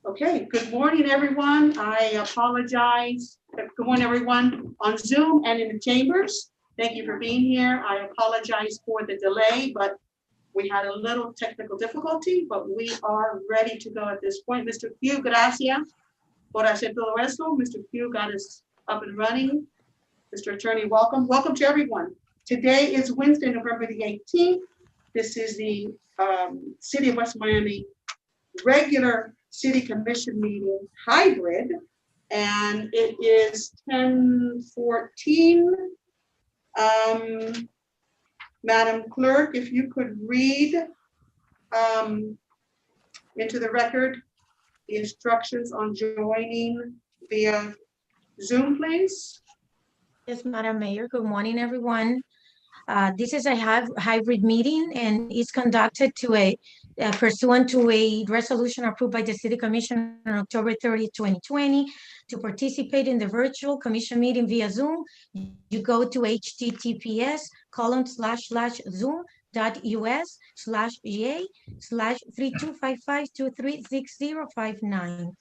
Okay, good morning, everyone. I apologize. Good morning, everyone on Zoom and in the chambers. Thank you for being here. I apologize for the delay, but we had a little technical difficulty, but we are ready to go at this point. Mr. Q, gracias por hacer todo esto. Mr. Q got us up and running. Mr. Attorney, welcome. Welcome to everyone. Today is Wednesday, November the 18th. This is the City of West Miami regular City Commission meeting hybrid, and it is 10:14. Madam Clerk, if you could read into the record the instructions on joining via Zoom, please. Yes, Madam Mayor. Good morning, everyone. This is a hybrid meeting and is conducted pursuant to a resolution approved by the City Commission on October 30, 2020. To participate in the virtual commission meeting via Zoom, you go to https://zoom.us/ga/3255236059.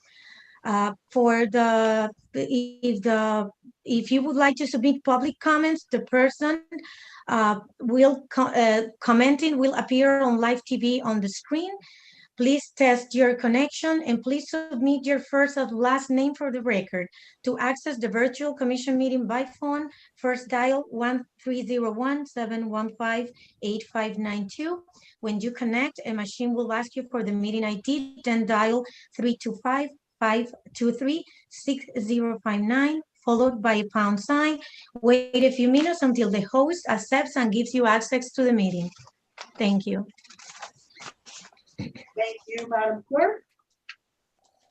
If you would like to submit public comments, the person commenting will appear on live TV on the screen. Please test your connection and please submit your first and last name for the record. To access the virtual commission meeting by phone, first dial 1-301-715-8592. When you connect, a machine will ask you for the meeting ID, then dial 325-523-6059, followed by a pound sign. Wait a few minutes until the host accepts and gives you access to the meeting. Thank you. Thank you, Madam Clerk.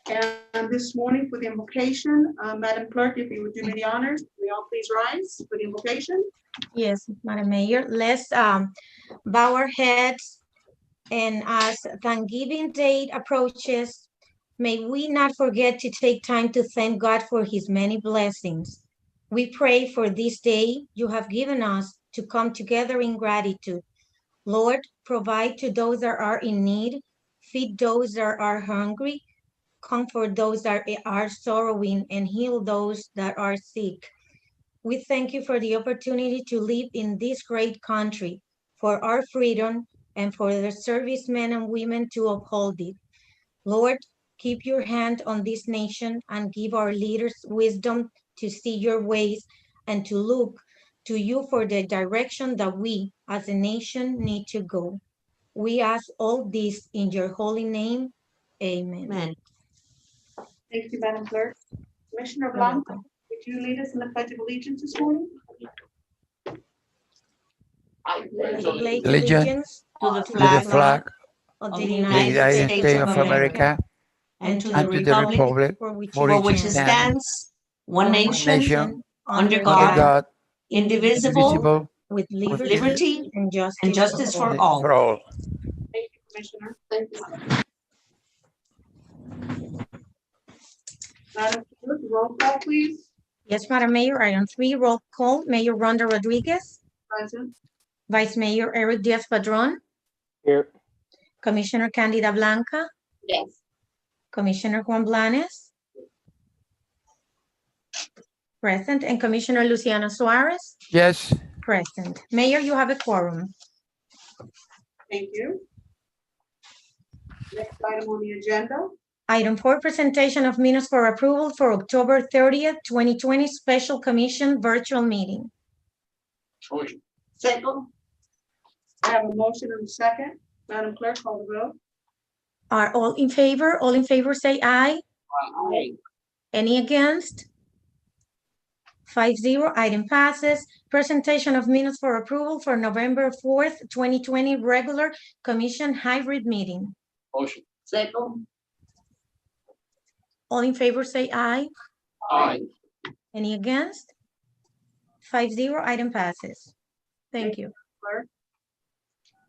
And this morning for the invocation, Madam Clerk, if you would do me the honors, we all please rise for the invocation. Yes, Madam Mayor, let's bow our heads, and as Thanksgiving Day approaches, may we not forget to take time to thank God for his many blessings. We pray for this day you have given us to come together in gratitude. Lord, provide to those that are in need, feed those that are hungry, comfort those that are sorrowing, and heal those that are sick. We thank you for the opportunity to live in this great country, for our freedom, and for the servicemen and women to uphold it. Lord, keep your hand on this nation and give our leaders wisdom to see your ways and to look to you for the direction that we as a nation need to go. We ask all this in your holy name. Amen. Amen. Thank you, Madam Clerk. Commissioner Blanco, would you lead us in the Pledge of Allegiance this morning? I pledge allegiance to the flag of of the the United States of America and to the republic for for which it stands, one nation, under God, indivisible, with liberty and and justice for all. Thank you, Commissioner. Thank you. Madam Clerk, roll call, please. Yes, Madam Mayor, item 3, roll call. Mayor Rhonda Rodriguez. Present. Vice Mayor Eric Diaz-Padrón. Here. Commissioner Candida Blanca. Yes. Commissioner Juan Blanes. Present. And Commissioner Luciano Suarez. Yes. Present. Mayor, you have a quorum. Thank you. Next item on the agenda. Item 4, presentation of minutes for approval for October 30th, 2020 Special Commission virtual meeting. Second. I have a motion and a second. Madam Clerk, call the vote. Are all in favor? All in favor say aye. Aye. Any against? 5-0, item passes. Presentation of minutes for approval for November 4th, 2020 regular commission hybrid meeting. Motion. Second. All in favor say aye. Aye. Any against? 5-0, item passes. Thank you. Clerk.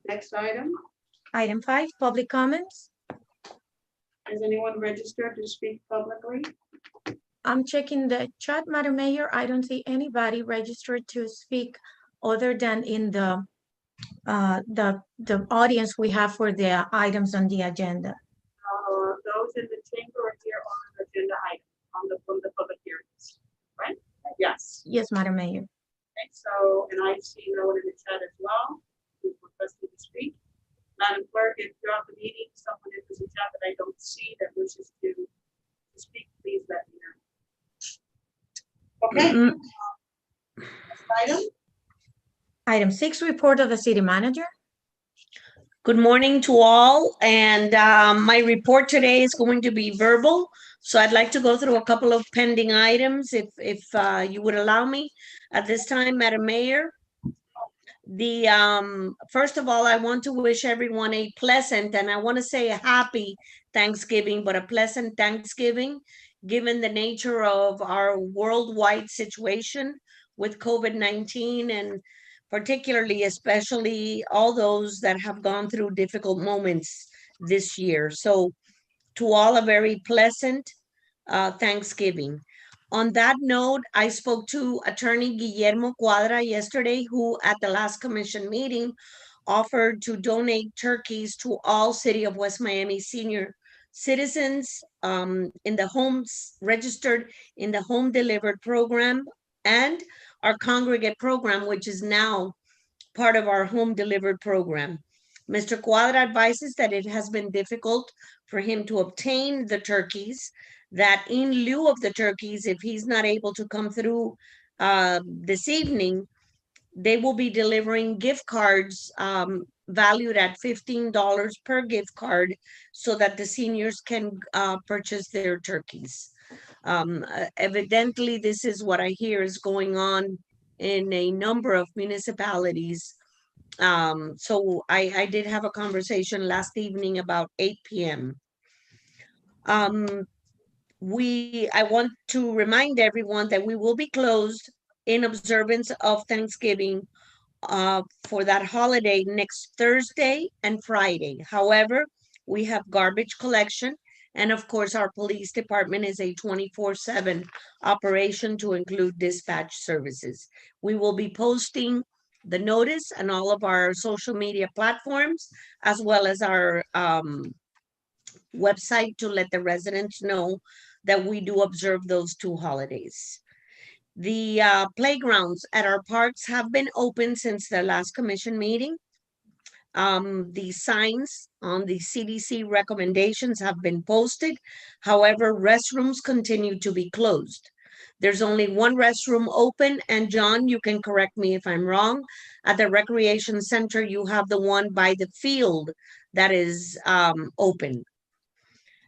Next item. Item 5, public comments. Is anyone registered to speak publicly? I'm checking the chat, Madam Mayor. I don't see anybody registered to speak other than in the audience we have for the items on the agenda. those in the chamber are here on an agenda item from the public hearings, right? Yes. Yes, Madam Mayor. Okay, so, and I see no one in the chat as well, who's requesting to speak. Madam Clerk, if throughout the meeting, someone enters the chat that I don't see that wishes to speak, please let me know. Okay. Mm, Next item. Item 6, report of the city manager. Good morning to all, and my report today is going to be verbal. So I'd like to go through a couple of pending items, if you would allow me at this time, Madam Mayor. First of all, I want to wish everyone a pleasant, and I want to say a happy Thanksgiving, but a pleasant Thanksgiving, given the nature of our worldwide situation with COVID-19, and particularly, especially all those that have gone through difficult moments this year. So to all, a very pleasant Thanksgiving. On that note, I spoke to Attorney Guillermo Cuadra yesterday, who at the last commission meeting offered to donate turkeys to all City of West Miami senior citizens in the homes registered in the home delivered program and our congregate program, which is now part of our home delivered program. Mr. Cuadra advises that it has been difficult for him to obtain the turkeys, that in lieu of the turkeys, if he's not able to come through this evening, they will be delivering gift cards valued at $15 per gift card so that the seniors can purchase their turkeys. Evidently, this is what I hear is going on in a number of municipalities. So I did have a conversation last evening about 8 p.m. I want to remind everyone that we will be closed in observance of Thanksgiving for that holiday next Thursday and Friday. However, we have garbage collection, and of course, our police department is a 24/7 operation to include dispatch services. We will be posting the notice on all of our social media platforms, as well as our website, to let the residents know that we do observe those two holidays. The playgrounds at our parks have been open since the last commission meeting. The signs on the CDC recommendations have been posted. However, restrooms continue to be closed. There's only one restroom open, and John, you can correct me if I'm wrong. At the recreation center, you have the one by the field that is open.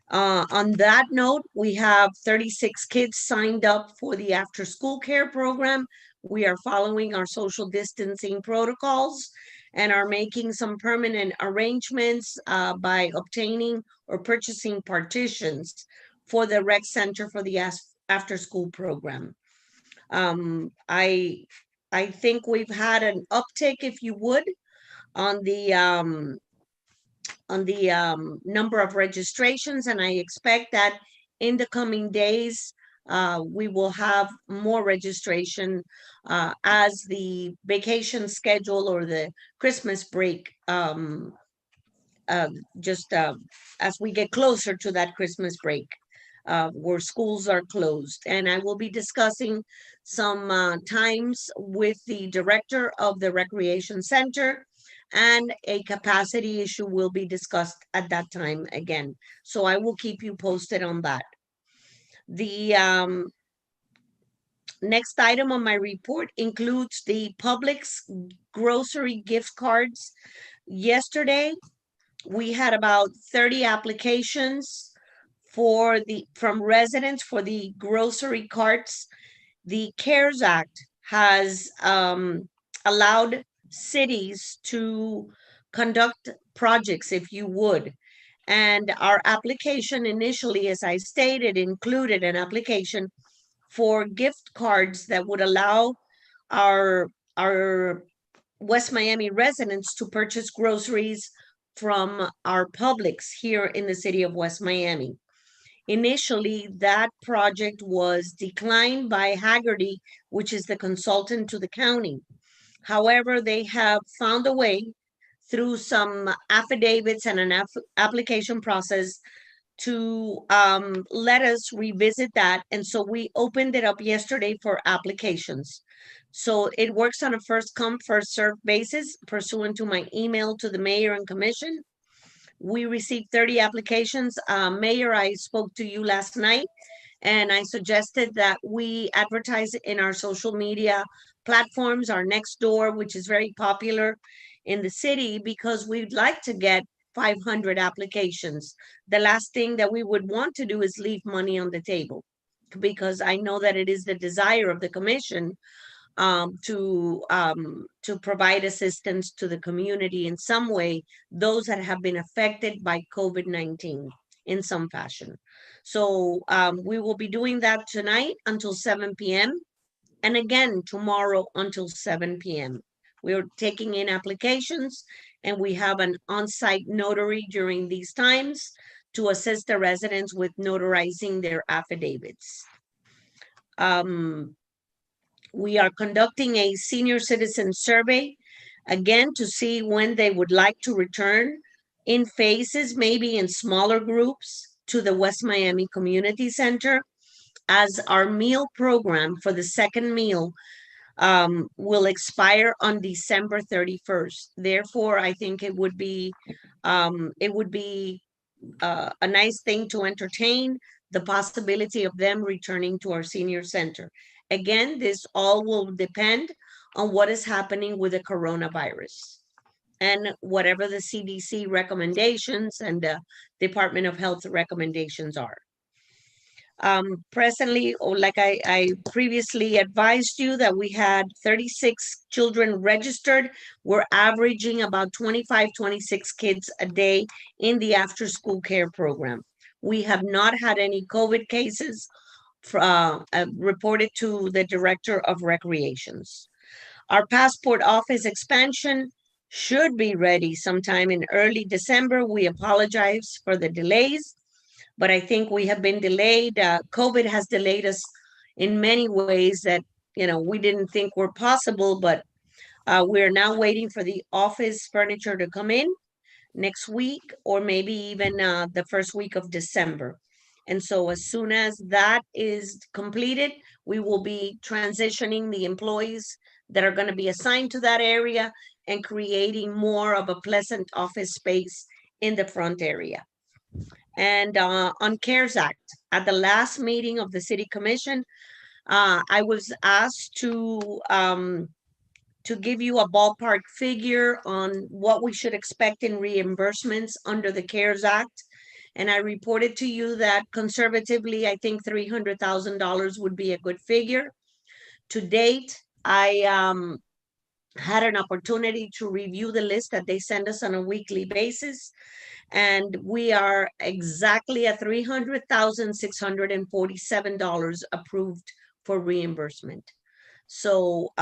On that note, we have 36 kids signed up for the after school care program. We are following our social distancing protocols and are making some permanent arrangements by obtaining or purchasing partitions for the rec center for the after school program. I think we've had an uptick, if you would, on the number of registrations, and I expect that in the coming days, we will have more registration as the vacation schedule or the Christmas break, as we get closer to that Christmas break, where schools are closed. And I will be discussing some times with the director of the recreation center, and a capacity issue will be discussed at that time again. So I will keep you posted on that. The next item on my report includes the Publix grocery gift cards. Yesterday, we had about 30 applications from residents for the grocery carts. The CARES Act has allowed cities to conduct projects, if you would. And our application initially, as I stated, included an application for gift cards that would allow our West Miami residents to purchase groceries from our Publix here in the city of West Miami. Initially, that project was declined by Haggerty, which is the consultant to the county. However, they have found a way through some affidavits and an application process to let us revisit that. And so we opened it up yesterday for applications. So it works on a first come, first served basis pursuant to my email to the mayor and commission. We received 30 applications. Mayor, I spoke to you last night and I suggested that we advertise in our social media platforms, our Nextdoor, which is very popular in the city, because we'd like to get 500 applications. The last thing that we would want to do is leave money on the table, because I know that it is the desire of the commission to provide assistance to the community in some way, those that have been affected by COVID-19 in some fashion. So we will be doing that tonight until 7 p.m. and again tomorrow until 7 p.m. We're taking in applications and we have an on-site notary during these times to assist the residents with notarizing their affidavits. We are conducting a senior citizen survey, again, to see when they would like to return in phases, maybe in smaller groups, to the West Miami Community Center, as our meal program for the second meal will expire on December 31st. Therefore, I think it would be a nice thing to entertain the possibility of them returning to our senior center. Again, this all will depend on what is happening with the coronavirus and whatever the CDC recommendations and the Department of Health recommendations are. Presently, like I previously advised you that we had 36 children registered. We're averaging about 25, 26 kids a day in the after school care program. We have not had any COVID cases reported to the Director of Recreations. Our passport office expansion should be ready sometime in early December. We apologize for the delays, but I think we have been delayed. COVID has delayed us in many ways that, we didn't think were possible, but we're now waiting for the office furniture to come in next week, or maybe even the first week of December. And so as soon as that is completed, we will be transitioning the employees that are going to be assigned to that area and creating more of a pleasant office space in the front area. And on CARES Act, at the last meeting of the City Commission, I was asked to give you a ballpark figure on what we should expect in reimbursements under the CARES Act. And I reported to you that conservatively, I think $300,000 would be a good figure. To date, I had an opportunity to review the list that they send us on a weekly basis. And we are exactly at $300,647 approved for reimbursement. So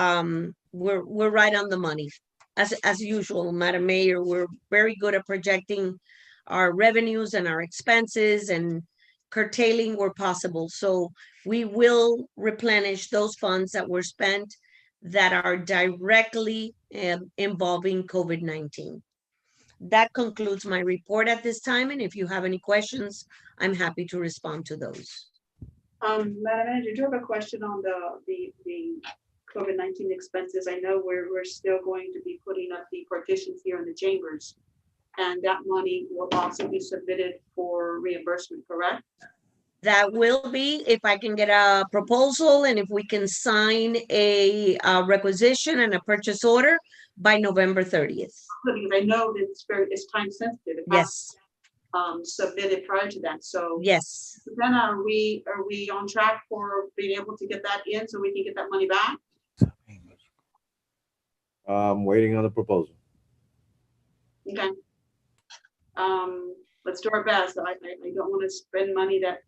we're right on the money. As usual, Madam Mayor, we're very good at projecting our revenues and our expenses and curtailing where possible. So we will replenish those funds that were spent that are directly involving COVID-19. That concludes my report at this time. And if you have any questions, I'm happy to respond to those. Madam Manager, do you have a question on the COVID-19 expenses? I know we're still going to be putting up the partitions here in the chambers, and that money will also be submitted for reimbursement, correct? That will be, if I can get a proposal and if we can sign a requisition and a purchase order by November 30th. Because I know that it's time sensitive. It has Yes. Submitted prior to that. So Yes. then are we on track for being able to get that in so we can get that money back? Waiting on the proposal. Okay. Let's do our best. I don't want to spend money that,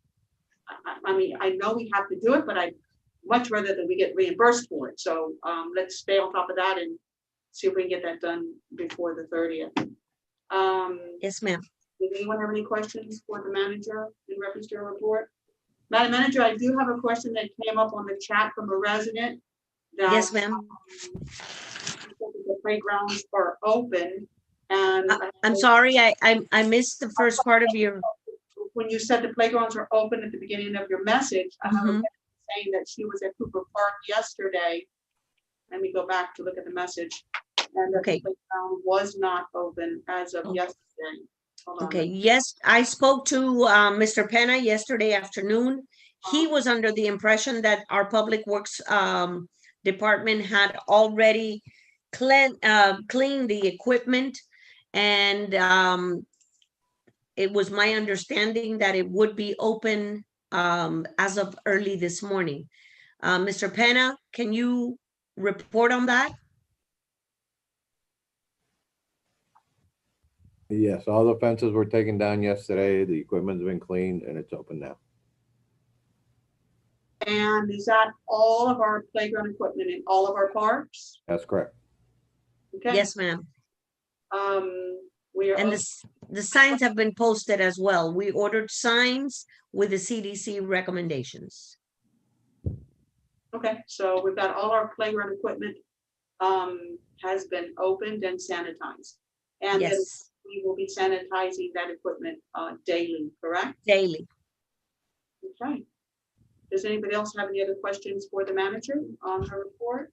I mean, I know we have to do it, but I'd much rather that we get reimbursed for it. So let's stay on top of that and see if we can get that done before the 30th. Yes, ma'am. Does anyone have any questions for the manager in reference to your report? Madam Manager, I do have a question that came up on the chat from a resident. Yes, ma'am. The playgrounds are open, and I'm sorry, I missed the first part of your. when you said the playgrounds were open at the beginning of your message, I have a Mhm. resident saying that she was at Cooper Park yesterday. Let me go back to look at the message. And that Okay. the playground was not open as of Okay. yesterday. Hold on. Okay, yes, I spoke to Mr. Penna yesterday afternoon. He was under the impression that our Public Works department had already cleaned the equipment. And it was my understanding that it would be open as of early this morning. Mr. Penna, can you report on that? Yes, all the fences were taken down yesterday. The equipment's been cleaned and it's open now. And is that all of our playground equipment in all of our parks? That's correct. Okay. Yes, ma'am. We are. And the signs have been posted as well. We ordered signs with the CDC recommendations. Okay, so we've got all our playground equipment has been opened and sanitized. And then Yes, we will be sanitizing that equipment daily, correct? daily. Okay. Does anybody else have any other questions for the manager on her report?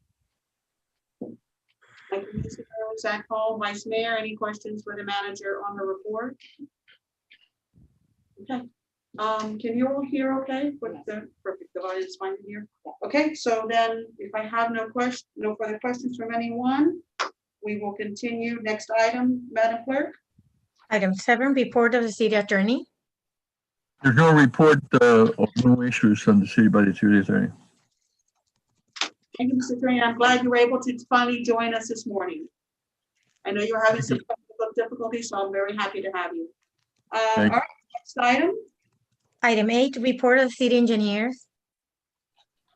Zach Hall, Vice Mayor, any questions for the manager on the report? Okay. Can you all hear okay? Perfect, the audience is fine to hear. Okay, so then if I have no further questions from anyone, we will continue. Next item, Madam Clerk. Item 7, report of the city attorney. There's no report of no issues on the city by the city attorney. Thank you, Mr. Attorney. I'm glad you were able to finally join us this morning. I know you're having some technical difficulties, so I'm very happy to have you. All Thank you. right, next item. Item 8, report of the city engineers.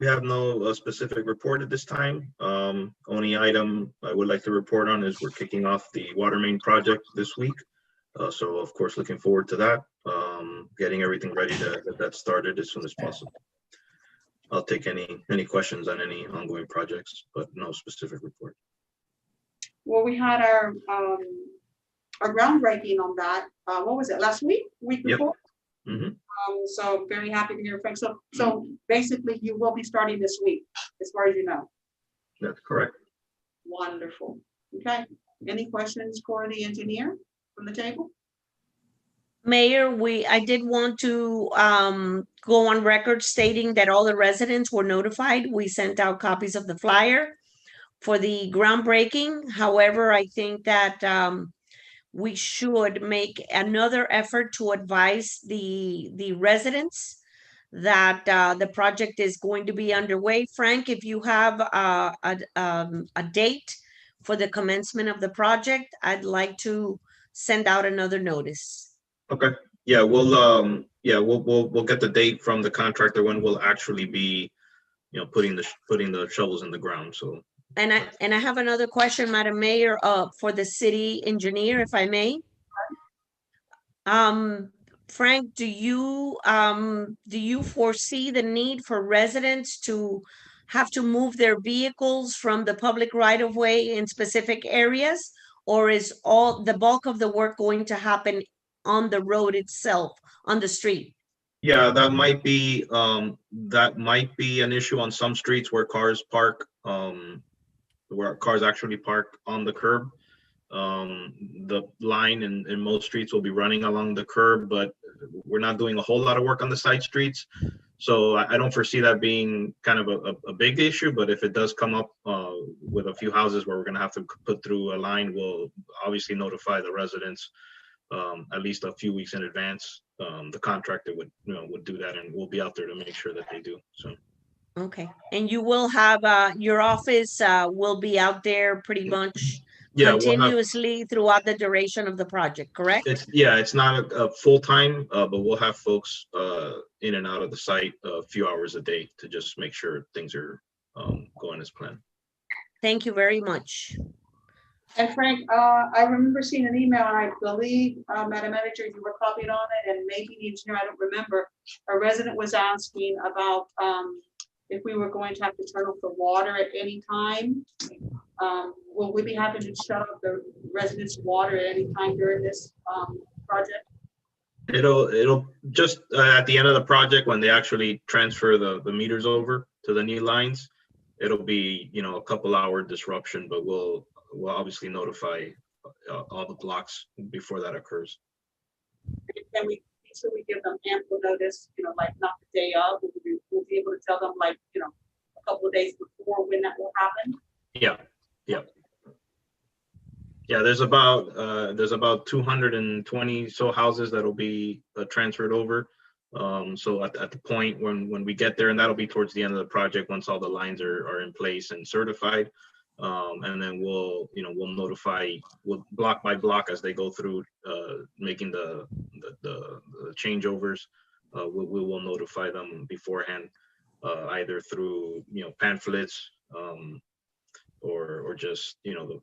We have no specific report at this time. Only item I would like to report on is we're kicking off the water main project this week. So of course, looking forward to that. Getting everything ready to get that started as soon as possible. I'll take any questions on any ongoing projects, but no specific report. Well, we had our groundbreaking on that. What was it, last week? Week Yep. before? Mhm. So very happy to hear, Frank. So basically you will be starting this week, as far as you know. That's correct. Wonderful. Okay. Any questions for the engineer from the table? Mayor, I did want to go on record stating that all the residents were notified. We sent out copies of the flyer for the groundbreaking. However, I think that we should make another effort to advise the residents that the project is going to be underway. Frank, if you have a date for the commencement of the project, I'd like to send out another notice. Okay. Yeah, we'll get the date from the contractor when we'll actually be, putting the shovels in the ground. So. And I have another question, Madam Mayor, for the city engineer, if I may. Frank, do you foresee the need for residents to have to move their vehicles from the public right of way in specific areas? Or is all the bulk of the work going to happen on the road itself, on the street? Yeah, that might be an issue on some streets where cars park, where cars actually park on the curb. The line in most streets will be running along the curb, but we're not doing a whole lot of work on the side streets. So I don't foresee that being kind of a big issue, but if it does come up with a few houses where we're gonna have to put through a line, we'll obviously notify the residents at least a few weeks in advance. The contractor would do that, and we'll be out there to make sure that they do. So. Okay, and you will have your office will be out there pretty much continuously throughout the duration of the project, correct? It's not a full time, but we'll have folks in and out of the site a few hours a day to just make sure things are going as planned. Thank you very much. And Frank, I remember seeing an email, and I believe, Madam Manager, you were copied on it, and maybe the engineer, I don't remember. A resident was asking about if we were going to have to turn off the water at any time. Will we be having to shut off the residents' water at any time during this project? It'll just at the end of the project when they actually transfer the meters over to the new lines, it'll be, you know, a couple hour disruption, but we'll obviously notify all the blocks before that occurs. Can we, so we give them ample notice, you know, like not the day of, we'll be able to tell them like, you know, a couple of days before when that will happen? Yeah, yeah. Yeah, there's about 220 so houses that'll be transferred over. So at the point when we get there, and that'll be towards the end of the project once all the lines are in place and certified. And then we'll notify block by block as they go through making the changeovers. We will notify them beforehand, either through, you know, pamphlets, or just, you know,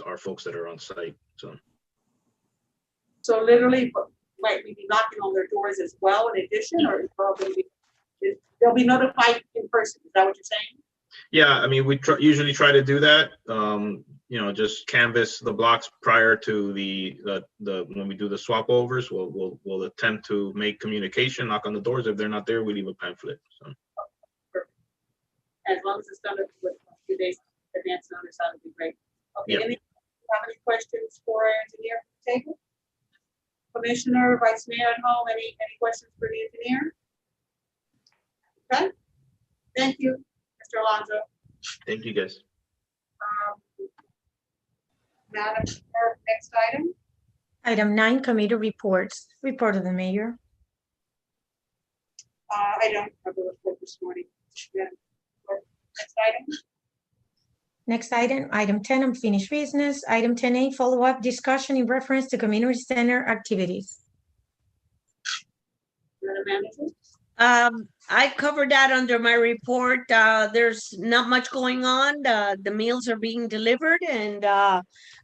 our folks that are on site. So literally, might we be knocking on their doors as well in addition, or they'll be notified in person? Is that what you're saying? Yeah, I mean, we usually try to do that. You know, just canvass the blocks prior to the when we do the swap overs. We'll attempt to make communication, knock on the doors. If they're not there, we leave a pamphlet. So. As long as it's done with a few days advance notice, that would be great. Okay, Yep. Have any questions for our engineer from the table? Commissioner, Vice Mayor at home, any questions for the engineer? Okay, thank you, Mr. Alonso. Thank you, guys. Madam Clerk, next item. Item 9, committee reports. Report of the mayor. I don't have a report this morning. Yeah. Next item. Next item, item 10, unfinished business. Item 10A, follow-up discussion in reference to community center activities. Madam Manager. I covered that under my report. There's not much going on. The meals are being delivered, and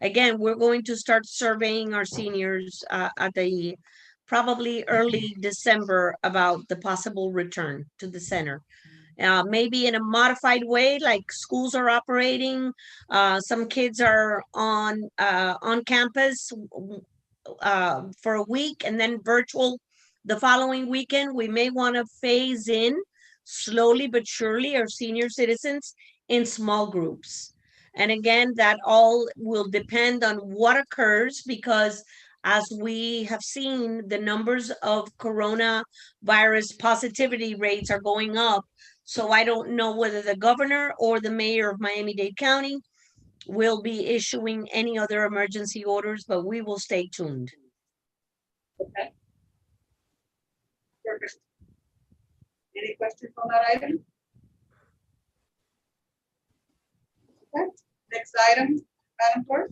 again, we're going to start surveying our seniors at the probably early December about the possible return to the center. Maybe in a modified way, like schools are operating. Some kids are on campus for a week and then virtual the following weekend. We may want to phase in slowly but surely our senior citizens in small groups. And again, that all will depend on what occurs, because as we have seen, the numbers of coronavirus positivity rates are going up. So I don't know whether the governor or the mayor of Miami-Dade County will be issuing any other emergency orders, but we will stay tuned. Okay. Perfect. Any questions on that item? Okay. Next item, Madam Clerk.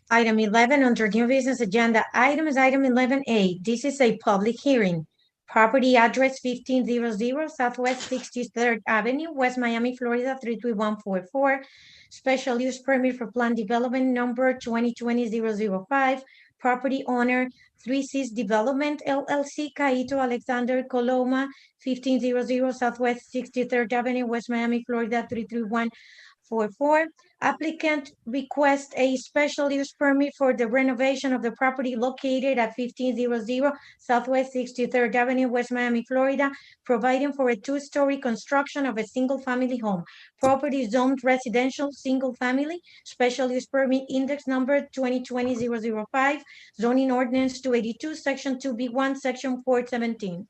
Item 11 under new business agenda item is item 11A. This is a public hearing. Property address 1500 Southwest 63rd Avenue, West Miami, Florida 33144. Special use permit for planned development number 2020-005. Property owner 3Cs Development LLC, Caito Alexander Coloma, 1500 Southwest 63rd Avenue, West Miami, Florida 33144. Applicant requests a special use permit for the renovation of the property located at 1500 Southwest 63rd Avenue, West Miami, Florida, providing for a two-story construction of a single-family home. Property zoned residential, single-family, special use permit index number 2020-005, zoning ordinance 282, section 2B1, section 417.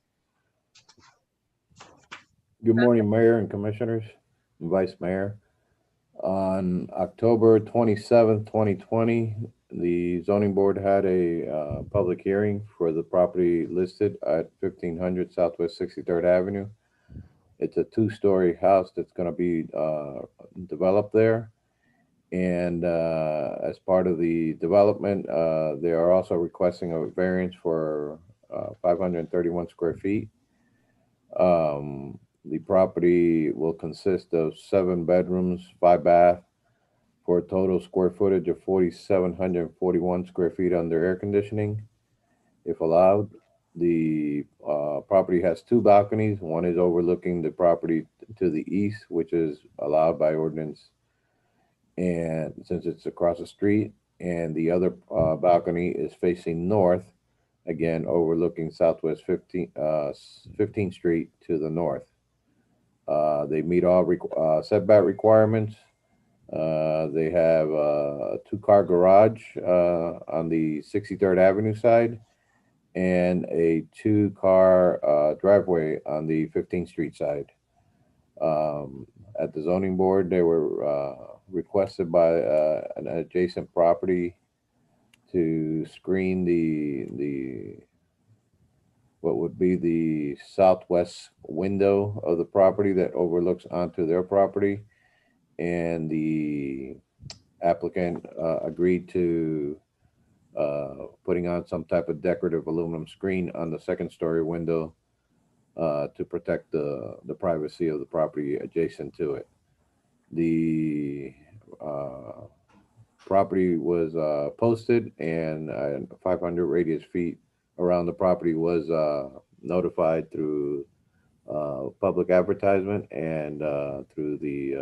Good morning, Mayor and Commissioners, and Vice Mayor. On October 27th, 2020, the zoning board had a public hearing for the property listed at 1500 Southwest 63rd Avenue. It's a two-story house that's going to be developed there. And as part of the development, they are also requesting a variance for 531 square feet. The property will consist of 7 bedrooms, 5 baths, for a total square footage of 4,741 square feet under air conditioning, if allowed. The property has 2 balconies. One is overlooking the property to the east, which is allowed by ordinance, and since it's across the street, and the other balcony is facing north, again, overlooking Southwest 15th Street to the north. They meet all setback requirements. They have a 2-car garage on the 63rd Avenue side and a 2-car driveway on the 15th Street side. At the zoning board, they were requested by an adjacent property to screen the what would be the southwest window of the property that overlooks onto their property. And the applicant agreed to putting on some type of decorative aluminum screen on the 2nd-story window to protect the privacy of the property adjacent to it. The property was posted, and 500 radius feet around the property was notified through public advertisement and through the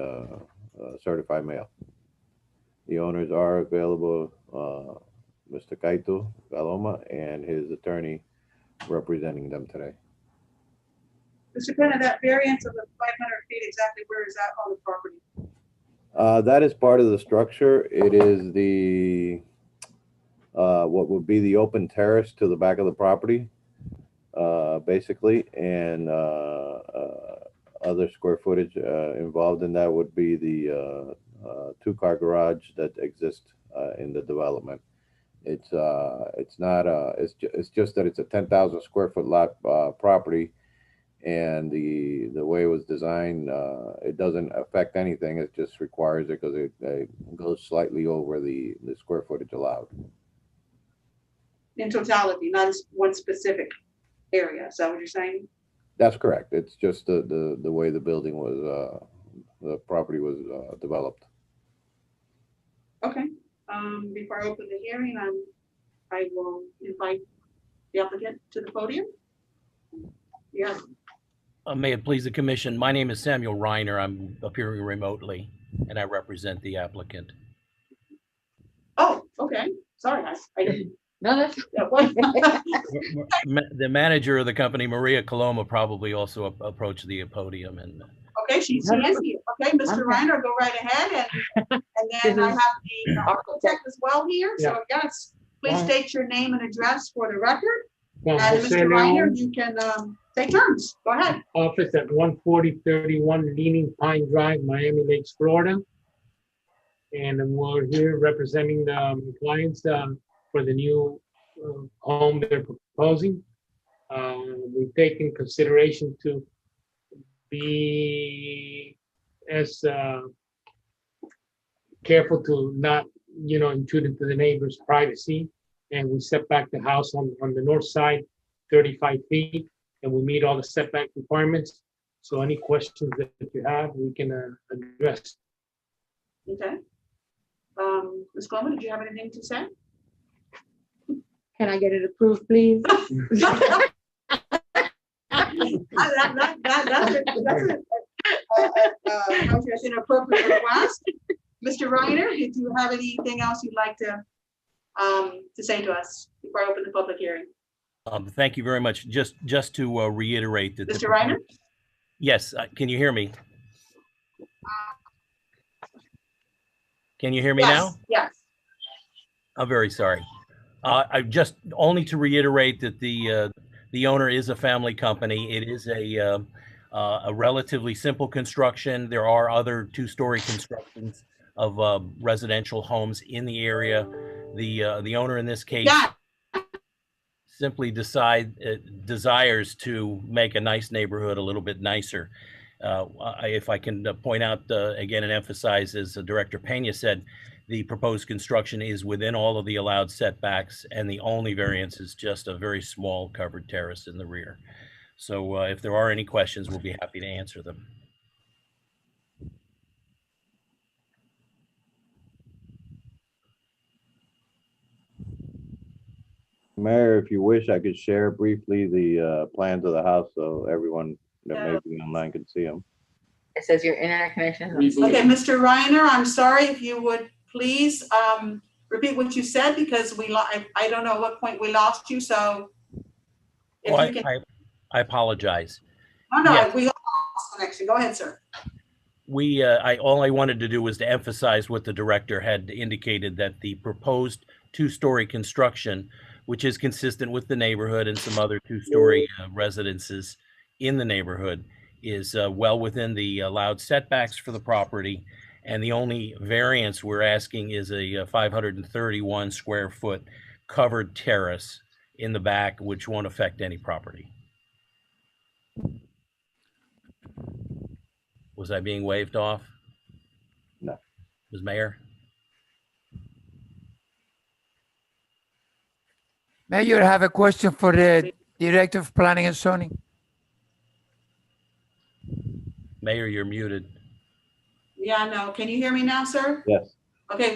certified mail. The owners are available, Mr. Kaito Galoma and his attorney representing them today. Mr. Penna, that variance of the 500 feet, exactly where is that on the property? That is part of the structure. It is the what would be the open terrace to the back of the property, basically, and other square footage involved in that would be the 2-car garage that exists in the development. It's not it's just that it's a 10,000 square foot lot property, and the way it was designed, it doesn't affect anything. It just requires it because it goes slightly over the square footage allowed. In totality, not one specific area. Is that what you're saying? That's correct. It's just the way the building was, the property was developed. Okay. Before I open the hearing, I will invite the applicant to the podium. Yeah. May it please the commission. My name is Samuel Reiner. I'm appearing remotely, and I represent the applicant. Oh, okay. Sorry, I didn't. No, that's. Yeah, what? The manager of the company, Maria Coloma, probably also approached the podium. And Okay, she is here. Okay, Mr. Reiner, go right ahead, and then I have the architect as well here. So yes, please state your name and address for the record. And Mr. Reiner, you can take turns. Go ahead. Office at 14031 Leaning Pine Drive, Miami Lakes, Florida. And we're here representing the clients for the new home they're proposing. We take in consideration to be as careful to not, intrude into the neighbor's privacy. And we set back the house on the north side 35 feet, and we meet all the setback requirements. So any questions that you have, we can address. Okay. Ms. Coloma, did you have anything to say? Can I get it approved, please? That's an appropriate request. Mr. Reiner, do you have anything else you'd like to say to us before I open the public hearing? Thank you very much. Just to reiterate that. Mr. Reiner? Yes. Can you hear me? Can you hear me now? Yes. I'm very sorry. I just only to reiterate that the owner is a family company. It is a relatively simple construction. There are other 2-story constructions of residential homes in the area. The owner in this case simply desires to make a nice neighborhood a little bit nicer. If I can point out again and emphasize, as Director Pena said, the proposed construction is within all of the allowed setbacks, and the only variance is just a very small covered terrace in the rear. So if there are any questions, we'll be happy to answer them. Mayor, if you wish, I could share briefly the plans of the house so everyone that may be online can see them. It says your internet connection. Okay, Mr. Reiner, I'm sorry, if you would please repeat what you said, because I don't know what point we lost you. So If Oh, you can, I apologize. no, yes. we all lost connection. Go ahead, sir. All I wanted to do was to emphasize what the director had indicated, that the proposed two-story construction, which is consistent with the neighborhood and some other two-story residences in the neighborhood, is well within the allowed setbacks for the property. And the only variance we're asking is a 531 square foot covered terrace in the back, which won't affect any property. Was I being waved off? No. Ms. Mayor? Mayor, I have a question for the Director of Planning and Zoning. Mayor, you're muted. Yeah, no. Can you hear me now, sir? Yes. Okay,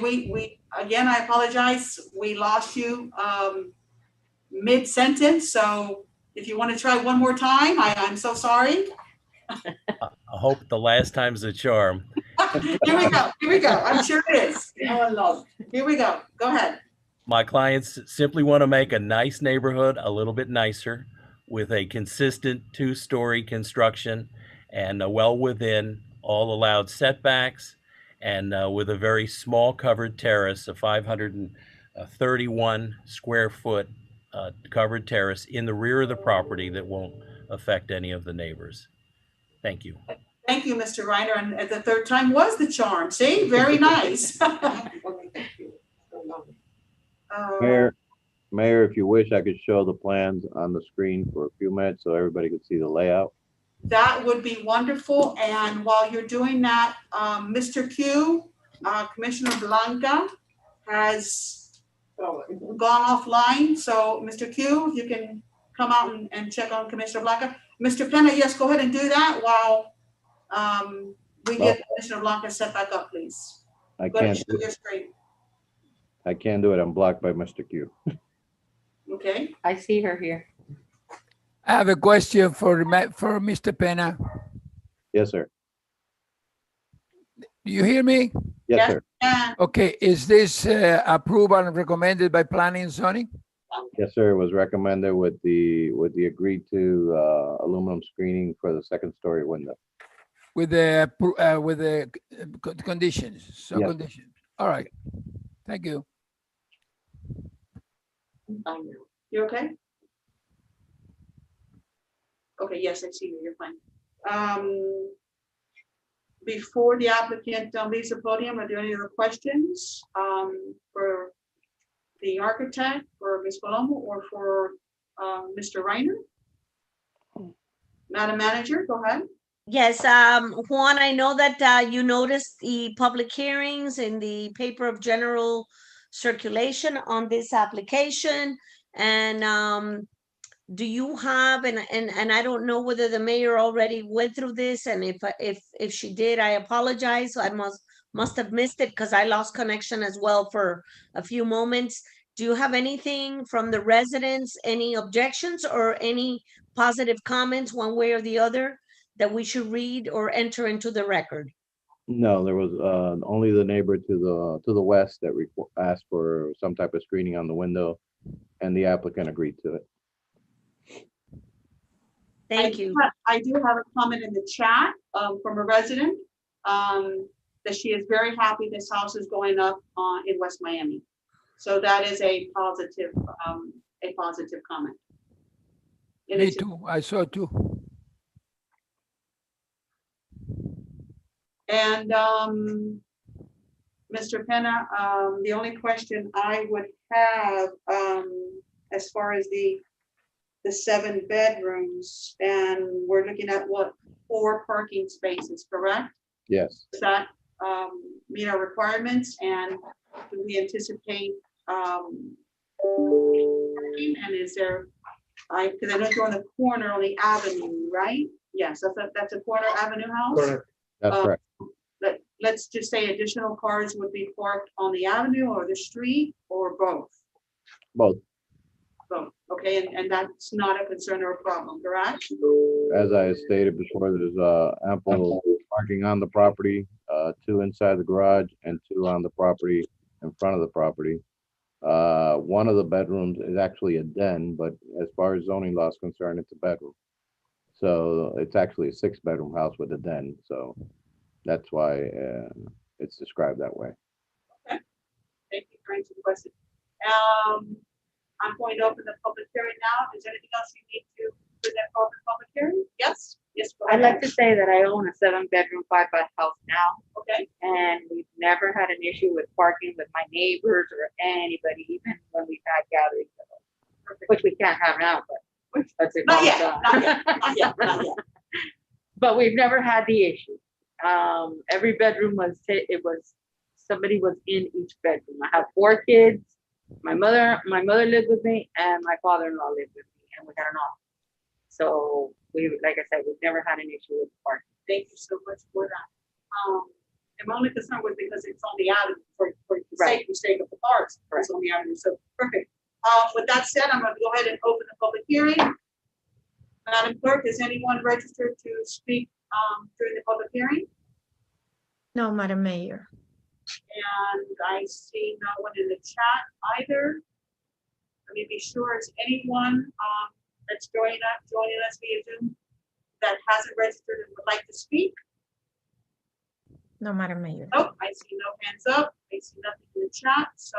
again, I apologize. We lost you mid-sentence, so if you want to try one more time, I'm so sorry. I hope the last time's a charm. Here we go. I'm sure it is. Here we go. Go ahead. My clients simply want to make a nice neighborhood a little bit nicer with a consistent two-story construction and well within all allowed setbacks, and with a very small covered terrace, a 531 square foot covered terrace in the rear of the property that won't affect any of the neighbors. Thank you. Thank you, Mr. Reiner. And the third time was the charm. See, very nice. Mayor, if you wish, I could show the plans on the screen for a few minutes so everybody could see the layout. That would be wonderful. And while you're doing that, Mr. Q, Commissioner Blanca has gone offline. So Mr. Q, if you can come out and check on Commissioner Blanca. Mr. Penna, yes, go ahead and do that while we get Commissioner Blanca set back up, please. I Go ahead can't, and share your screen. I can't do it. I'm blocked by Mr. Q. Okay. I see her here. I have a question for Mr. Penna. Yes, sir. Do you hear me? Yes, sir. And Okay, is this approved and recommended by Planning and Zoning? Yes, sir. It was recommended with the agreed to aluminum screening for the second story window. With the conditions, some Yes. conditions. All right, thank you. you okay? Okay, yes, I see you. You're fine. Before the applicant leaves the podium, are there any other questions for the architect, for Ms. Palomo, or for Mr. Reiner? Madam Manager, go ahead. Yes, Juan, I know that you noticed the public hearings in the paper of general circulation on this application. And do you have, and I don't know whether the mayor already went through this, and if she did, I apologize. I must have missed it because I lost connection as well for a few moments. Do you have anything from the residents, any objections or any positive comments one way or the other that we should read or enter into the record? No, there was only the neighbor to the west that asked for some type of screening on the window, and the applicant agreed to it. Thank you. I do have a comment in the chat from a resident that she is very happy this house is going up in West Miami. So that is a positive comment. And Me it's- too, I saw too. And Mr. Penna, the only question I would have as far as the 7 bedrooms, and we're looking at what, 4 parking spaces, correct? Yes. Does that meet our requirements, and do we anticipate parking? And is there, because I know you're on the corner on the avenue, right? Yes, that's a corner avenue house. Correct. That's correct. Let's just say additional cars would be parked on the avenue or the street, or both? Both. Both, okay, and that's not a concern or a problem, correct? As I stated before, there's ample parking on the property, 2 inside the garage and 2 on the property in front of the property. One of the bedrooms is actually a den, but as far as zoning law is concerned, it's a bedroom. So it's actually a 6-bedroom house with a den, so that's why it's described that way. Thank you for answering the question. I'm going to open the public hearing now. Is there anything else you need to present for the public hearing? Yes? Yes. go I'd ahead. like to say that I own a 7-bedroom, 5-bath house now, Okay, and we've never had an issue with parking with my neighbors or anybody, even when we've had gatherings, which we can't have now, but that's it. not yet, not yet, not yet, not yet. But we've never had the issue. Every bedroom somebody was in each bedroom. I have 4 kids. My mother lived with me, and my father-in-law lived with me, and we had an office. So like I said, we've never had an issue with parking. Thank you so much for that. And my only concern was because it's on the avenue for the Right. sake of the cars. It's on the avenue, so perfect. With that said, I'm gonna go ahead and open the public hearing. Madam Clerk, is anyone registered to speak during the public hearing? No, Madam Mayor. And I see no one in the chat either. Let me be sure, is anyone that's joining us via Zoom that hasn't registered and would like to speak? No, Madam Mayor. Oh, I see no hands up. I see nothing in the chat. So,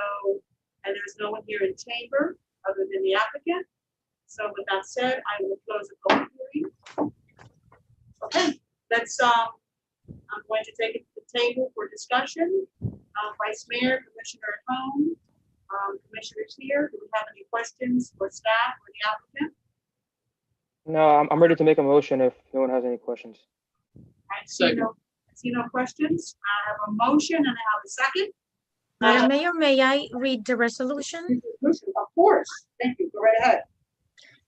and there's no one here in chamber other than the applicant. So with that said, I will close the public hearing. Okay, I'm going to take it to the table for discussion. Vice Mayor, Commissioner at home, commissioners here. Do we have any questions for staff or the applicant? No, I'm ready to make a motion if no one has any questions. I see no questions. I have a motion and I have a second. Madam Mayor, may I read the resolution? Of course. Thank you. Go right ahead.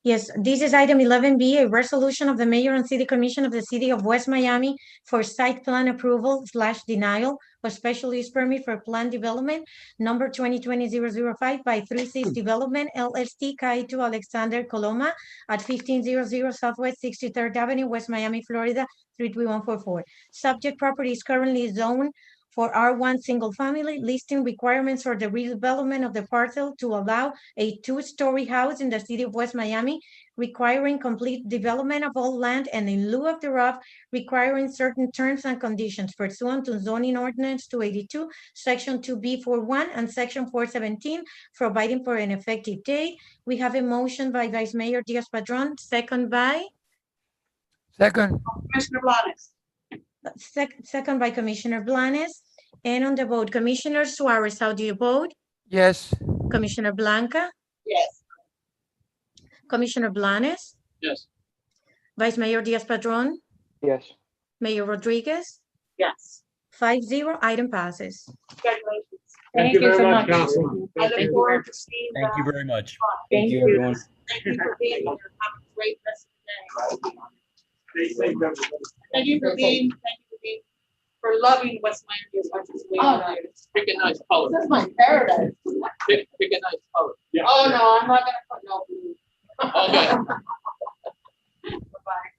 Yes, this is item 11B, a resolution of the Mayor and City Commission of the City of West Miami for site plan approval / denial of special use permit for planned development number 2020-005 by 36 Development LLC Kaitu Alexander Coloma at 1500 Southwest 63rd Avenue, West Miami, Florida 33144. Subject property is currently zoned for R1 single family, listing requirements for the redevelopment of the parcel to allow a 2-story house in the city of West Miami, requiring complete development of all land, and in lieu of thereof, requiring certain terms and conditions pursuant to zoning ordinance 282, section 2B41 and section 417, providing for an effective date. We have a motion by Vice Mayor Diaz-Padrón, second by? Second, Commissioner Blanes. Second by Commissioner Blanes. And on the vote, Commissioner Suarez, how do you vote? yes. Commissioner Blanca? Yes. Commissioner Blanes? Yes. Vice Mayor Diaz-Padrón? Yes. Mayor Rodriguez? Yes. 5-0, item passes. Congratulations. Thank you very much, Councilman. I look forward to seeing Thank you that. very much. Thank you, everyone. Thank you for being here. Have a great rest of the day. Thank you for being, for loving West Miami as much as we do. Pick a nice color. This is my paradise. Pick a nice color. Yeah. Oh, no, I'm not gonna put no blue. Okay.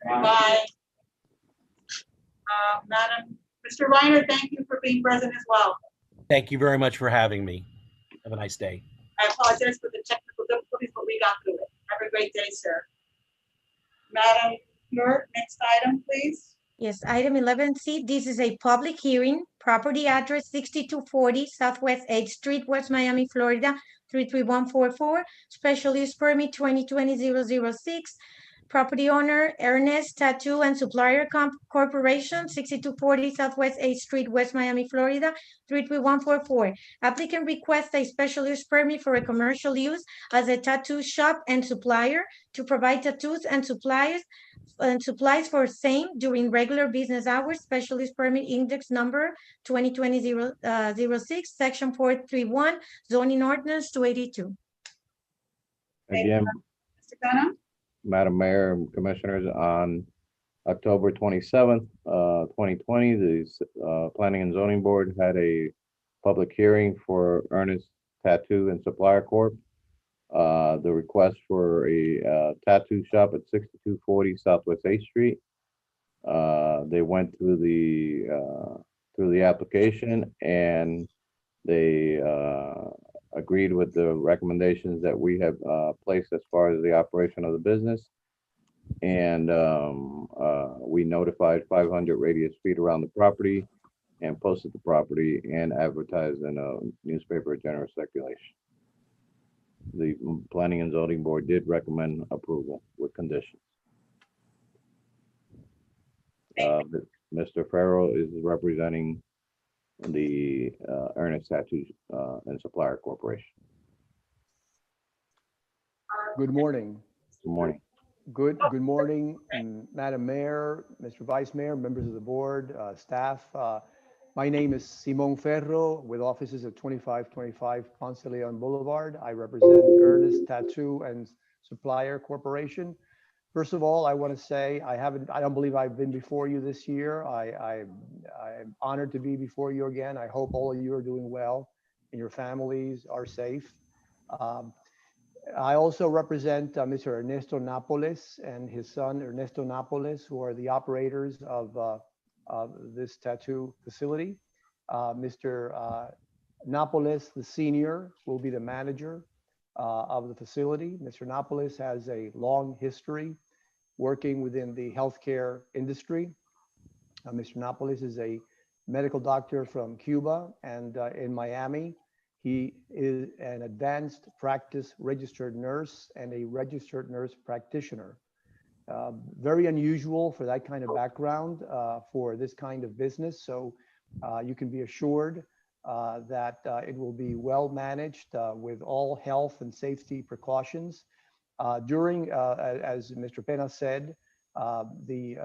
Bye. Bye. Madam, Mr. Reiner, thank you for being present as well. Thank you very much for having me. Have a nice day. I apologize for the technical difficulties, but we got through it. Have a great day, sir. Madam Clerk, next item, please. Yes, item 11C, this is a public hearing, property address 6240 Southwest 8th Street, West Miami, Florida 33144, special use permit 2020-006. Property owner Ernest Tattoo and Supplier Corporation, 6240 Southwest 8th Street, West Miami, Florida 33144. Applicant requests a special use permit for a commercial use as a tattoo shop and supplier to provide tattoos and supplies for same during regular business hours. Special use permit index number 2020-006, section 431, zoning ordinance 282. Again, Mr. Gunn? Madam Mayor and Commissioners, on October 27th, 2020, the Planning and Zoning Board had a public hearing for Ernest Tattoo and Supplier Corp. The request for a tattoo shop at 6240 Southwest 8th Street. They went through the application, and they agreed with the recommendations that we have placed as far as the operation of the business. And we notified 500 radius feet around the property and posted the property and advertised in a newspaper of general circulation. The Planning and Zoning Board did recommend approval with conditions. Mr. Farrell is representing the Ernest Tattoo and Supplier Corporation. Good morning. Good morning. Good morning, Madam Mayor, Mr. Vice Mayor, members of the board, staff. My name is Simon Ferro with offices at 2525 Ponce de Leon Boulevard. I represent Ernest Tattoo and Supplier Corporation. First of all, I want to say I don't believe I've been before you this year. I'm honored to be before you again. I hope all of you are doing well and your families are safe. I also represent Mr. Ernesto Napoles and his son Ernesto Napoles, who are the operators of this tattoo facility. Mr. Napoles, the senior, will be the manager of the facility. Mr. Napoles has a long history working within the healthcare industry. Mr. Napoles is a medical doctor from Cuba and in Miami. He is an advanced practice registered nurse and a registered nurse practitioner. Very unusual for that kind of background for this kind of business. So you can be assured that it will be well managed with all health and safety precautions. During, as Mr. Pena said, the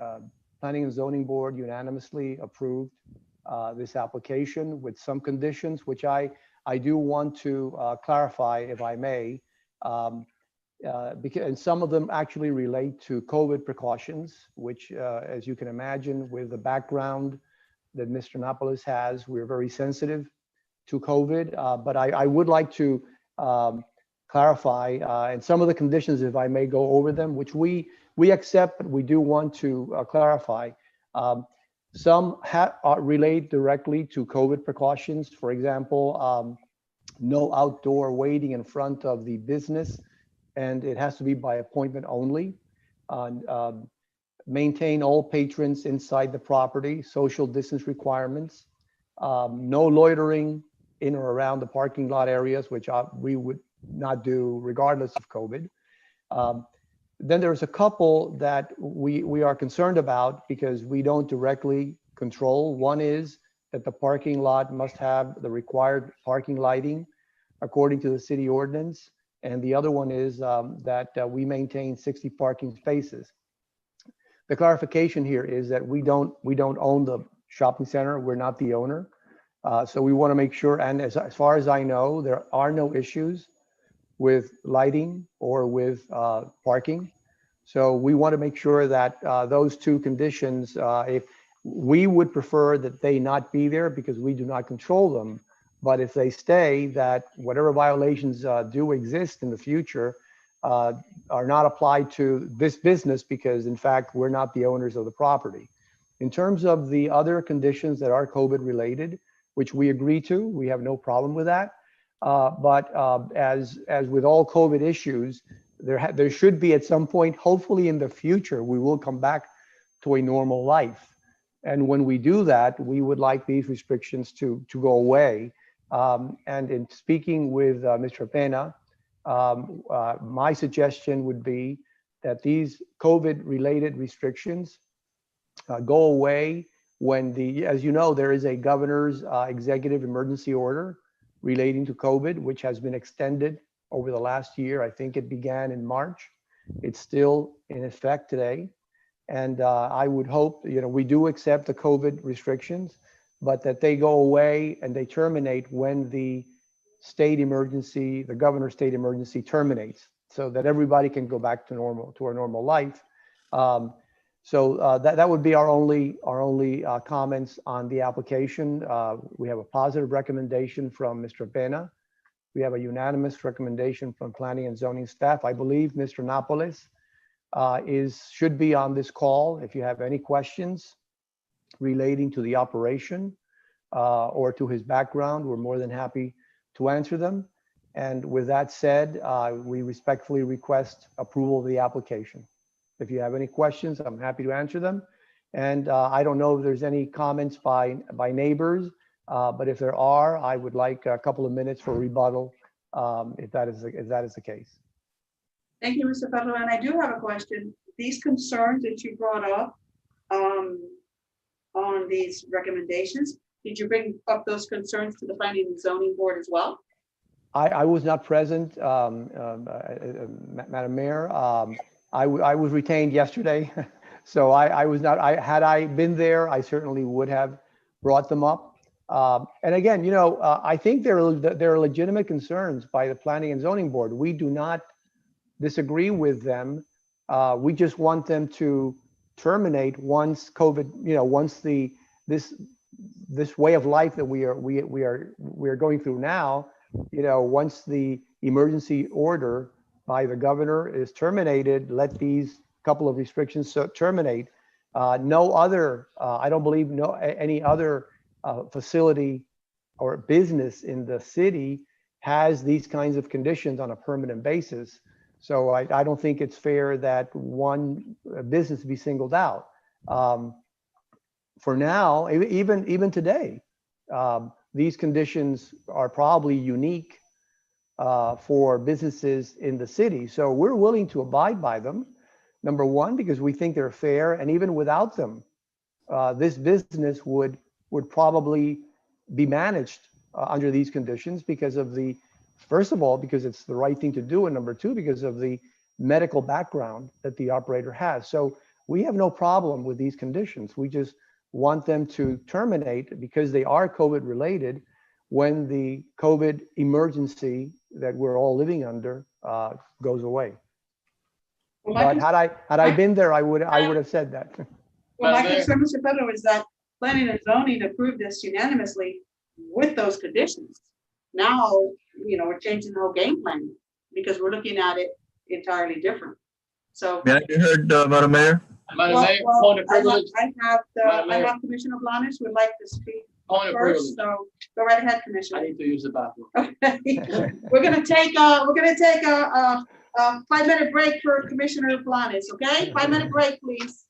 Planning and Zoning Board unanimously approved this application with some conditions, which I do want to clarify, if I may, because and some of them actually relate to COVID precautions, which, as you can imagine, with the background that Mr. Napoles has, we're very sensitive to COVID. But I would like to clarify, and some of the conditions, if I may go over them, which we accept, but we do want to clarify. Some relate directly to COVID precautions. For example, no outdoor waiting in front of the business, and it has to be by appointment only. Maintain all patrons inside the property, social distance requirements, no loitering in or around the parking lot areas, which we would not do regardless of COVID. Then there's a couple that we are concerned about because we don't directly control. One is that the parking lot must have the required parking lighting according to the city ordinance. And the other one is that we maintain 60 parking spaces. The clarification here is that we don't own the shopping center. We're not the owner. So we want to make sure, and as far as I know, there are no issues with lighting or with parking. So we want to make sure that those two conditions, if we would prefer that they not be there because we do not control them, but if they stay, that whatever violations do exist in the future are not applied to this business because in fact, we're not the owners of the property. In terms of the other conditions that are COVID related, which we agree to, we have no problem with that. But as with all COVID issues, there should be at some point, hopefully in the future, we will come back to a normal life. And when we do that, we would like these restrictions to go away. And in speaking with Mr. Pena, my suggestion would be that these COVID related restrictions go away when as you know, there is a governor's executive emergency order relating to COVID, which has been extended over the last year. I think it began in March. It's still in effect today. And I would hope, we do accept the COVID restrictions, but that they go away and they terminate when the state emergency, the governor's state emergency terminates, so that everybody can go back to our normal life. So that would be our only comments on the application. We have a positive recommendation from Mr. Pena. We have a unanimous recommendation from Planning and Zoning staff. I believe Mr. Napoles should be on this call. If you have any questions relating to the operation or to his background, we're more than happy to answer them. And with that said, we respectfully request approval of the application. If you have any questions, I'm happy to answer them. And I don't know if there's any comments by neighbors, but if there are, I would like a couple of minutes for rebuttal, if that is the case. Thank you, Mr. Pedro. And I do have a question. These concerns that you brought up on these recommendations, did you bring up those concerns to the Planning and Zoning Board as well? I was not present, Madam Mayor. I was retained yesterday, so I was not. Had I been there, I certainly would have brought them up. And again, you know, I think there are legitimate concerns by the Planning and Zoning Board. We do not disagree with them. We just want them to terminate once COVID, you know, once this way of life that we are going through now, you know, once the emergency order by the governor is terminated, let these couple of restrictions terminate. No other, I don't believe any other facility or business in the city has these kinds of conditions on a permanent basis. So I don't think it's fair that one business be singled out. For now, even today, these conditions are probably unique for businesses in the city. So we're willing to abide by them. Number one, because we think they're fair, and even without them, this business would probably be managed under these conditions because of the, first of all, because it's the right thing to do, and number two, because of the medical background that the operator has. So we have no problem with these conditions. We just want them to terminate because they are COVID related when the COVID emergency that we're all living under goes away. But had I been there, I would have said that. Well, my concern, Mr. Pedro, is that Planning and Zoning approved this unanimously with those conditions. Now, you know, we're changing the whole game plan because we're looking at it entirely different. So. May I be heard, Madam Mayor? Well, I have Commissioner Blanes would like to speak first, so go right ahead, Commissioner. I need to use the bathroom. Okay. We're gonna take a 5-minute break for Commissioner Blanes, okay? 5-minute break, please.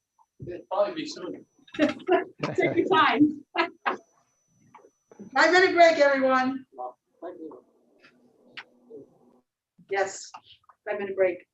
It'll probably be soon. Take your time. 5-minute break, everyone. Yes, 5-minute break.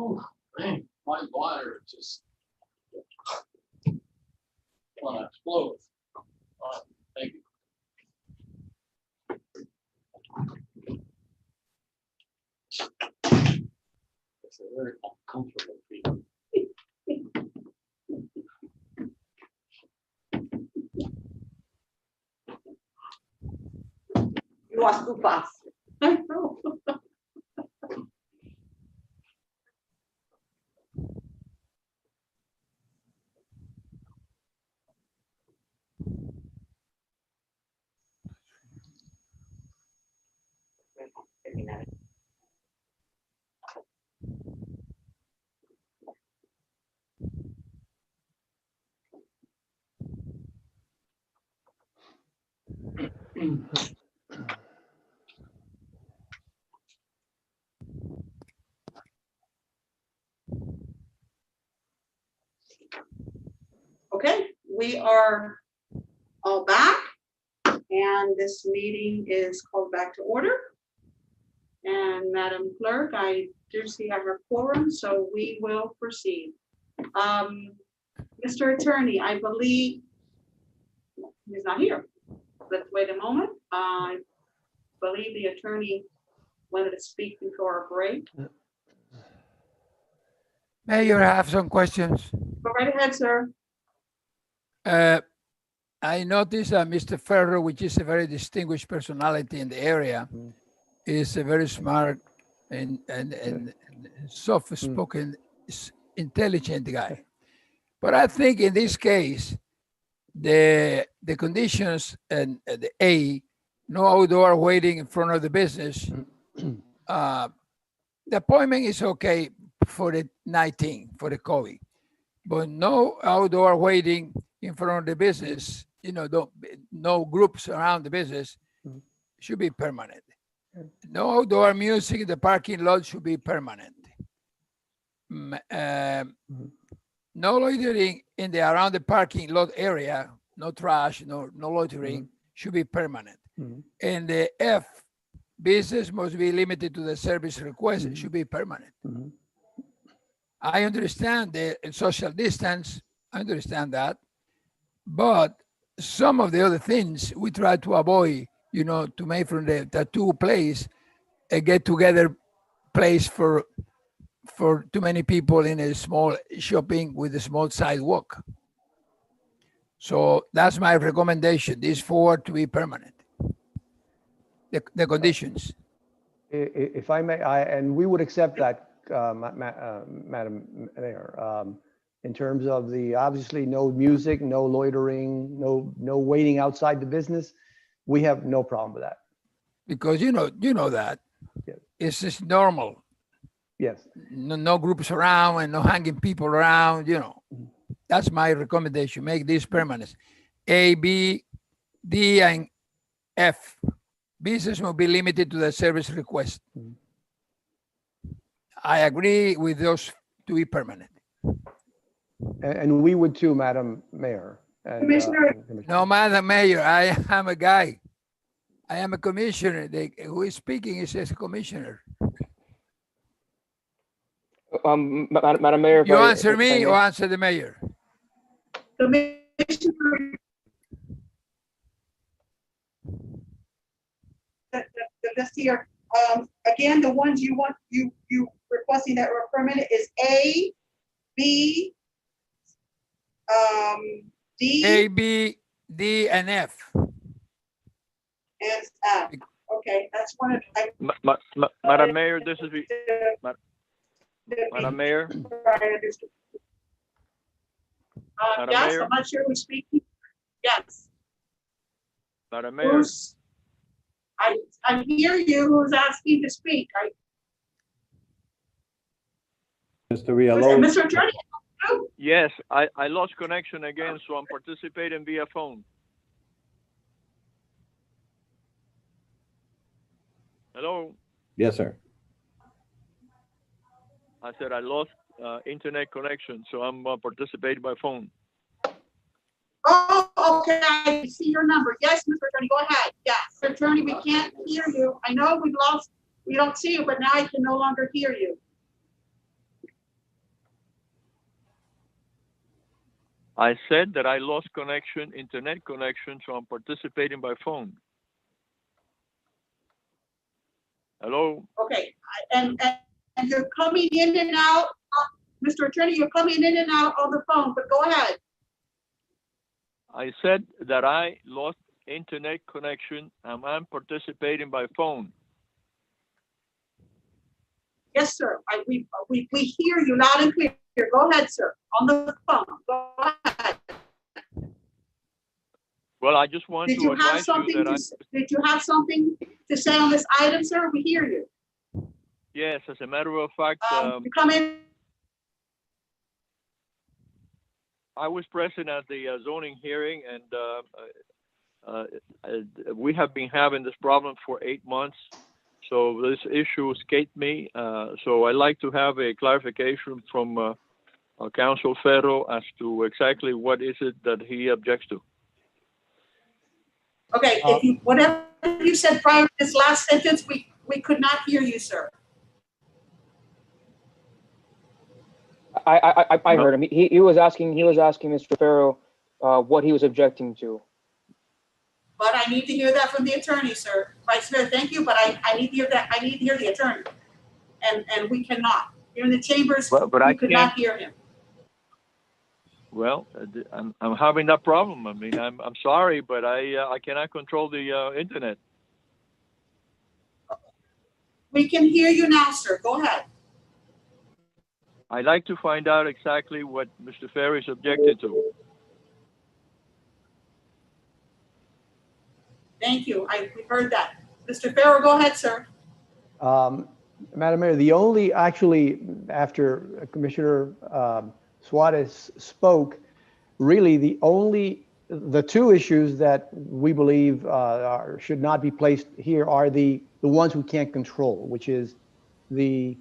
Oh, man, my bladder just want to explode. Thank you. It's a very uncomfortable feeling. You are too fast. I know. Okay, we are all back, and this meeting is called back to order. And Madam Clerk, I do see I have quorum, so we will proceed. Mr. Attorney, I believe he's not here. Let's wait a moment. I believe the attorney wanted to speak before our break. Mayor, I have some questions. Go right ahead, sir. I noticed that Mr. Ferro, which is a very distinguished personality in the area, is a very smart and soft-spoken, intelligent guy. But I think in this case, the conditions and the A, no outdoor waiting in front of the business. The appointment is okay for the 19, for the COVID, but no outdoor waiting in front of the business, no groups around the business should be permanent. No outdoor music in the parking lot should be permanent. No loitering in the around the parking lot area, no trash, no loitering should be permanent. And the F, business must be limited to the service request, it should be permanent. I understand the social distance, I understand that, but some of the other things we try to avoid, to make from the tattoo place a get-together place for too many people in a small shopping with a small sidewalk. So that's my recommendation, these 4 to be permanent. The conditions. If I may, and we would accept that, Madam Mayor, in terms of the, obviously, no music, no loitering, no waiting outside the business. We have no problem with that. Because you know that. Yes. It's just normal. Yes. No groups around and no hanging people around, That's my recommendation, make this permanent. A, B, D, and F. Business will be limited to the service request. I agree with those to be permanent. And we would too, Madam Mayor. Commissioner. No, Madam Mayor, I am a guy. I am a commissioner. Who is speaking is a commissioner. Madam Mayor. You answer me or answer the mayor? Commissioner. The list here, again, the ones you want, you requesting that were permanent is A, B, D. A, B, D, and F. And F. Okay, that's one of. Madam Mayor, this is Madam Mayor. Madam Yes, Mayor? I'm not sure who's speaking. Yes. Madam Mayor. I hear you. Who's asking to speak? Mr. Villalobos. Mr. Attorney. Yes, I lost connection again, so I'm participating via phone. Hello? Yes, sir. I said I lost internet connection, so I'm participating by phone. Oh, okay. I see your number. Yes, Mr. Attorney, go ahead. Yes, Mr. Attorney, we can't hear you. I know we don't see you, but now I can no longer hear you. I said that I lost internet connection, so I'm participating by phone. Hello? Okay, and you're coming in and out, Mr. Attorney, you're coming in and out on the phone, but go ahead. I said that I lost internet connection and I'm participating by phone. Yes, sir. We hear you loud and clear. Go ahead, sir. On the phone. Go ahead. Well, I just want to advise you that did you have something to say on this item, sir? We hear you. Yes, as a matter of fact, you come in. I was present at the zoning hearing, and We have been having this problem for 8 months. So this issue escaped me. So I'd like to have a clarification from Council Ferro as to exactly what is it that he objects to. Okay, if you, whatever you said prior to this last sentence, we could not hear you, sir. I heard him. He was asking Mr. Farrow what he was objecting to. But I need to hear that from the attorney, sir. Vice Mayor, thank you, but I need to hear that. I need to hear the attorney. And we cannot. Here in the chambers, But we I could can't. not hear him. Well, I'm having that problem. I mean, I'm sorry, but I cannot control the internet. We can hear you now, sir. Go ahead. I'd like to find out exactly what Mr. Ferry is objecting to. Thank you. We heard that. Mr. Farrow, go ahead, sir. Madam Mayor, the only, actually, after Commissioner Suarez spoke, really the two issues that we believe should not be placed here are the ones we can't control, which is the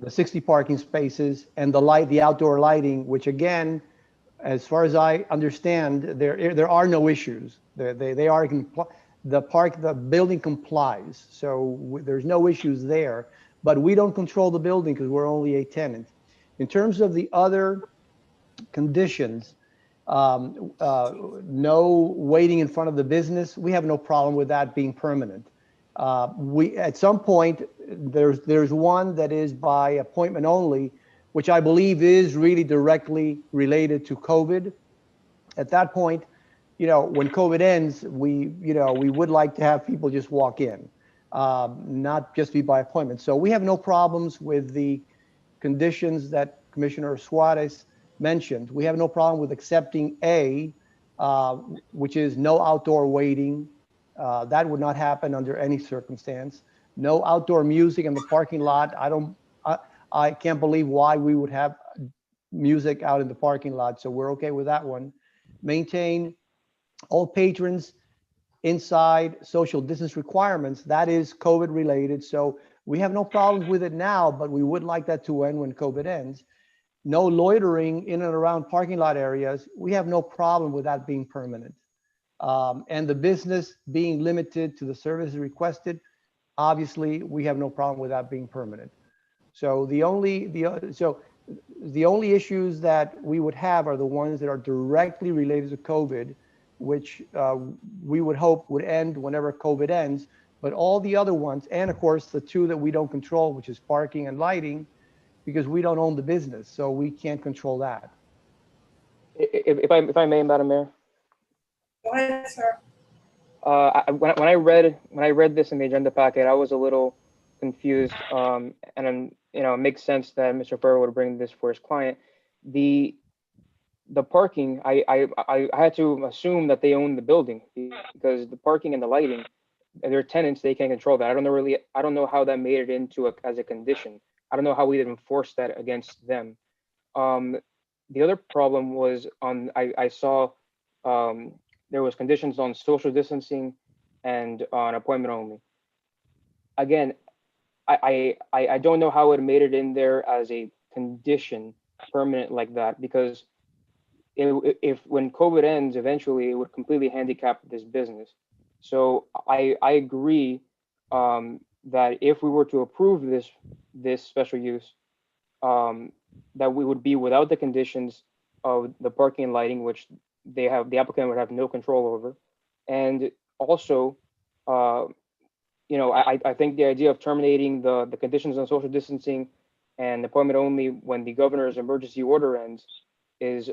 60 parking spaces and the outdoor lighting, which again, as far as I understand, there are no issues. They are the building complies, so there's no issues there. But we don't control the building because we're only a tenant. In terms of the other conditions, no waiting in front of the business, we have no problem with that being permanent. We at some point there's one that is by appointment only, which I believe is really directly related to COVID. At that point, when COVID ends, we would like to have people just walk in, not just be by appointment. So we have no problems with the conditions that Commissioner Suarez mentioned. We have no problem with accepting A, which is no outdoor waiting. That would not happen under any circumstance. No outdoor music in the parking lot. I can't believe why we would have music out in the parking lot, so we're okay with that one. Maintain all patrons inside social distance requirements. That is COVID related, so we have no problems with it now, but we would like that to end when COVID ends. No loitering in and around parking lot areas. We have no problem with that being permanent. And the business being limited to the services requested, obviously, we have no problem with that being permanent. So the only issues that we would have are the ones that are directly related to COVID, which we would hope would end whenever COVID ends. But all the other ones, and of course, the two that we don't control, which is parking and lighting, because we don't own the business, so we can't control that. If I may, Madam Mayor. Go ahead, sir. When I read this in the agenda packet, I was a little confused, and it makes sense that Mr. Ferrer would bring this for his client. The parking, I had to assume that they own the building, because the parking and the lighting, they're tenants, they can't control that. I don't know how that made it into as a condition. I don't know how we would enforce that against them. The other problem was I saw there was conditions on social distancing and on appointment only. Again, I don't know how it made it in there as a condition permanent like that, because if when COVID ends, eventually it would completely handicap this business. So I agree that if we were to approve this special use, that we would be without the conditions of the parking and lighting, which the applicant would have no control over. And also, I think the idea of terminating the conditions on social distancing and appointment only when the governor's emergency order ends is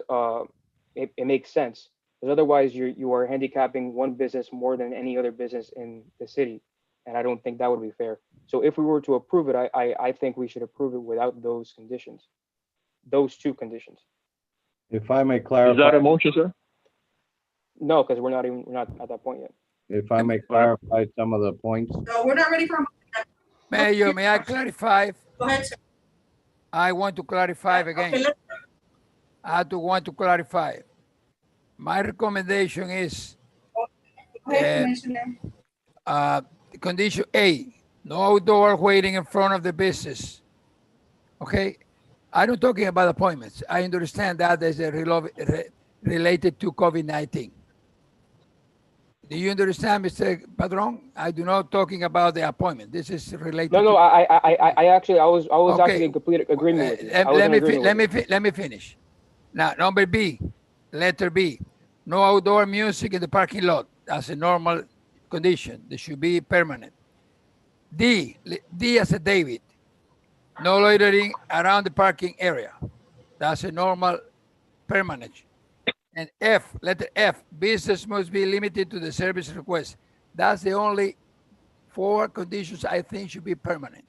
it makes sense, because otherwise you are handicapping one business more than any other business in the city, and I don't think that would be fair. So if we were to approve it, I think we should approve it without those conditions, those two conditions. If I may clarify. Is that a motion, sir? No, because we're not at that point yet. If I may clarify some of the points. No, we're not ready for a motion. Mayor, may I clarify? Go ahead, sir. I want to clarify again. Okay, I want to clarify. My recommendation is Go ahead, Uh, Commissioner. condition A, no outdoor waiting in front of the business. Okay, I'm not talking about appointments. I understand that as a related to COVID-19. Do you understand, Mr. Padron? I do not talking about the appointment. This is related. No, no, to, I actually, I was Okay. actually in complete agreement with you. I was in agreement with you. let me finish. Now, number B, letter B, no outdoor music in the parking lot. That's a normal condition. They should be permanent. D as a David, no loitering around the parking area. That's a normal permanent. And F, letter F, business must be limited to the service request. That's the only 4 conditions I think should be permanent.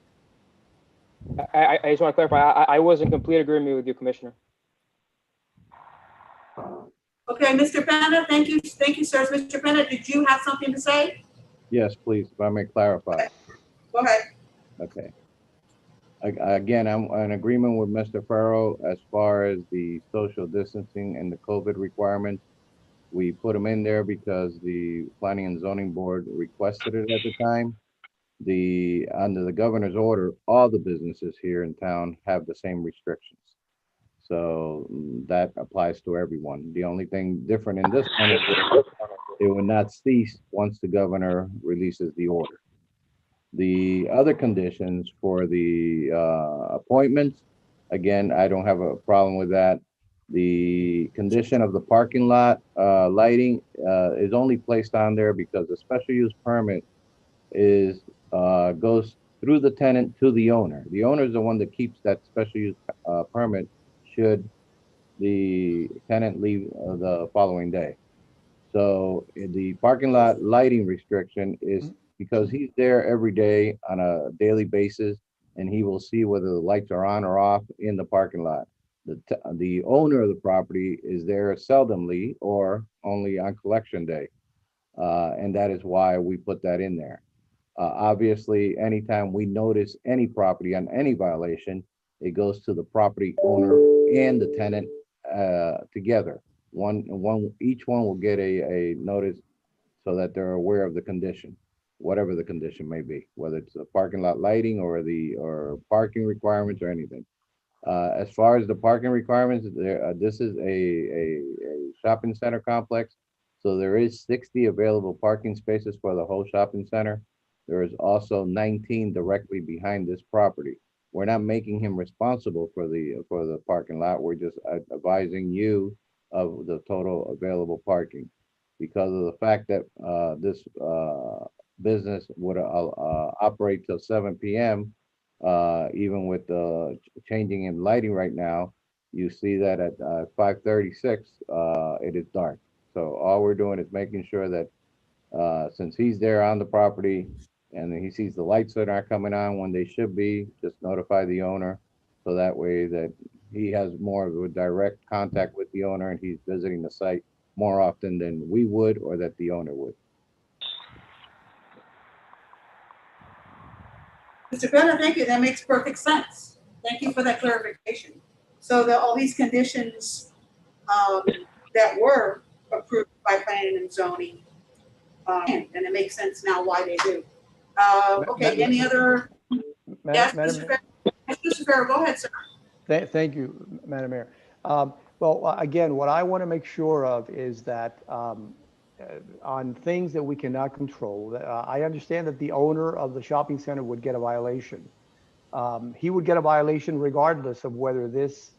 I just want to clarify, I was in complete agreement with you, Commissioner. Okay, Mr. Penna, thank you, sir. Mr. Penna, did you have something to say? Yes, please, if I may clarify. Go ahead. Okay. Again, I'm in agreement with Mr. Farrow as far as the social distancing and the COVID requirements. We put them in there because the Planning and Zoning Board requested it at the time. Under the governor's order, all the businesses here in town have the same restrictions. So that applies to everyone. The only thing different in this one is it will not cease once the governor releases the order. The other conditions for the appointments, again, I don't have a problem with that. The condition of the parking lot lighting is only placed on there because the special use permit goes through the tenant to the owner. The owner is the one that keeps that special use permit should the tenant leave the following day. So the parking lot lighting restriction is because he's there every day on a daily basis, and he will see whether the lights are on or off in the parking lot. The owner of the property is there seldomly or only on collection day. And that is why we put that in there. Obviously, anytime we notice any property on any violation, it goes to the property owner and the tenant together. Each one will get a notice so that they're aware of the condition, whatever the condition may be, whether it's a parking lot lighting or parking requirements or anything. As far as the parking requirements, this is a shopping center complex. So there is 60 available parking spaces for the whole shopping center. There is also 19 directly behind this property. We're not making him responsible for the parking lot. We're just advising you of the total available parking. Because of the fact that this business would operate till 7 p.m., even with the changing in lighting right now, you see that at 5:36, it is dark. So all we're doing is making sure that since he's there on the property and he sees the lights that aren't coming on when they should be, just notify the owner. So that way that he has more of a direct contact with the owner and he's visiting the site more often than we would or that the owner would. Mr. Penna, thank you. That makes perfect sense. Thank you for that clarification. So all these conditions that were approved by planning and zoning, and it makes sense now why they do. Okay, any other? Yes, Mr. Farrow, go ahead, sir. Thank you, Madam Mayor. Well, again, what I want to make sure of is that on things that we cannot control, I understand that the owner of the shopping center would get a violation. He would get a violation regardless of whether this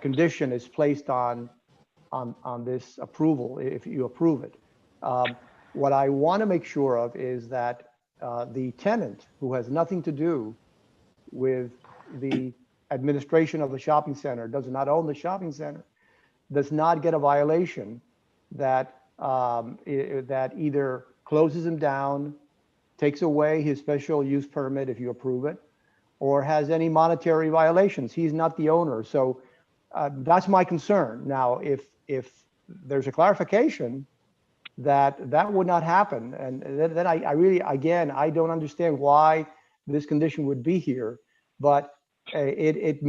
condition is placed on this approval, if you approve it. What I want to make sure of is that the tenant, who has nothing to do with the administration of the shopping center, does not own the shopping center, does not get a violation that that either closes him down, takes away his special use permit if you approve it, or has any monetary violations. He's not the owner. So that's my concern. Now, if there's a clarification that would not happen, and then I really, again, I don't understand why this condition would be here, but it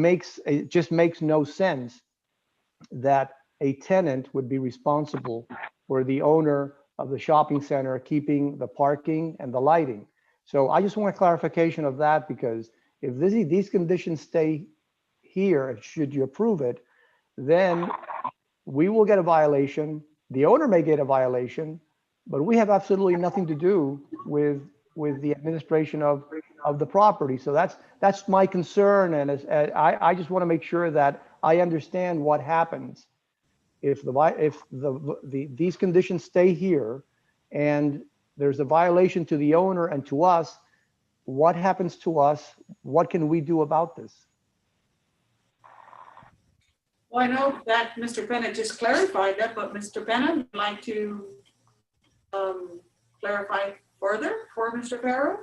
just makes no sense that a tenant would be responsible for the owner of the shopping center keeping the parking and the lighting. So I just want a clarification of that, because if these conditions stay here, should you approve it, then we will get a violation. The owner may get a violation, but we have absolutely nothing to do with the administration of the property. So that's my concern. And I just want to make sure that I understand what happens if these conditions stay here and there's a violation to the owner and to us. What happens to us? What can we do about this? Well, I know that Mr. Bennett just clarified that, but Mr. Bennett would like to clarify further for Mr. Farrow?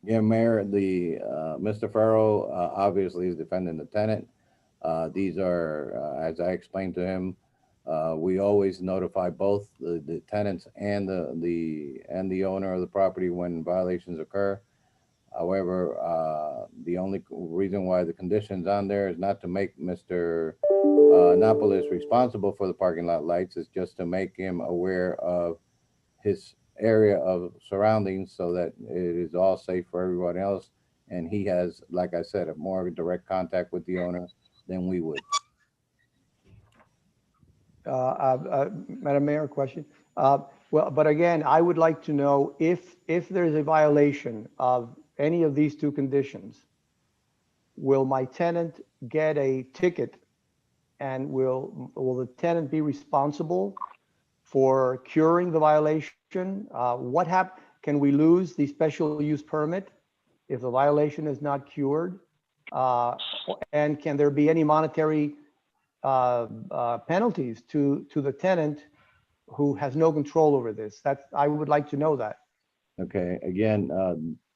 Yeah, Mayor, Mr. Farrow obviously is defending the tenant. These are, as I explained to him, we always notify both the tenants and the owner of the property when violations occur. However, the only reason why the condition's on there is not to make Mr. Annapolis responsible for the parking lot lights, is just to make him aware of his area of surroundings so that it is all safe for everyone else. And he has, like I said, a more direct contact with the owner than we would. Madam Mayor, question. Well, but again, I would like to know if there's a violation of any of these two conditions, will my tenant get a ticket, and will the tenant be responsible for curing the violation? Can we lose the special use permit if the violation is not cured? And can there be any monetary penalties to the tenant who has no control over this? I would like to know that. Okay, again,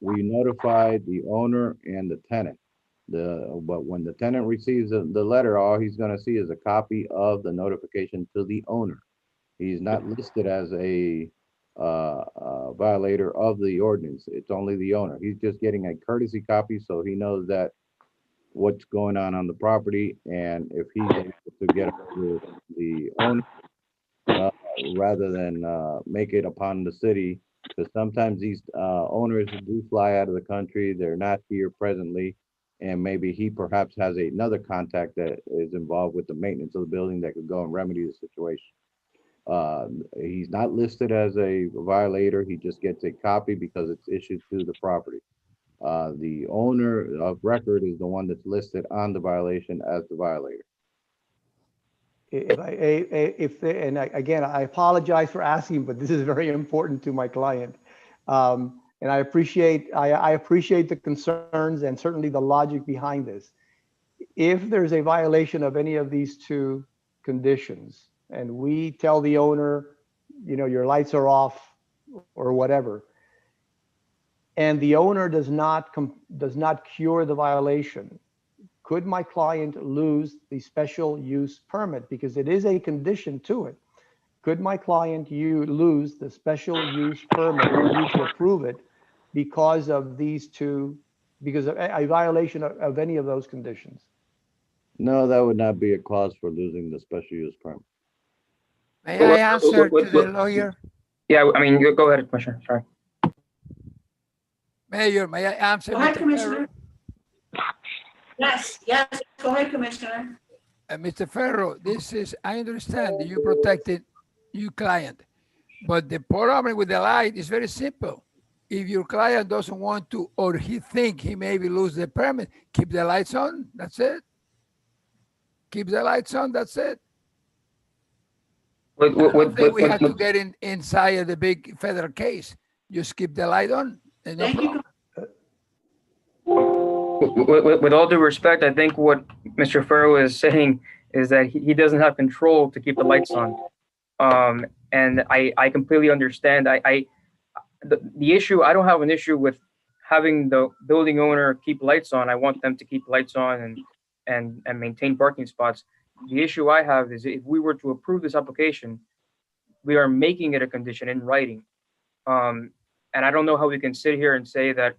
we notified the owner and the tenant. But when the tenant receives the letter, all he's gonna see is a copy of the notification to the owner. He's not listed as a violator of the ordinance. It's only the owner. He's just getting a courtesy copy, so he knows that what's going on the property, and if he's able to get the owner rather than make it upon the city, because sometimes these owners do fly out of the country, they're not here presently, and maybe he perhaps has another contact that is involved with the maintenance of the building that could go and remedy the situation. He's not listed as a violator. He just gets a copy because it's issued to the property. The owner of record is the one that's listed on the violation as the violator. Again, I apologize for asking, but this is very important to my client. And I appreciate the concerns and certainly the logic behind this. If there's a violation of any of these two conditions, and we tell the owner, your lights are off or whatever, and the owner does not cure the violation, could my client lose the special use permit? Because it is a condition to it. Could my client lose the special use permit for you to approve it because of these two, because of a violation of any of those conditions? No, that would not be a cause for losing the special use permit. May I answer to the lawyer? Yeah, I mean, go ahead, Commissioner, sorry. Mayor, may I answer? Go ahead, Commissioner. Yes, go ahead, Commissioner. Mr. Ferro, I understand that you protected your client, but the problem with the light is very simple. If your client doesn't want to, or he think he maybe lose the permit, keep the lights on, that's it. Keep the lights on, that's it. I don't think we have to get inside the big federal case. Just keep the light on. And no problem. With all due respect, I think what Mr. Ferro is saying is that he doesn't have control to keep the lights on. And I completely understand. The issue, I don't have an issue with having the building owner keep lights on. I want them to keep lights on and maintain parking spots. The issue I have is if we were to approve this application, we are making it a condition in writing. And I don't know how we can sit here and say that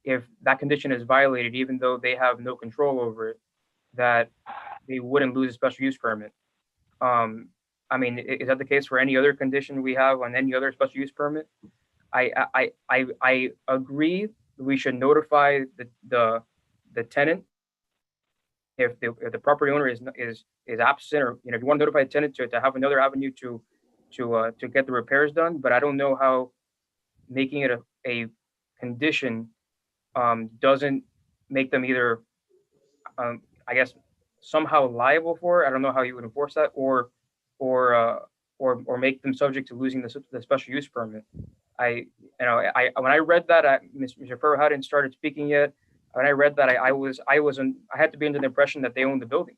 if that condition is violated, even though they have no control over it, that they wouldn't lose a special use permit. I mean, is that the case for any other condition we have on any other special use permit? I agree we should notify the tenant if the property owner is absent, or if you want to notify the tenant to have another avenue to get the repairs done. But I don't know how making it a condition doesn't make them either I guess somehow liable for it. I don't know how you would enforce that, or make them subject to losing the special use permit. When I read that, Mr. Ferro hadn't started speaking yet. When I read that, I had to be under the impression that they own the building,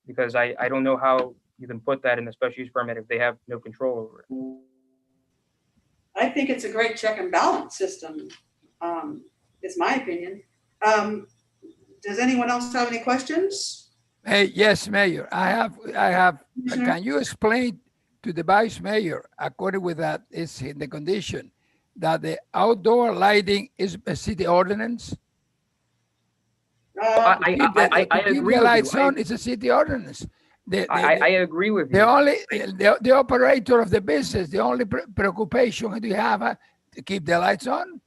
because I don't know how you can put that in the special use permit if they have no control over it. I think it's a great check and balance system, is my opinion. Does anyone else have any questions? Hey, yes, Mayor, I have, can you explain to the Vice Mayor, according with that, is in the condition that the outdoor lighting is a city ordinance? I agree with you. It's a city ordinance. I agree with you. The operator of the business, the only preoccupation that you have to keep the lights on.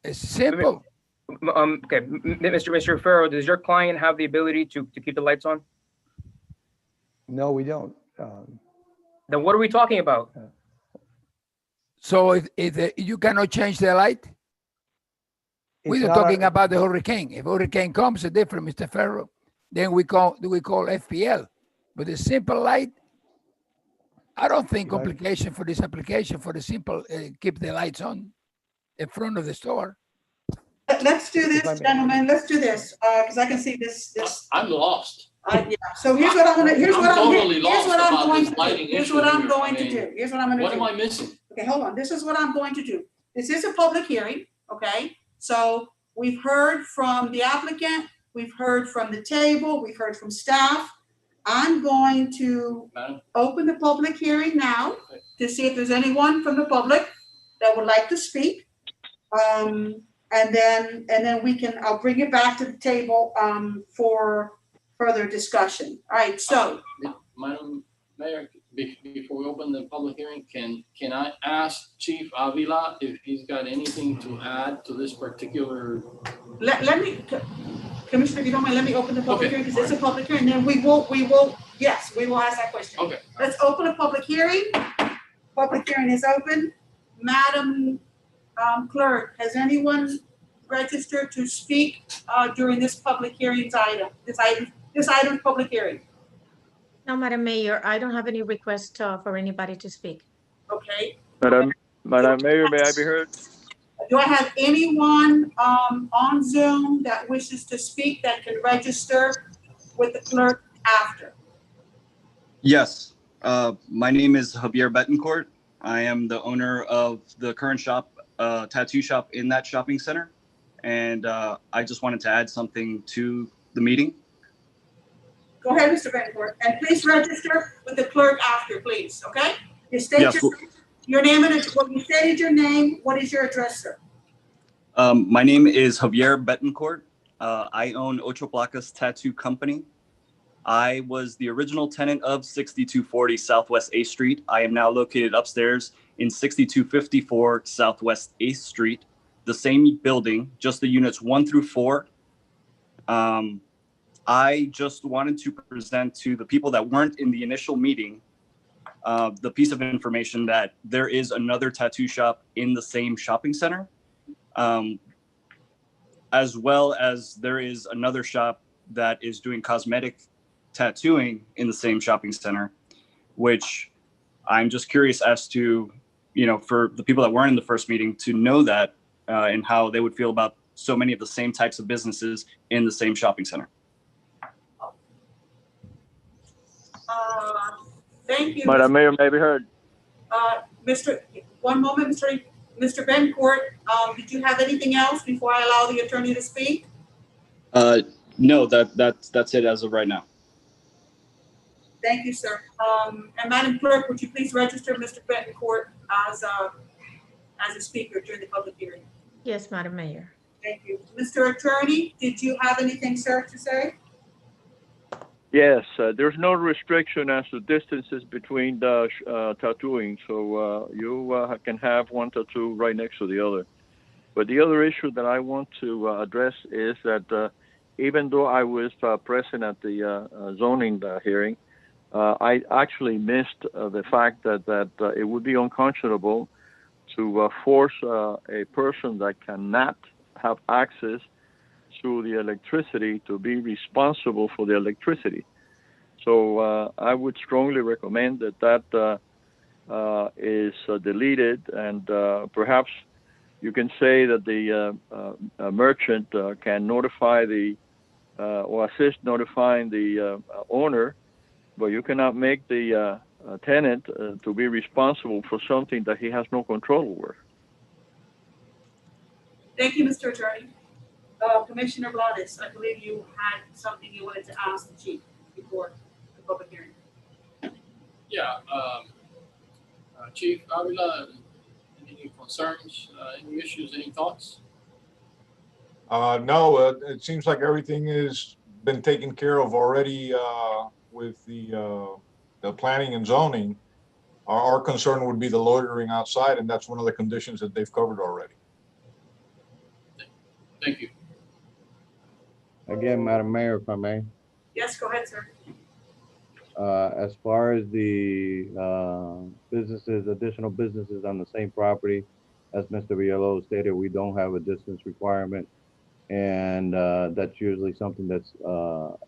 It's simple. Okay, Mr. Ferro, does your client have the ability to keep the lights on? No, we don't. Then what are we talking about? So if you cannot change the light? We're not talking about the hurricane. If hurricane comes, it's different, Mr. Ferro. Then we call FPL. But the simple light, I don't think complication for this application for the simple keep the lights on in front of the store. Let's do this, gentlemen. Let's do this, because I can see this. I'm lost. Yeah. So here's what I'm going to do. Here's what I'm going to do. Here's what am I missing? Okay, hold on. This is what I'm going to do. This is a public hearing, okay? So we've heard from the applicant, we've heard from the table, we've heard from staff. I'm going to open the public hearing now to see if there's anyone from the public that would like to speak. And then I'll bring it back to the table for further discussion. All right, so. Madam Mayor, before we open the public hearing, can I ask Chief Avila if he's got anything to add to this particular? Let me, Commissioner, if you don't mind, let me open the public hearing, because it's a public hearing, and then we will ask that question. Okay. Let's open a public hearing. Public hearing is open. Madam Clerk, has anyone registered to speak during this public hearings item? This item public hearing. No, Madam Mayor, I don't have any request for anybody to speak. Okay. Madam Mayor, may I be heard? Do I have anyone on Zoom that wishes to speak that can register with the clerk after? Yes. My name is Javier Betancourt. I am the owner of the current shop, tattoo shop in that shopping center. And I just wanted to add something to the meeting. Go ahead, Mr. Betancourt, and please register with the clerk after, please, okay? You state your name and when you stated your name, what is your address, sir? My name is Javier Betancourt. I own Ocho Placas Tattoo Company. I was the original tenant of 6240 Southwest 8th Street. I am now located upstairs in 6254 Southwest 8th Street, the same building, just the units 1 through 4. I just wanted to present to the people that weren't in the initial meeting the piece of information that there is another tattoo shop in the same shopping center, as well as there is another shop that is doing cosmetic tattooing in the same shopping center, which I'm just curious as to, for the people that weren't in the first meeting to know that and how they would feel about so many of the same types of businesses in the same shopping center. Thank you. Madam Mayor, may I be heard? One moment, Mr. Betancourt, did you have anything else before I allow the attorney to speak? No, that's it as of right now. Thank you, sir. And Madam Clerk, would you please register Mr. Betancourt as a speaker during the public hearing? Yes, Madam Mayor. Thank you. Mr. Attorney, did you have anything, sir, to say? Yes, there's no restriction as to distances between the tattooing, so you can have one tattoo right next to the other. But the other issue that I want to address is that even though I was present at the zoning hearing, I actually missed the fact that it would be unconscionable to force a person that cannot have access to the electricity to be responsible for the electricity. So I would strongly recommend that is deleted, and perhaps you can say that the merchant can notify or assist notifying the owner, but you cannot make the tenant to be responsible for something that he has no control over. Thank you, Mr. Attorney. Commissioner Blanes, I believe you had something you wanted to ask the chief before the public hearing. Yeah, Chief Avila, any concerns, any issues, any thoughts? No, it seems like everything has been taken care of already with the planning and zoning. Our concern would be the loitering outside, and that's one of the conditions that they've covered already. Thank you. Again, Madam Mayor, if I may. Yes, go ahead, sir. As far as the businesses, additional businesses on the same property, as Mr. Villalobos stated, we don't have a distance requirement. And that's usually something that's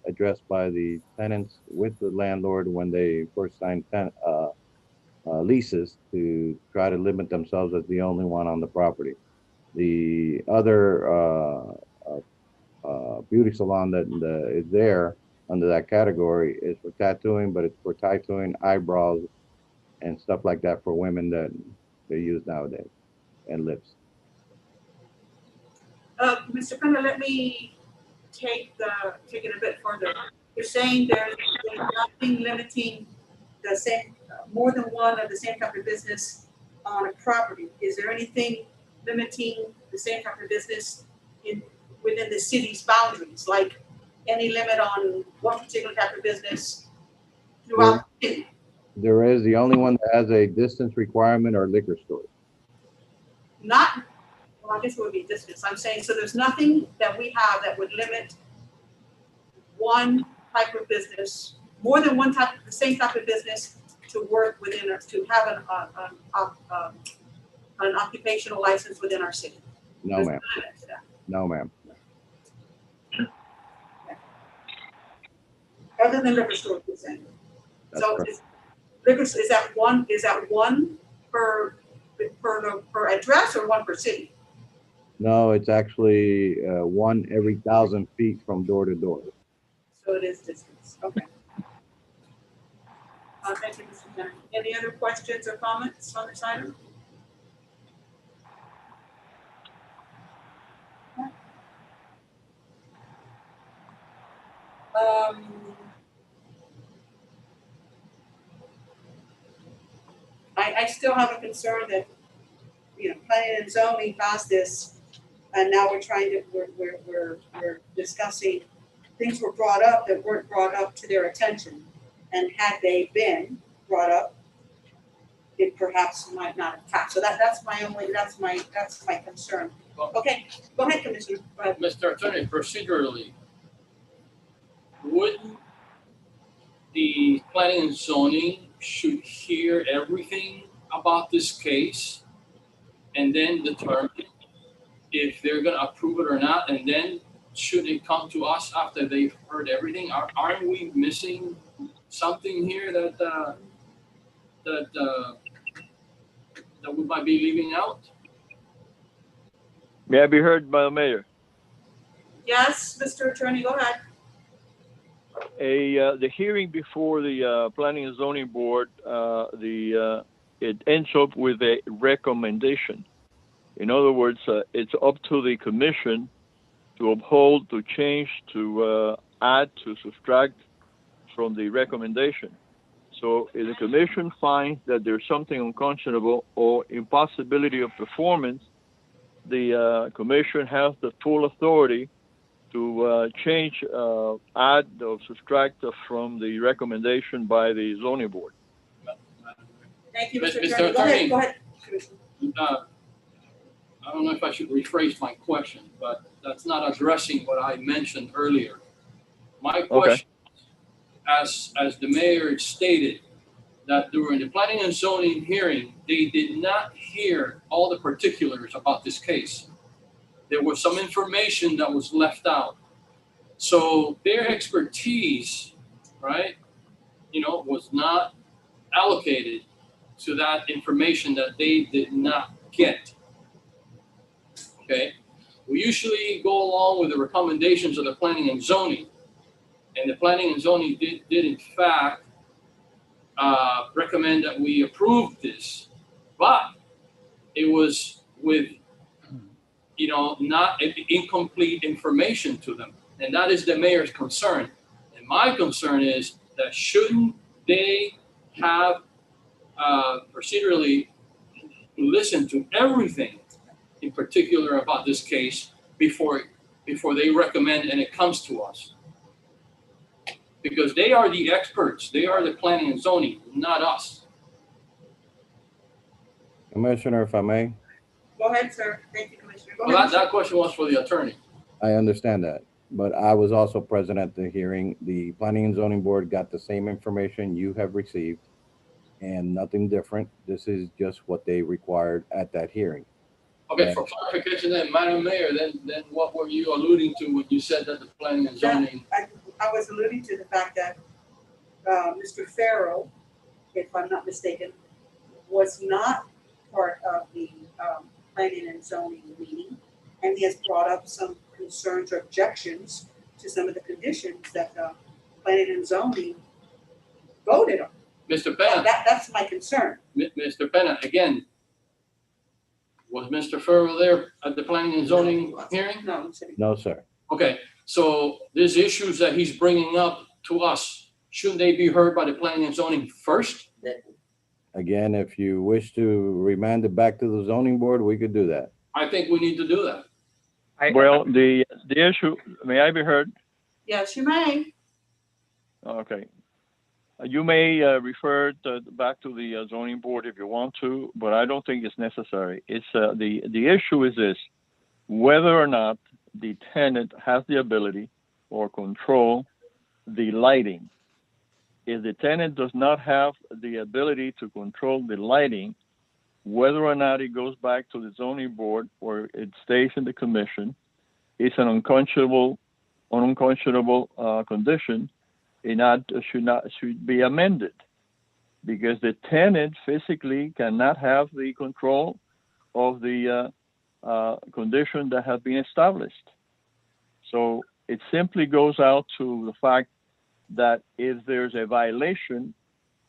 addressed by the tenants with the landlord when they first sign leases, to try to limit themselves as the only one on the property. The other beauty salon that is there under that category is for tattooing, but it's for tattooing eyebrows and stuff like that for women that they use nowadays, and lips. Mr. Pena, let me take it a bit further. You're saying there's nothing limiting the same, more than one of the same type of business on a property. Is there anything limiting the same type of business within the city's boundaries, like any limit on one particular type of business throughout the city? There is. The only one that has a distance requirement are liquor stores. Not, well, I guess it would be distance. I'm saying, so there's nothing that we have that would limit one type of business, more than one type, the same type of business to work within, to have an occupational license within our city. No, There's ma'am. no limit to that. No, ma'am. Other than liquor stores, you're saying. That's So correct. is that one per address or one per city? No, it's actually one every 1,000 feet from door to door. So it is distance, okay. Thank you, Mr. Jenner. Any other questions or comments on this item? I still have a concern that, planning and zoning passed this, and now we're discussing, things were brought up that weren't brought up to their attention. And had they been brought up, it perhaps might not have passed. So that's my concern. Okay, go ahead, Commissioner. Go ahead. Mr. Attorney, procedurally, wouldn't the planning and zoning should hear everything about this case and then determine if they're gonna approve it or not, and then should it come to us after they've heard everything? Aren't we missing something here that we might be leaving out? May I be heard by the mayor? Yes, Mr. Attorney, go ahead. The hearing before the Planning and Zoning Board, it ends up with a recommendation. In other words, it's up to the commission to uphold, to change, to add, to subtract from the recommendation. So if the commission finds that there's something unconscionable or impossibility of performance, the commission has the full authority to change, add or subtract from the recommendation by the zoning board. Thank you, Mr. Mr. Attorney. Go ahead, Commissioner. I don't know if I should rephrase my question, but that's not addressing what I mentioned earlier. My question, as the mayor stated, that during the planning and zoning hearing, they did not hear all the particulars about this case. There was some information that was left out. So their expertise, right, was not allocated to that information that they did not get. Okay, we usually go along with the recommendations of the planning and zoning, and the planning and zoning did in fact recommend that we approve this, but it was with not incomplete information to them, and that is the mayor's concern. And my concern is that shouldn't they have procedurally listen to everything in particular about this case before they recommend and it comes to us? Because they are the experts, they are the planning and zoning, not us. Commissioner, if I may, Go ahead, sir. Thank you, Commissioner. Go Well, ahead. that question was for the attorney. I understand that, but I was also present at the hearing. The Planning and Zoning Board got the same information you have received and nothing different. This is just what they required at that hearing. Okay, for clarification then, Madam Mayor, then what were you alluding to when you said that the planning and zoning? I was alluding to the fact that Mr. Farrell, if I'm not mistaken, was not part of the planning and zoning meeting, and he has brought up some concerns or objections to some of the conditions that planning and zoning voted on. Mr. Penna. That's my concern. Mr. Penna, again, was Mr. Farrell there at the planning and zoning hearing? No. No, sir. Okay, so these issues that he's bringing up to us, shouldn't they be heard by the planning and zoning first? Again, if you wish to remand it back to the zoning board, we could do that. I think we need to do that. Well, the issue, may I be heard? Yes, you may. Okay. You may refer back to the zoning board if you want to, but I don't think it's necessary. It's the issue is this: whether or not the tenant has the ability or control the lighting. If the tenant does not have the ability to control the lighting, whether or not it goes back to the zoning board or it stays in the commission, it's an unconscionable condition. Should be amended, because the tenant physically cannot have the control of the condition that has been established. So it simply goes out to the fact that if there's a violation,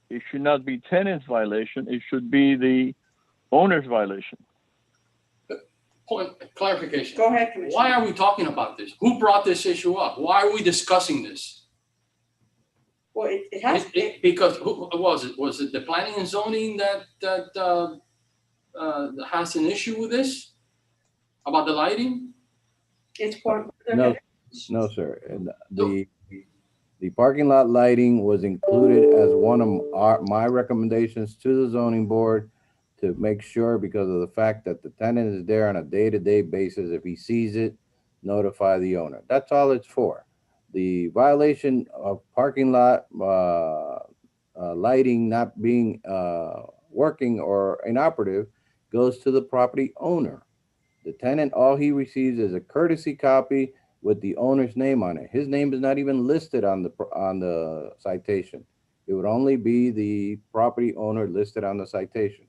it should not be tenant's violation, it should be the owner's violation. Point clarification. Go ahead, Commissioner. Why are we talking about this? Who brought this issue up? Why are we discussing this? Well, it has. Because who was it? Was it the planning and zoning that has an issue with this about the lighting? It's part. No, sir. And the parking lot lighting was included as one of my recommendations to the zoning board to make sure, because of the fact that the tenant is there on a day-to-day basis. If he sees it, notify the owner. That's all it's for. The violation of parking lot lighting not being working or inoperative goes to the property owner. The tenant, all he receives is a courtesy copy with the owner's name on it. His name is not even listed on the citation. It would only be the property owner listed on the citation.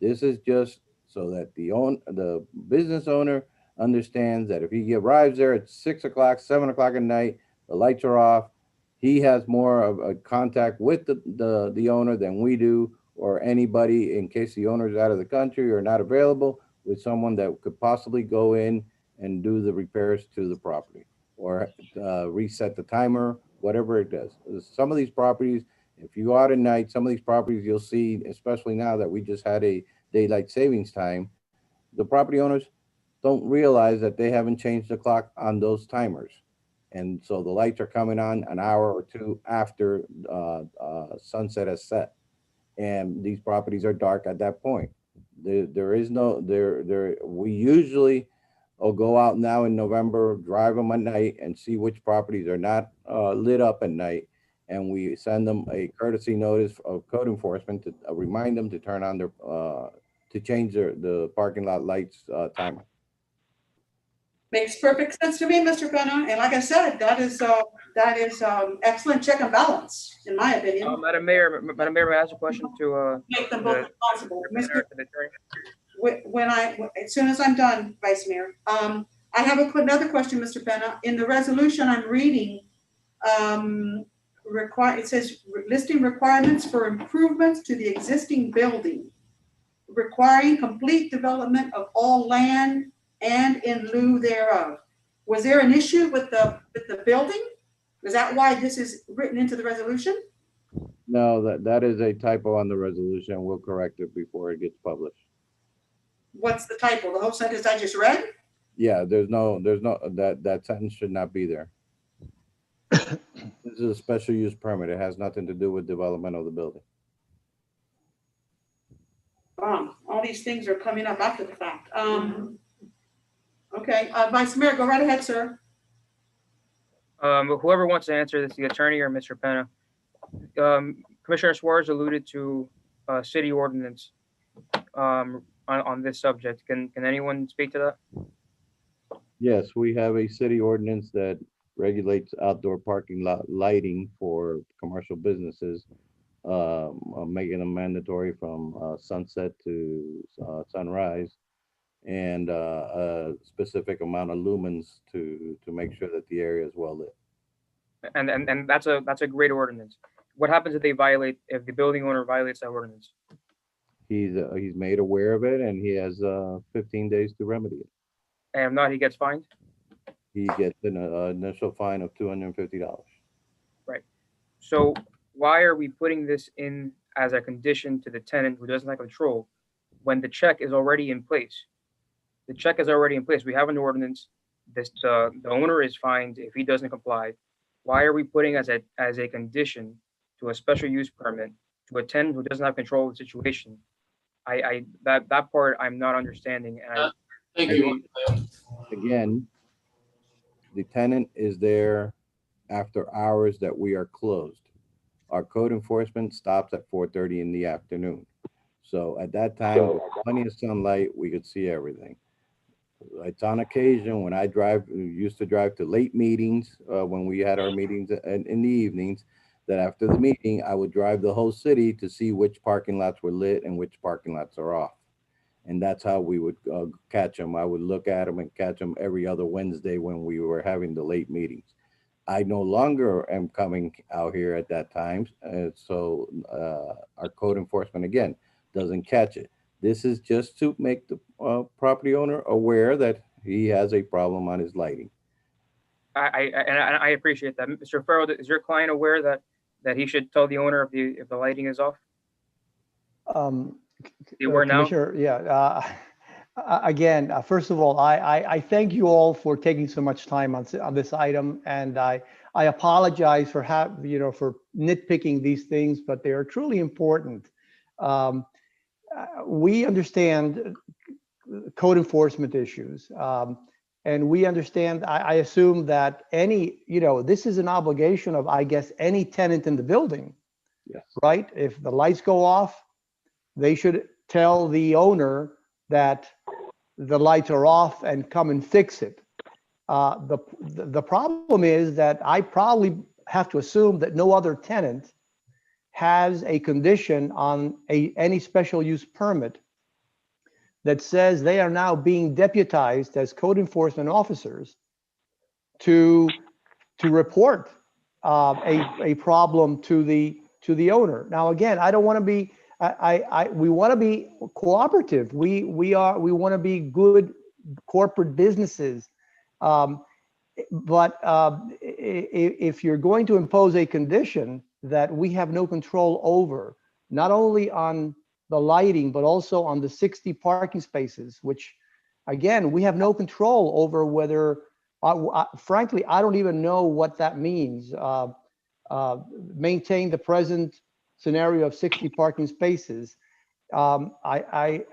This is just so that the business owner understands that if he arrives there at 6 o'clock, 7 o'clock at night, the lights are off, he has more of a contact with the owner than we do, or anybody, in case the owner is out of the country or not available, with someone that could possibly go in and do the repairs to the property or reset the timer, whatever it does. Some of these properties, if you go out at night, some of these properties you'll see, especially now that we just had a daylight savings time, the property owners don't realize that they haven't changed the clock on those timers. And so the lights are coming on an hour or two after sunset has set. And these properties are dark at that point. There is no, we usually will go out now in November, drive them at night and see which properties are not lit up at night. And we send them a courtesy notice of code enforcement to remind them to turn on their, to change the parking lot lights timer. Makes perfect sense to me, Mr. Penna. And like I said, that is excellent check and balance, in my opinion. Madam Mayor, may I ask a question to Make them both responsible. Mr. to the attorney? As soon as I'm done, Vice Mayor, I have another question, Mr. Penna. In the resolution I'm reading, it says listing requirements for improvements to the existing building, requiring complete development of all land and in lieu thereof. Was there an issue with the building? Is that why this is written into the resolution? No, that is a typo on the resolution. We'll correct it before it gets published. What's the typo? The whole sentence I just read? Yeah, there's no, that sentence should not be there. This is a special use permit. It has nothing to do with development of the building. All these things are coming up after the fact. Okay, Vice Mayor, go right ahead, sir. Whoever wants to answer this, the attorney or Mr. Penna. Commissioner Suarez alluded to city ordinance on this subject. Can anyone speak to that? Yes, we have a city ordinance that regulates outdoor parking lot lighting for commercial businesses, making them mandatory from sunset to sunrise, and a specific amount of lumens to make sure that the area is well lit. And that's a great ordinance. What happens if the building owner violates that ordinance? He's made aware of it, and he has 15 days to remedy it. And if not, he gets fined? He gets an initial fine of $250. Right. So why are we putting this in as a condition to the tenant who doesn't have control when the check is already in place? The check is already in place. We have an ordinance. The owner is fined if he doesn't comply. Why are we putting as a condition to a special use permit to a tenant who doesn't have control of the situation? That part I'm not understanding. And Thank you. Again, the tenant is there after hours that we are closed. Our code enforcement stops at 4:30 in the afternoon. So at that time, with plenty of sunlight, we could see everything. It's on occasion when I used to drive to late meetings, when we had our meetings in the evenings, that after the meeting, I would drive the whole city to see which parking lots were lit and which parking lots are off. And that's how we would catch them. I would look at them and catch them every other Wednesday when we were having the late meetings. I no longer am coming out here at that time. So our code enforcement, again, doesn't catch it. This is just to make the property owner aware that he has a problem on his lighting. I appreciate that. Mr. Farrow, is your client aware that he should tell the owner if the lighting is off? You were now? Yeah. Again, first of all, I thank you all for taking so much time on this item, and I apologize for for nitpicking these things, but they are truly important. We understand code enforcement issues, and we understand. I assume that this is an obligation of, I guess, any tenant in the building. Yes. Right? If the lights go off, they should tell the owner that the lights are off and come and fix it. The problem is that I probably have to assume that no other tenant has a condition on any special use permit that says they are now being deputized as code enforcement officers to report a problem to the owner. Now, again, I don't want to be. We want to be cooperative. We want to be good corporate businesses. But if you're going to impose a condition that we have no control over, not only on the lighting, but also on the 60 parking spaces, which again, we have no control over whether Frankly, I don't even know what that means. Maintain the present scenario of 60 parking spaces. Why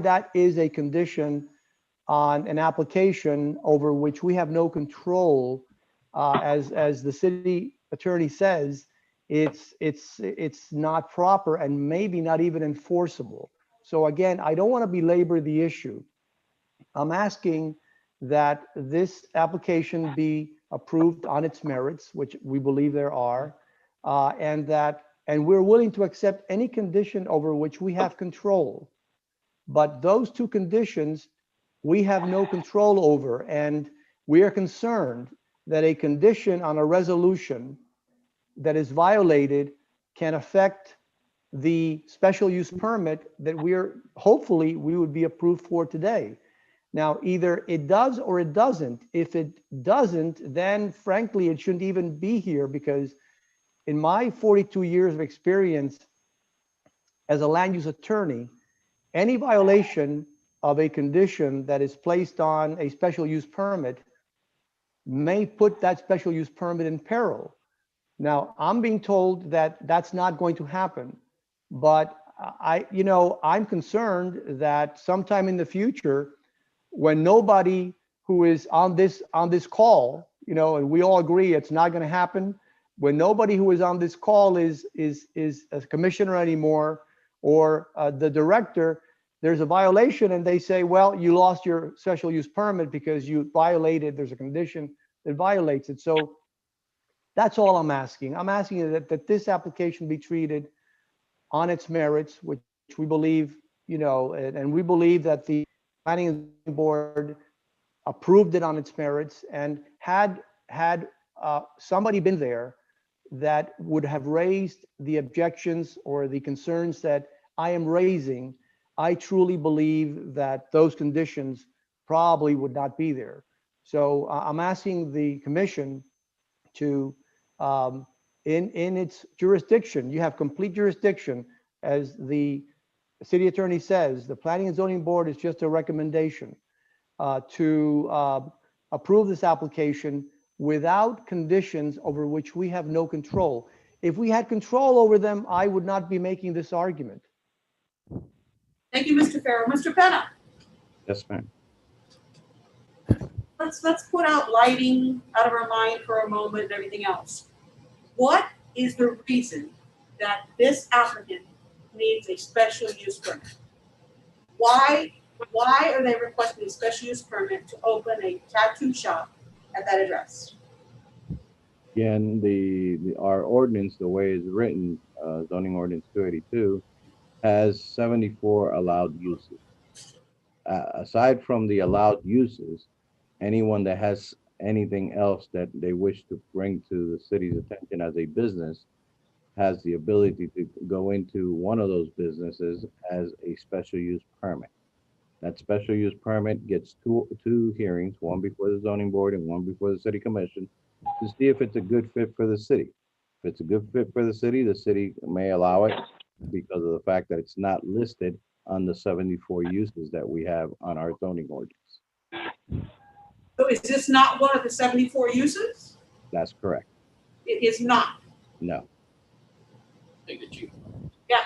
that is a condition on an application over which we have no control, as the city attorney says, it's not proper and maybe not even enforceable. So again, I don't want to belabor the issue. I'm asking that this application be approved on its merits, which we believe there are, and we're willing to accept any condition over which we have control. But those two conditions we have no control over, and we are concerned that a condition on a resolution that is violated can affect the special use permit that hopefully we would be approved for today. Now, either it does or it doesn't. If it doesn't, then frankly, it shouldn't even be here, because in my 42 years of experience as a land use attorney, any violation of a condition that is placed on a special use permit may put that special use permit in peril. Now, I'm being told that that's not going to happen, but I'm concerned that sometime in the future, when nobody who is on this call, and we all agree it's not going to happen, when nobody who is on this call is a commissioner anymore, or the director, there's a violation and they say, well, you lost your special use permit because you violated, there's a condition that violates it. So that's all I'm asking. I'm asking that this application be treated on its merits, which we believe, and we believe that the planning board approved it on its merits, and had somebody been there that would have raised the objections or the concerns that I am raising, I truly believe that those conditions probably would not be there. So I'm asking the commission to, in its jurisdiction, you have complete jurisdiction, as the city attorney says, the planning and zoning board is just a recommendation to approve this application without conditions over which we have no control. If we had control over them, I would not be making this argument. Thank you, Mr. Farrow. Mr. Penna, Yes, ma'am. let's put out lighting out of our mind for a moment and everything else. What is the reason that this applicant needs a special use permit? Why are they requesting a special use permit to open a tattoo shop at that address? Again, our ordinance, the way it's written, zoning ordinance 282, has 74 allowed uses. Aside from the allowed uses, anyone that has anything else that they wish to bring to the city's attention as a business has the ability to go into one of those businesses as a special use permit. That special use permit gets two hearings, one before the zoning board and one before the city commission, to see if it's a good fit for the city. If it's a good fit for the city may allow it because of the fact that it's not listed on the 74 uses that we have on our zoning ordinance. So is this not one of the 74 uses? That's correct. It is not. No. Yeah.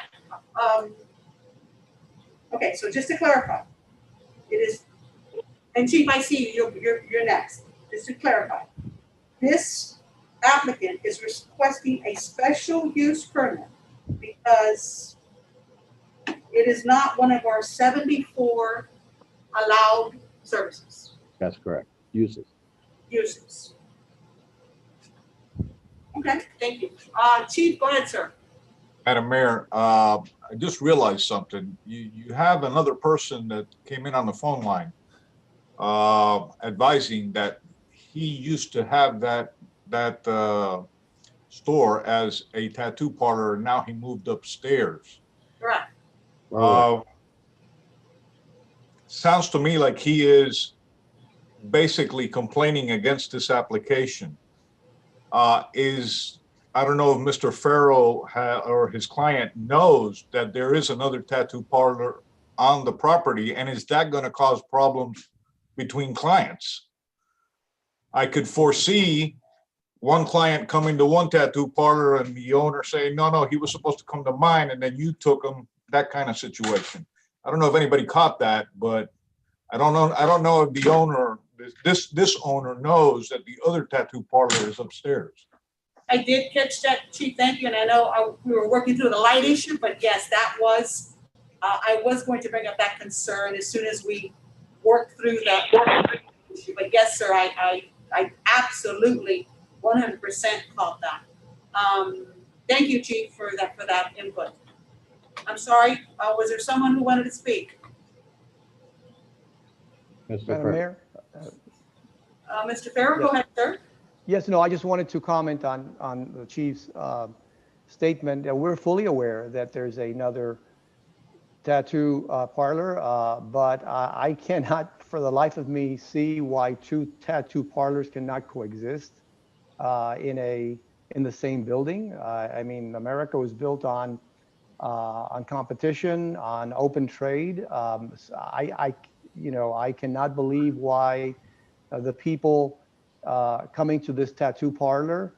Okay, so just to clarify, it is, and Chief, I see you're next. Just to clarify, this applicant is requesting a special use permit because it is not one of our 74 allowed services. That's correct. Uses. Okay, thank you. Chief, go ahead, sir. Madam Mayor, I just realized something. You have another person that came in on the phone line advising that he used to have that store as a tattoo parlor, and now he moved upstairs. Correct. Sounds to me like he is basically complaining against this application. I don't know if Mr. Farrow or his client knows that there is another tattoo parlor on the property, and is that going to cause problems between clients? I could foresee one client coming to one tattoo parlor and the owner saying, no, he was supposed to come to mine, and then you took him, that kind of situation. I don't know if anybody caught that, but I don't know if the owner, this owner knows that the other tattoo parlor is upstairs. I did catch that, Chief, thank you, and I know we were working through the light issue, but yes, that was, I was going to bring up that concern as soon as we work through that issue. But yes, sir, I absolutely 100% caught that. Thank you, Chief, for that input. I'm sorry, was there someone who wanted to speak? Madam Mayor? Mr. Farrow, go ahead, sir. Yes, no, I just wanted to comment on the chief's statement. We're fully aware that there's another tattoo parlor, but I cannot for the life of me see why two tattoo parlors cannot coexist in the same building. I mean, America was built on competition, on open trade. I cannot believe why the people coming to this tattoo parlor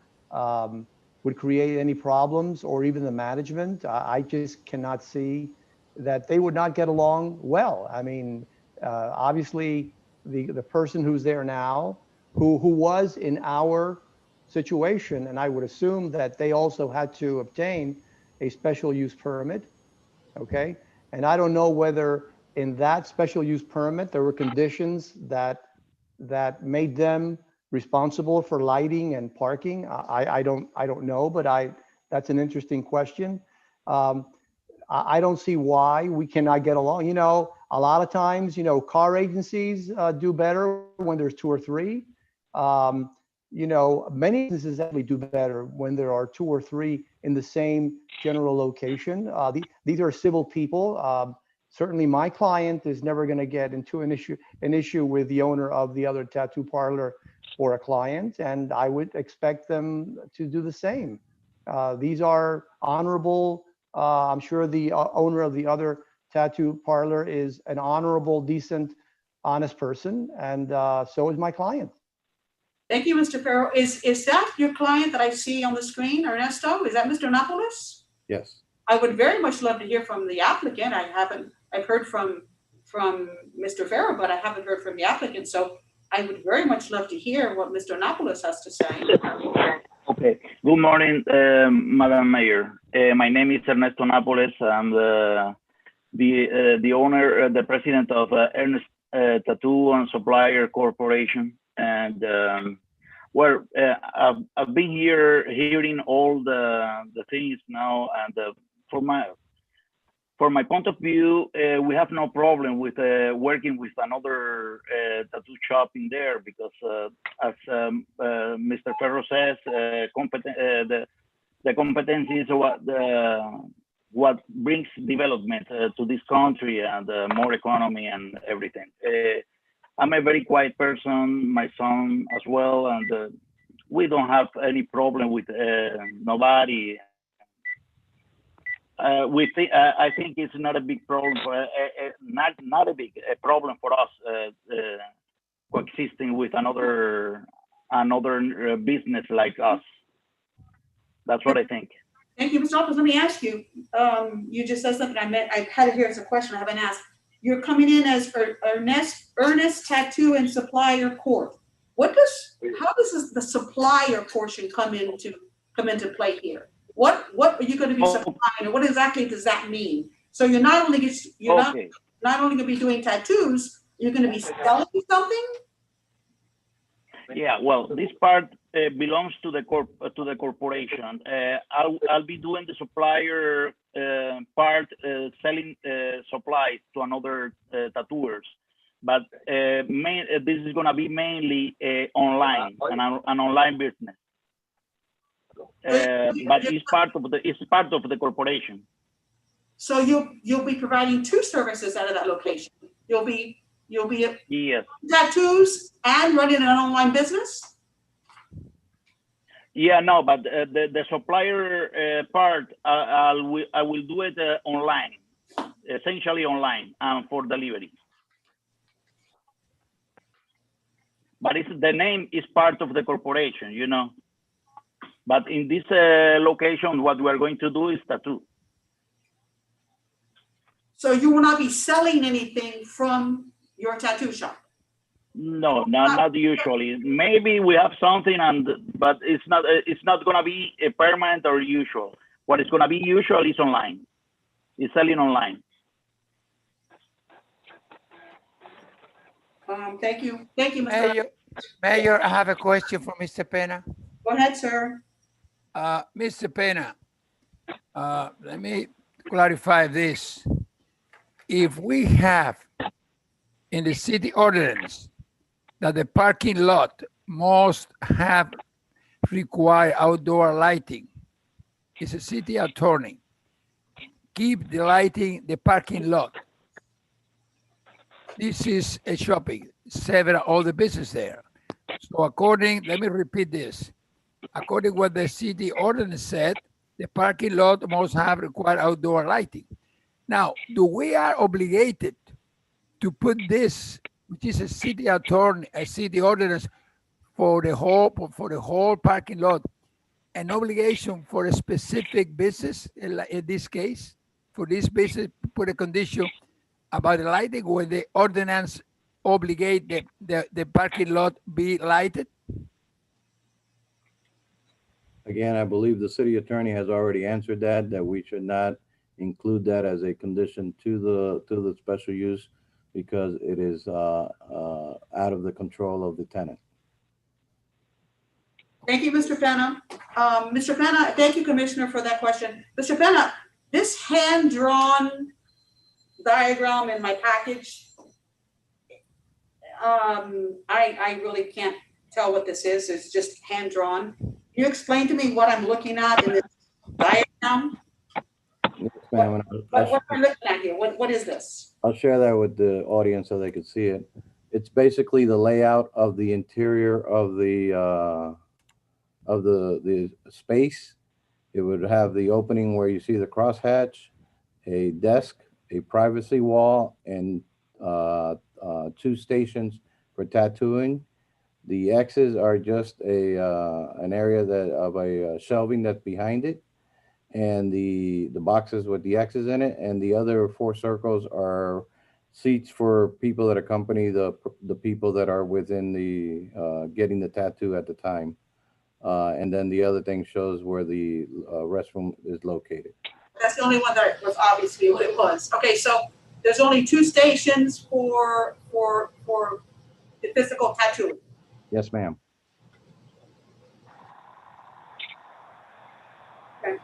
would create any problems, or even the management. I just cannot see that they would not get along well. I mean, obviously the person who's there now, who was in our situation, and I would assume that they also had to obtain a special use permit, okay? And I don't know whether in that special use permit there were conditions that made them responsible for lighting and parking. I don't know, but that's an interesting question. I don't see why we cannot get along. You know, a lot of times, you know, car agencies do better when there's two or three. You know, many businesses actually do better when there are two or three in the same general location. These are civil people. Certainly my client is never going to get into an issue with the owner of the other tattoo parlor or a client, and I would expect them to do the same. These are honorable. I'm sure the owner of the other tattoo parlor is an honorable, decent, honest person, and so is my client. Thank you, Mr. Farrow. Is that your client that I see on the screen, Ernesto? Is that Mr. Annapolis? Yes. I would very much love to hear from the applicant. I've heard from Mr. Farrow, but I haven't heard from the applicant. So I would very much love to hear what Mr. Annapolis has to say. Okay. Good morning, Madam Mayor. My name is Ernesto Annapolis. I'm the owner, the president of Ernest Tattoo and Supplier Corporation. And I've been here hearing all the things now, and from my point of view, we have no problem with working with another tattoo shop in there, because as Mr. Ferro says, the competency is what brings development to this country, and more economy and everything. I'm a very quiet person, my son as well, and we don't have any problem with nobody. I think it's not a big problem for not a big problem for us coexisting with another business like us. That's what I think. Thank you, Mr. Annapolis. Let me ask you. You just said something I had it here as a question I haven't asked. You're coming in as Ernest Tattoo and Supplier Corp. How does the supplier portion come into play here? What are you going to be supplying, and what exactly does that mean? So you're not only not only going to be doing tattoos, you're going to be selling something. Yeah, well, this part belongs to the corporation. I'll be doing the supplier part, selling supplies to another tattooers, but this is going to be mainly online, an online business. But it's part of the corporation. So you'll be providing two services out of that location. You'll be yes, tattoos and running an online business. Yeah, no, but the supplier part, I will do it online, essentially online, for delivery. but the name is part of the corporation, you know. But in this location, what we are going to do is tattoo. So you will not be selling anything from your tattoo shop? No, not usually. Maybe we have something, but it's not gonna be a permanent or usual. What is gonna be usual is online. It's selling online. Thank you, Mr. Mayor, I have a question for Mr. Pena. Go ahead, sir. Mr. Pena, let me clarify this. If we have in the city ordinance that the parking lot must have require outdoor lighting, it's a city attorney. Keep the lighting, the parking lot. This is a shopping, several other business there. So let me repeat this. According to what the city ordinance said, the parking lot must have required outdoor lighting. Now, do we are obligated to put this, which is a city attorney, a city ordinance for the whole parking lot, an obligation for a specific business in this case, for this business, put a condition about the lighting where the ordinance obligate the parking lot be lighted? Again, I believe the city attorney has already answered that we should not include that as a condition to the special use because it is out of the control of the tenant. Thank you, Mr. Pena. Mr. Pena, thank you, Commissioner, for that question. Mr. Pena, this hand-drawn diagram in my package, I really can't tell what this is. It's just hand-drawn. Can you explain to me what I'm looking at in this diagram? What am I looking at here? What is this? I'll share that with the audience so they could see it. It's basically the layout of the interior of the space. It would have the opening where you see the crosshatch, a desk, a privacy wall, and 2 stations for tattooing. The X's are just an area of a shelving that's behind it, and the boxes with the X's in it, and the other 4 circles are seats for people that accompany the people that are within the getting the tattoo at the time. And then the other thing shows where the restroom is located. That's the only one that was obviously what it was. Okay, so there's only 2 stations for the physical tattoo. Yes, ma'am. Okay.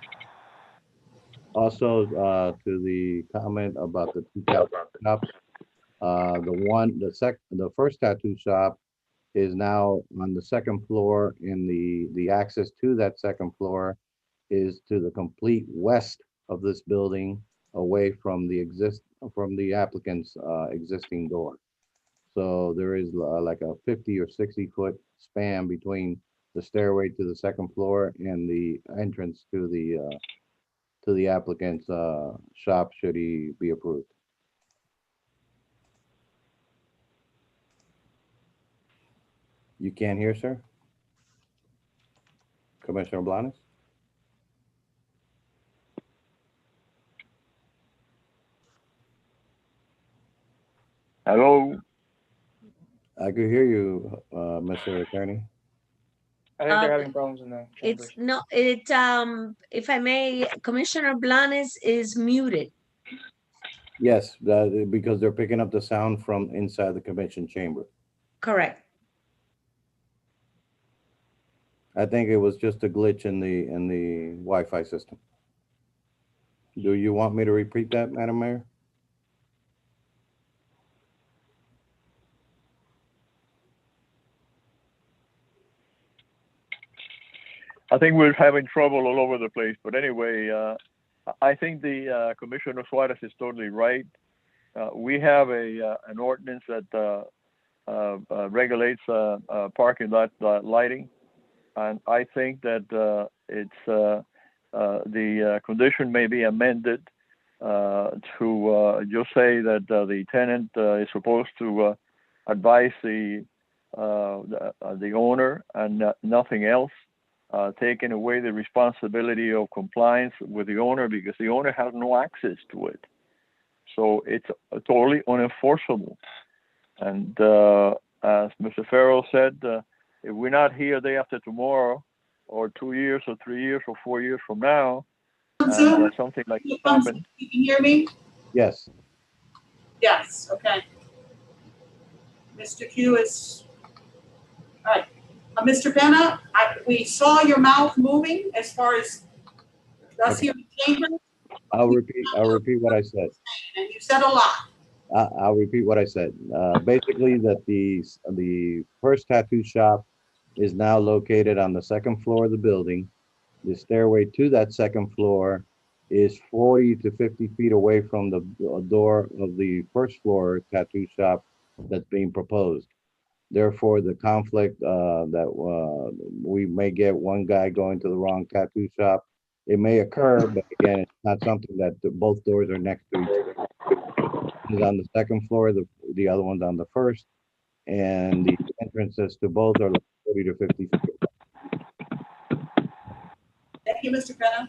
Also, to the comment about the 2 tattoo shops, the first tattoo shop is now on the 2nd floor, and the access to that 2nd floor is to the complete west of this building, away from the applicant's existing door. So there is like a 50 or 60 foot span between the stairway to the 2nd floor and the entrance to the applicant's shop, should he be approved. You can't hear, sir? Commissioner Blanes? Hello? I could hear you, Mr. Attorney. I think they're having problems in the It's chambers. no, if I may, Commissioner Blanes is muted. Yes, because they're picking up the sound from inside the convention chamber. Correct. I think it was just a glitch in the Wi-Fi system. Do you want me to repeat that, Madam Mayor? I think we're having trouble all over the place. But anyway, I think the Commissioner Suarez is totally right. We have an ordinance that regulates parking lot lighting. And I think that the condition may be amended to just say that the tenant is supposed to advise the the owner and nothing else, taking away the responsibility of compliance with the owner because the owner has no access to it. So it's totally unenforceable. And as Mr. Farrell said, if we're not here day after tomorrow, or 2 years, or 3 years, or 4 years from now, and something like this happens. You can hear me? Yes. Yes, okay. Mr. Q is, all right. Mr. Penna, we saw your mouth moving as far as us here in the chamber, I'll repeat what I said. and you said a lot. I'll repeat what I said. Basically, that the first tattoo shop is now located on the second floor of the building. The stairway to that second floor is 40 to 50 feet away from the door of the first floor tattoo shop that's being proposed. Therefore, the conflict that we may get one guy going to the wrong tattoo shop, it may occur, but again, it's not something that both doors are next to each other. Is on the second floor, the other one's on the first, and the entrances to both are like 40 to 50 feet. Thank you, Mr. Penna.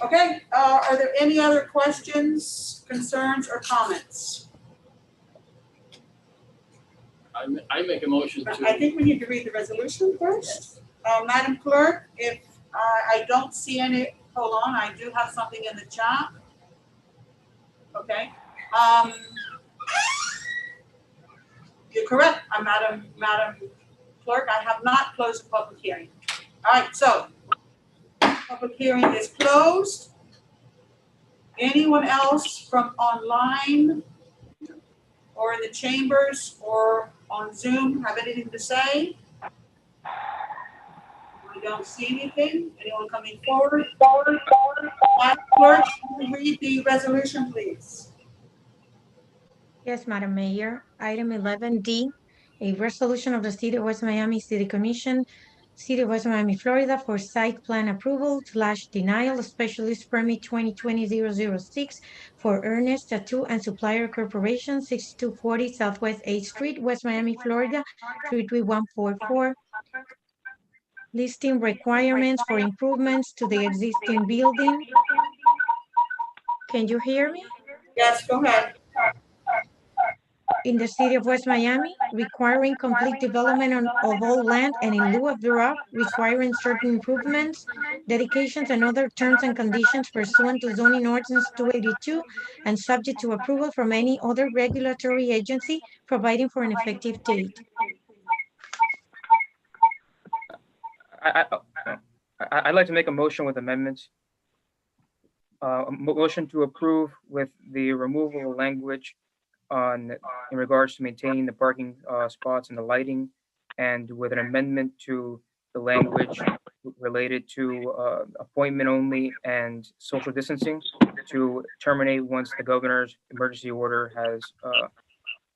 Okay, are there any other questions, concerns, or comments? I make a motion to. I think we need to read the resolution first. Madam Clerk, if I don't see any, hold on, I do have something in the chat. Okay. You're correct, Madam Clerk, I have not closed the public hearing. All right, so public hearing is closed. Anyone else from online or in the chambers or on Zoom have anything to say? I don't see anything. Anyone coming forward? Madam Clerk, can you read the resolution, please? Yes, Madam Mayor. Item 11D, a resolution of the City of West Miami City Commission, City of West Miami, Florida, for site plan approval / denial of special use permit 2020-006 for Ernest Tattoo and Supplier Corporation, 6240 Southwest 8th Street, West Miami, Florida, 33144. Listing requirements for improvements to the existing building. Can you hear me? Yes, go ahead. In the City of West Miami, requiring complete development of all land and in lieu of thereof, requiring certain improvements, dedications, and other terms and conditions pursuant to zoning ordinance 282 and subject to approval from any other regulatory agency, providing for an effective date. I'd like to make a motion with amendments. A motion to approve with the removal of language in regards to maintaining the parking spots and the lighting, and with an amendment to the language related to appointment only and social distancing to terminate once the governor's emergency order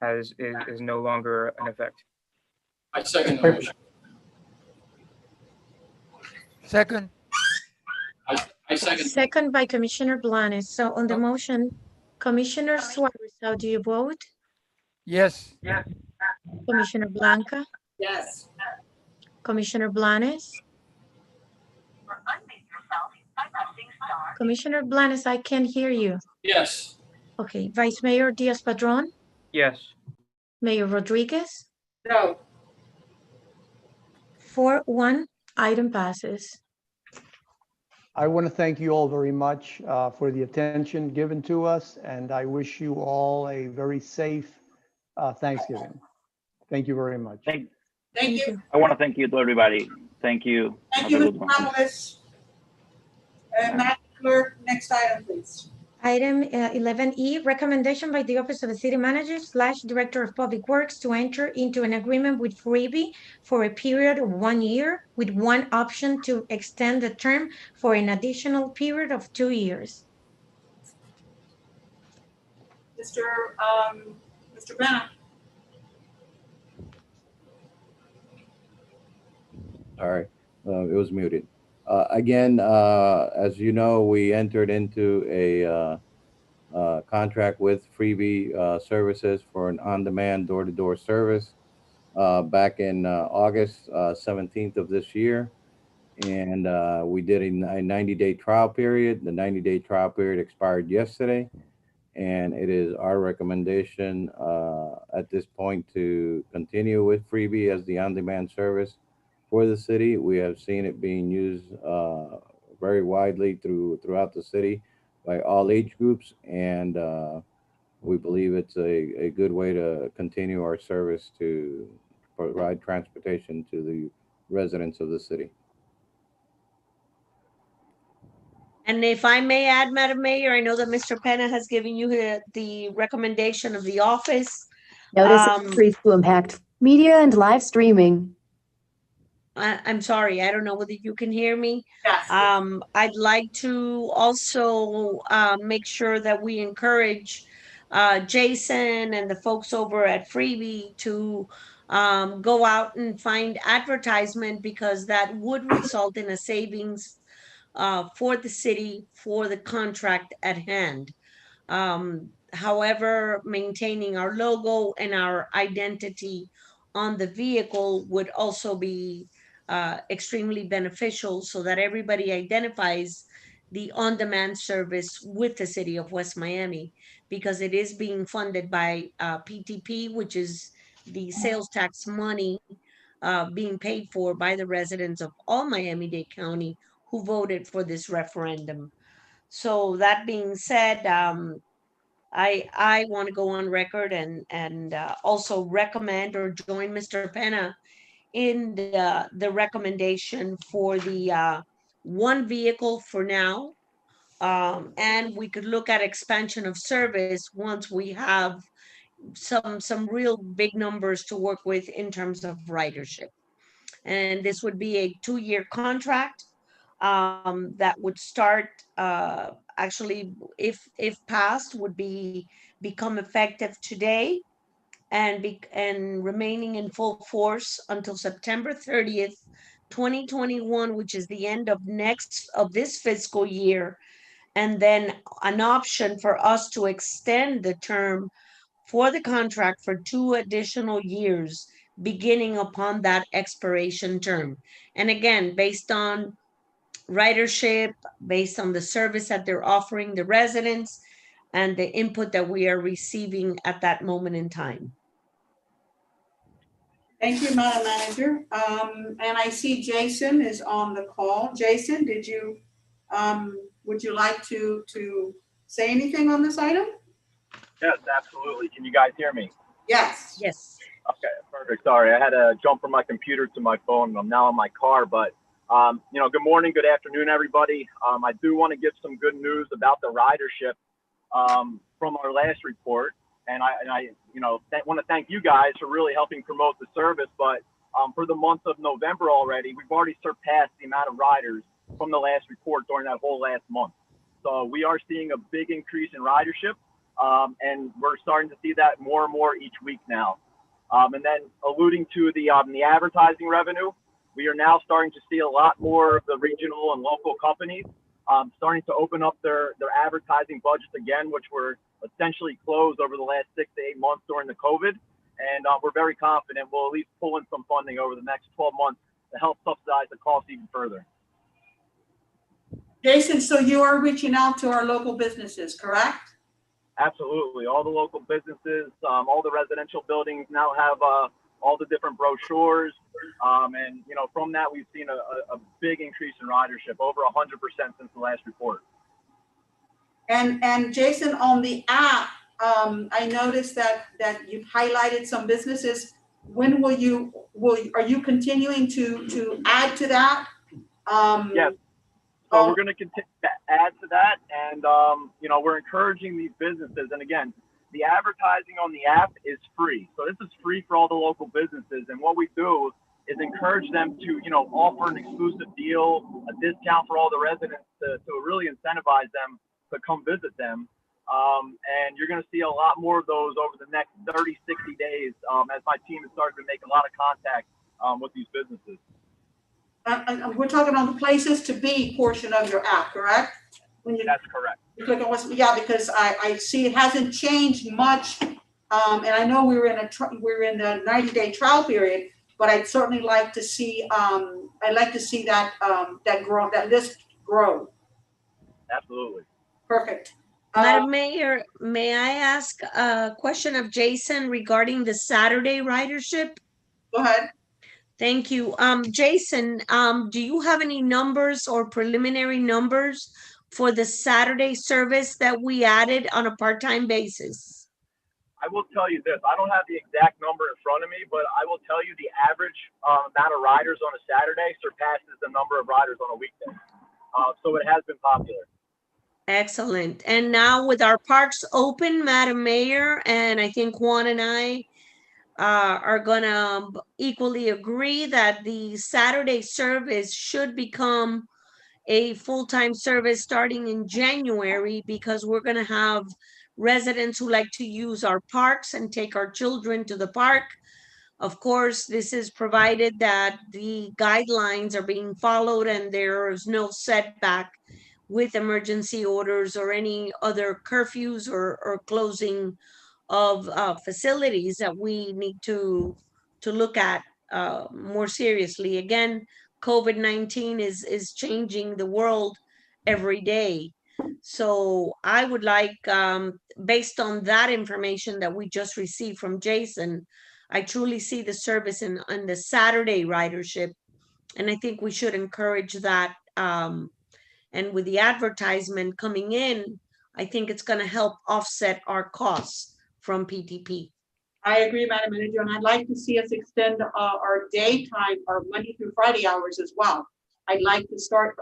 is no longer in effect. I second the motion. Second. I second. Second by Commissioner Blanes. So on the motion, Commissioner Suarez, how do you vote? Yes. Commissioner Blanca? Yes. Commissioner Blanes? Commissioner Blanes, I can't hear you. Yes. Okay, Vice Mayor Diaz-Padrón? Yes. Mayor Rodriguez? No. 4-1, item passes. I want to thank you all very much for the attention given to us, and I wish you all a very safe Thanksgiving. Thank you very much. Thank you. I want to thank you to everybody. Thank you. Thank you, Mr. Ramos. Madam Clerk, next item, please. Item 11E, recommendation by the Office of the City Manager / Director of Public Works to enter into an agreement with Freebie for a period of 1 year with one option to extend the term for an additional period of 2 years. Mr. Penna. All right, it was muted. Again, as you know, we entered into a contract with Freebie Services for an on-demand door-to-door service. back in August 17th of this year. And we did a 90-day trial period. The 90-day trial period expired yesterday. And it is our recommendation at this point to continue with Freebie as the on-demand service for the city. We have seen it being used very widely throughout the city by all age groups. And we believe it's a good way to continue our service to provide transportation to the residents of the city. And if I may add, Madam Mayor, I know that Mr. Penna has given you the recommendation of the office. Notice increase to impact media and live streaming. I'm sorry, I don't know whether you can hear me. Yes. I'd like to also make sure that we encourage Jason and the folks over at Freebie to go out and find advertisement, because that would result in a savings for the city for the contract at hand. However, maintaining our logo and our identity on the vehicle would also be extremely beneficial, so that everybody identifies the on-demand service with the city of West Miami, because it is being funded by PTP, which is the sales tax money being paid for by the residents of all Miami-Dade County who voted for this referendum. So that being said, I want to go on record and also recommend or join Mr. Penna in the recommendation for the one vehicle for now. And we could look at expansion of service once we have some real big numbers to work with in terms of ridership. And this would be a 2-year contract that would start actually, if passed, would become effective today and remaining in full force until September 30th, 2021, which is the end of this fiscal year, and then an option for us to extend the term for the contract for 2 additional years, beginning upon that expiration term. And again, based on ridership, based on the service that they're offering the residents and the input that we are receiving at that moment in time. Thank you, Madam Manager. And I see Jason is on the call. Jason, did you, would you like to say anything on this item? Yes, absolutely. Can you guys hear me? Yes. Yes. Okay, perfect. Sorry, I had to jump from my computer to my phone. I'm now in my car, but good morning, good afternoon, everybody. I do want to give some good news about the ridership from our last report. And I want to thank you guys for really helping promote the service. But for the month of November already, we've already surpassed the amount of riders from the last report during that whole last month. So we are seeing a big increase in ridership, and we're starting to see that more and more each week now. And then alluding to the advertising revenue, we are now starting to see a lot more of the regional and local companies starting to open up their advertising budgets again, which were essentially closed over the last 6 to 8 months during the COVID. And we're very confident we'll at least pull in some funding over the next 12 months to help subsidize the cost even further. Jason, so you are reaching out to our local businesses, correct? Absolutely. All the local businesses, all the residential buildings now have all the different brochures. And, from that, we've seen a big increase in ridership, over 100% since the last report. And Jason, on the app, I noticed that you've highlighted some businesses. When are you continuing to add to that? Yes. So we're going to continue to add to that. And, we're encouraging these businesses. And again, the advertising on the app is free. So this is free for all the local businesses. And what we do is encourage them to, offer an exclusive deal, a discount for all the residents to really incentivize them to come visit them. And you're going to see a lot more of those over the next 30, 60 days as my team has started to make a lot of contact with these businesses. We're talking on the places to be portion of your app, correct? That's correct. You click on because I see it hasn't changed much And I know we were in the 90-day trial period, but I'd certainly like to see, I'd like to see that, that list grow. Absolutely. Perfect. Madam Mayor, may I ask a question of Jason regarding the Saturday ridership? Go ahead. Thank you. Jason, do you have any numbers or preliminary numbers for the Saturday service that we added on a part-time basis? I will tell you this. I don't have the exact number in front of me, but I will tell you the average amount of riders on a Saturday surpasses the number of riders on a weekday. So it has been popular. Excellent. And now with our parks open, Madam Mayor, and I think Juan and I are gonna equally agree that the Saturday service should become a full-time service starting in January, because we're gonna have residents who like to use our parks and take our children to the park. Of course, this is provided that the guidelines are being followed and there is no setback with emergency orders or any other curfews or closing of facilities that we need to look at more seriously. Again, COVID-19 is changing the world every day. So I would like, based on that information that we just received from Jason, I truly see the service in the Saturday ridership, and I think we should encourage that. And with the advertisement coming in, I think it's going to help offset our costs from PTP. I agree, Madam Manager, and I'd like to see us extend our daytime, our Monday through Friday hours as well. I'd like to start,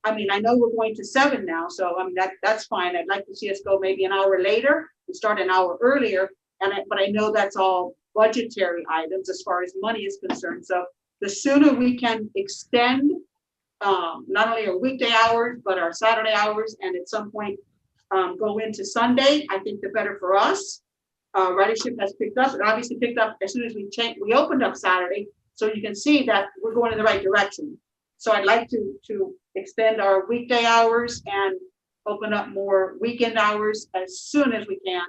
I mean, I know we're going to 7 now, so I mean, that's fine. I'd like to see us go maybe an hour later and start an hour earlier. But I know that's all budgetary items as far as money is concerned. So the sooner we can extend not only our weekday hours, but our Saturday hours, and at some point go into Sunday, I think the better for us. Ridership has picked up. It obviously picked up as soon as we opened up Saturday. So you can see that we're going in the right direction. So I'd like to extend our weekday hours and open up more weekend hours as soon as we can.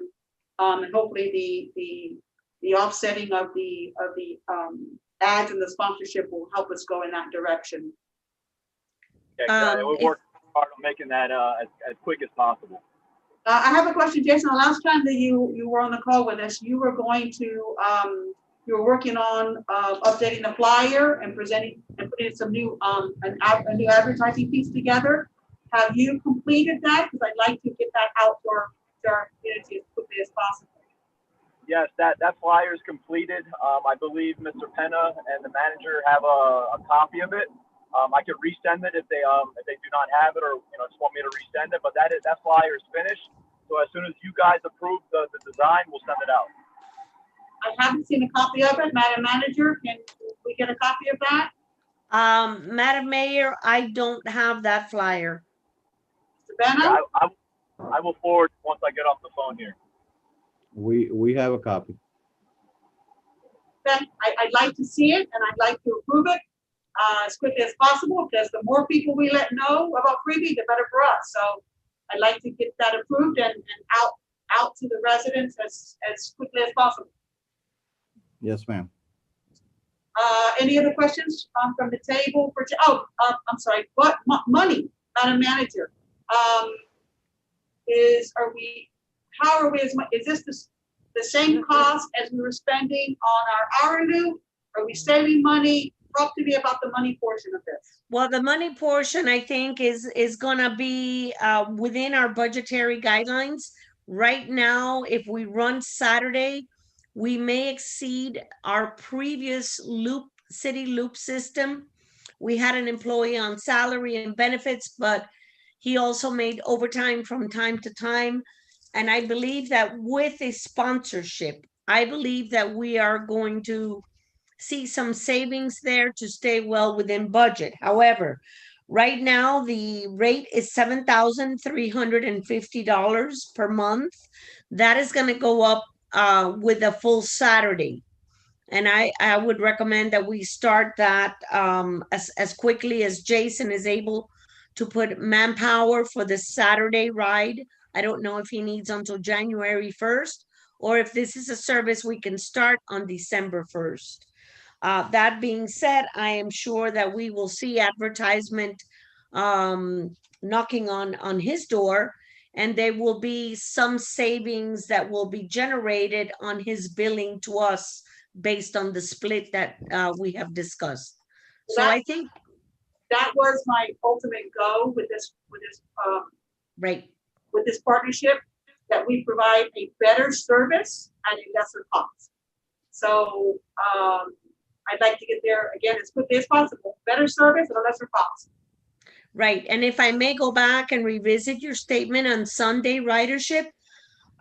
And hopefully the offsetting of the ads and the sponsorship will help us go in that direction. Yeah, we're working hard on making that as quick as possible. I have a question, Jason. The last time that you were on the call with us, you were going to you were working on updating the flyer and presenting and putting some new a new advertising piece together. Have you completed that? Because I'd like to get that out to our community as quickly as possible. Yes, that flyer is completed. I believe Mr. Penna and the manager have a copy of it. I could resend it if they do not have it, or just want me to resend it. But that flyer is finished. So as soon as you guys approve the design, we'll send it out. I haven't seen a copy of it, Madam Manager. Can we get a copy of that? Madam Mayor, I don't have that flyer. Mr. Penna? Yeah, I will forward once I get off the phone here. We have a copy. Then I'd like to see it, and I'd like to approve it as quickly as possible, because the more people we let know about Freebie, the better for us. So I'd like to get that approved and out to the residents as quickly as possible. Yes, ma'am. Any other questions from the table? I'm sorry. What money, Madam Manager? How are we? Is this the same cost as we were spending on our hourly? Are we saving money? Talk to me about the money portion of this. Well, the money portion, I think, is gonna be within our budgetary guidelines. Right now, if we run Saturday, we may exceed our previous city loop system. We had an employee on salary and benefits, but he also made overtime from time to time. And I believe that with a sponsorship, I believe that we are going to see some savings there to stay well within budget. However, right now the rate is $7,350 per month. That is going to go up with a full Saturday. And I would recommend that we start that as quickly as Jason is able to put manpower for the Saturday ride. I don't know if he needs until January 1st or if this is a service we can start on December 1st. That being said, I am sure that we will see advertisement knocking on his door, and there will be some savings that will be generated on his billing to us based on the split that we have discussed. So I think that was my ultimate goal with this right, with this partnership, that we provide a better service at a lesser cost. So I'd like to get there again as quickly as possible. Better service at a lesser cost. right. And if I may go back and revisit your statement on Sunday ridership,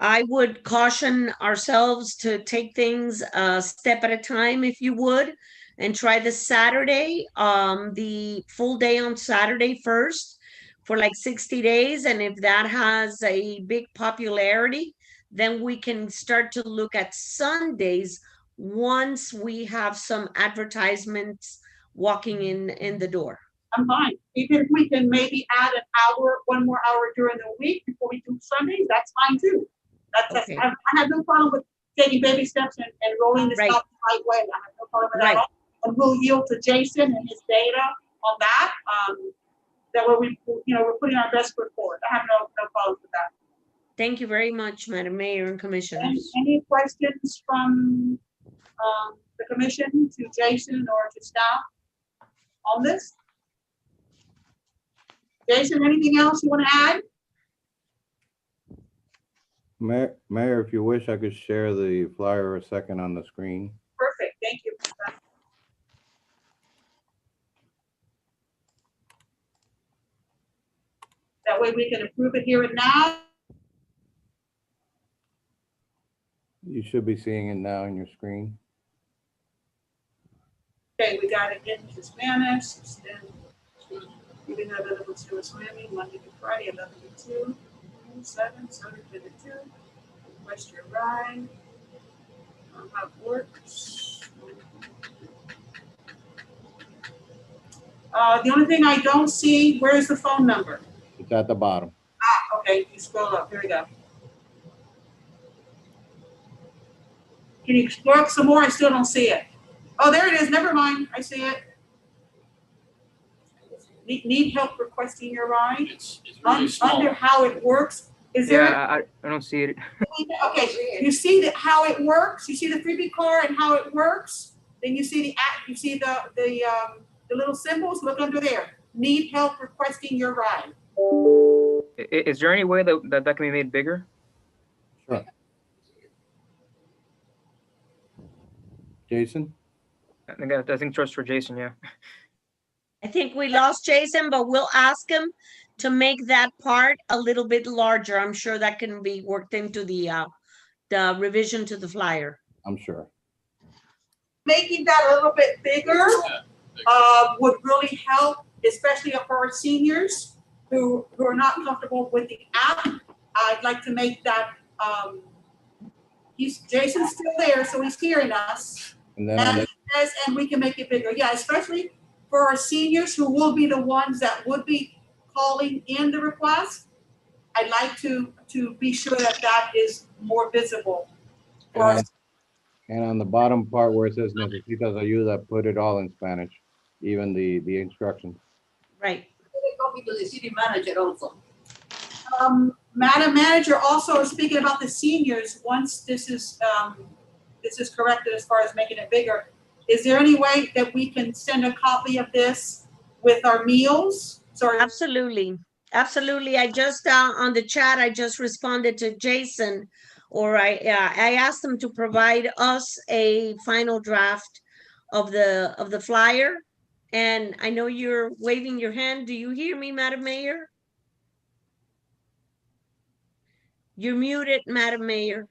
I would caution ourselves to take things a step at a time, if you would, and try the Saturday, the full day on Saturday first for like 60 days. And if that has a big popularity, then we can start to look at Sundays once we have some advertisements walking in the door. I'm fine. Even if we can maybe add an hour, one more hour during the week before we do Sundays, that's fine too. That's Okay. I have no problem with taking baby steps and rolling this Right. out the right way. I have no problem with that Right. at all. And we'll yield to Jason and his data on that. That way we're putting our best foot forward. I have no problems with that. Thank you very much, Madam Mayor and Commissioners. Any questions from the commission to Jason or to staff on this? Jason, anything else you want to add? Mayor, if you wish, I could share the flyer a second on the screen. Perfect, thank you. That way we can approve it here and now. You should be seeing it now on your screen. Okay, we got it into Spanish. You can have available to Miami Monday to Friday, 11 to 2, 7, 7 to 2. Request your ride. How it works. The only thing I don't see, where's the phone number? It's at the bottom. Okay, you scroll up. Here we go. Can you scroll up some more? I still don't see it. Oh, there it is. Never mind. I see it. Need help requesting your ride? It's really small. Under how it works, is there? Yeah, I don't see it. Okay, you see how it works? You see the freebie card and how it works? Then you see the app, you see the little symbols, look under there. Need help requesting your ride. Is there any way that can be made bigger? Sure. Jason? I think trust for Jason, yeah. I think we lost Jason, but we'll ask him to make that part a little bit larger. I'm sure that can be worked into the revision to the flyer. I'm sure. Making that a little bit bigger would really help, especially for our seniors who are not comfortable with the app. I'd like to make that, Jason's still there, so he's hearing us. And then And he says, and we can make it bigger. Yeah, especially for our seniors who will be the ones that would be calling in the request. I'd like to be sure that is more visible. For and on the bottom part where it says necesitas ayuda, put it all in Spanish, even the instructions. Right. Copy to the city manager also. Madam Manager, also speaking about the seniors, once this is corrected as far as making it bigger, is there any way that we can send a copy of this with our meals? Sorry. Absolutely. Absolutely. I just, on the chat, I just responded to Jason, or I asked him to provide us a final draft of the flyer. And I know you're waving your hand. Do you hear me, Madam Mayor? You're muted, Madam Mayor.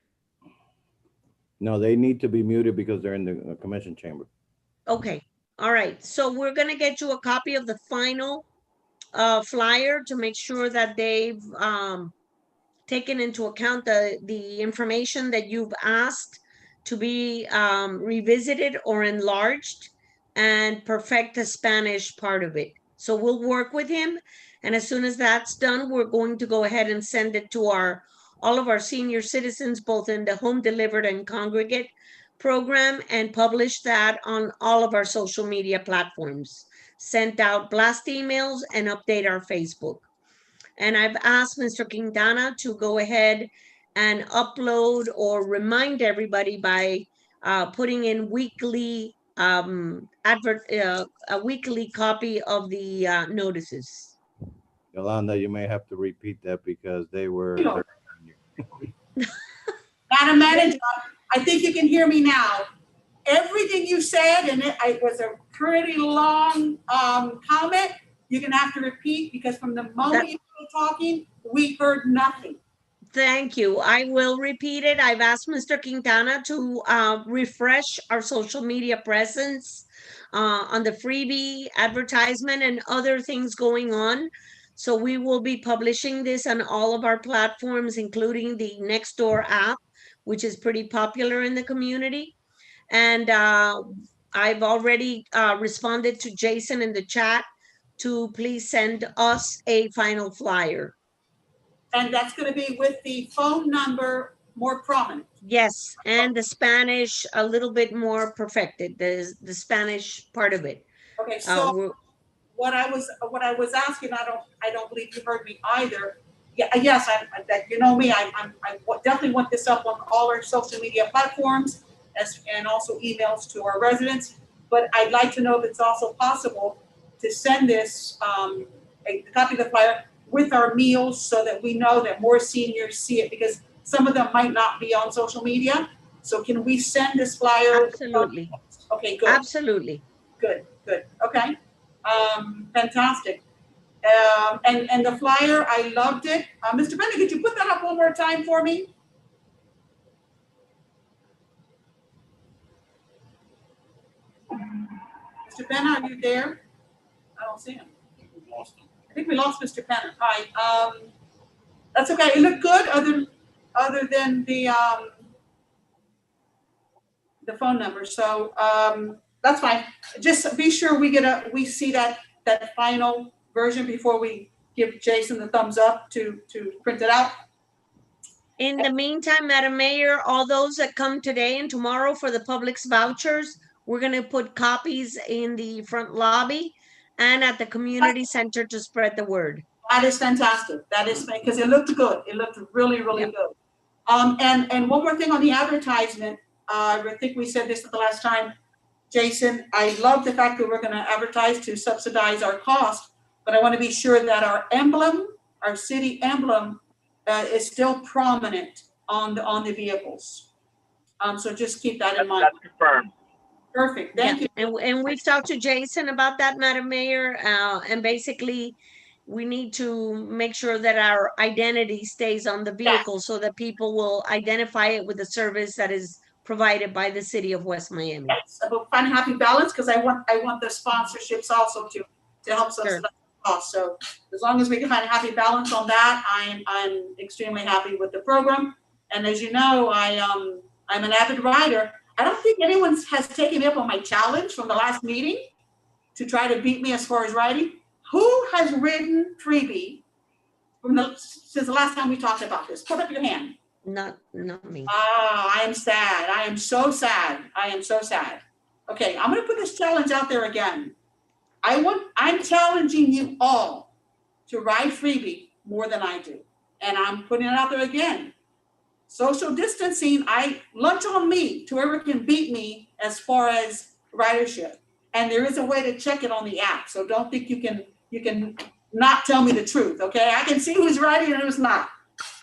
No, they need to be muted because they're in the commission chamber. Okay. All right. So we're going to get you a copy of the final flyer to make sure that they've taken into account the information that you've asked to be revisited or enlarged, and perfect the Spanish part of it. So we'll work with him. And as soon as that's done, we're going to go ahead and send it to our all of our senior citizens, both in the home delivered and congregate program, and publish that on all of our social media platforms. Sent out blast emails and update our Facebook. And I've asked Mr. Quintana to go ahead and upload or remind everybody by putting in weekly a weekly copy of the notices. Yolanda, you may have to repeat that because they were. Madam Manager, I think you can hear me now. Everything you said, and it was a pretty long comment, you're gonna have to repeat because from the moment you were talking, we heard nothing. Thank you. I will repeat it. I've asked Mr. Quintana to refresh our social media presence on the freebie advertisement and other things going on. So we will be publishing this on all of our platforms, including the Nextdoor app, which is pretty popular in the community. And I've already responded to Jason in the chat to please send us a final flyer. And that's gonna be with the phone number more prominent. Yes, and the Spanish a little bit more perfected, the Spanish part of it. Okay, so what I was asking, I don't believe you heard me either. Yeah, yes, that you know me, I definitely want this up on all our social media platforms and also emails to our residents. But I'd like to know if it's also possible to send this a copy of the flyer with our meals so that we know that more seniors see it, because some of them might not be on social media. So can we send this flyer? Absolutely. Okay, good. Absolutely. Good. Okay. Fantastic. And the flyer, I loved it. Mr. Bennett, could you put that up one more time for me? Mr. Bennett, are you there? I don't see him. I think we lost Mr. Bennett. Hi. That's okay. It looked good other than the phone number. So that's fine. Just be sure we see that final version before we give Jason the thumbs up to print it out. In the meantime, Madam Mayor, all those that come today and tomorrow for the Publix vouchers, we're going to put copies in the front lobby and at the community center to spread the word. That is fantastic. That is, because it looked good. It looked really, really good. And one more thing on the advertisement. I think we said this the last time, Jason. I love the fact that we're going to advertise to subsidize our cost, but I want to be sure that our emblem, our city emblem, is still prominent on the vehicles. So just keep that in mind. That's confirmed. Perfect. Thank you. And we've talked to Jason about that, Madam Mayor, and basically we need to make sure that our identity stays on the vehicle so that people will identify it with the service that is provided by the city of West Miami. Yes, about find a happy balance, because I want the sponsorships also to help subsidize the cost. So as long as we can find a happy balance on that, I'm extremely happy with the program. And as you know, I'm an avid rider. I don't think anyone has taken me up on my challenge from the last meeting to try to beat me as far as riding. Who has ridden freebie since the last time we talked about this? Put up your hand. Not me. I am sad. I am so sad. I am so sad. Okay, I'm gonna put this challenge out there again. I'm challenging you all to ride freebie more than I do. And I'm putting it out there again. Social distancing, lunch on me to whoever can beat me as far as ridership. And there is a way to check it on the app. So don't think you can not tell me the truth, okay? I can see who's riding and who's not.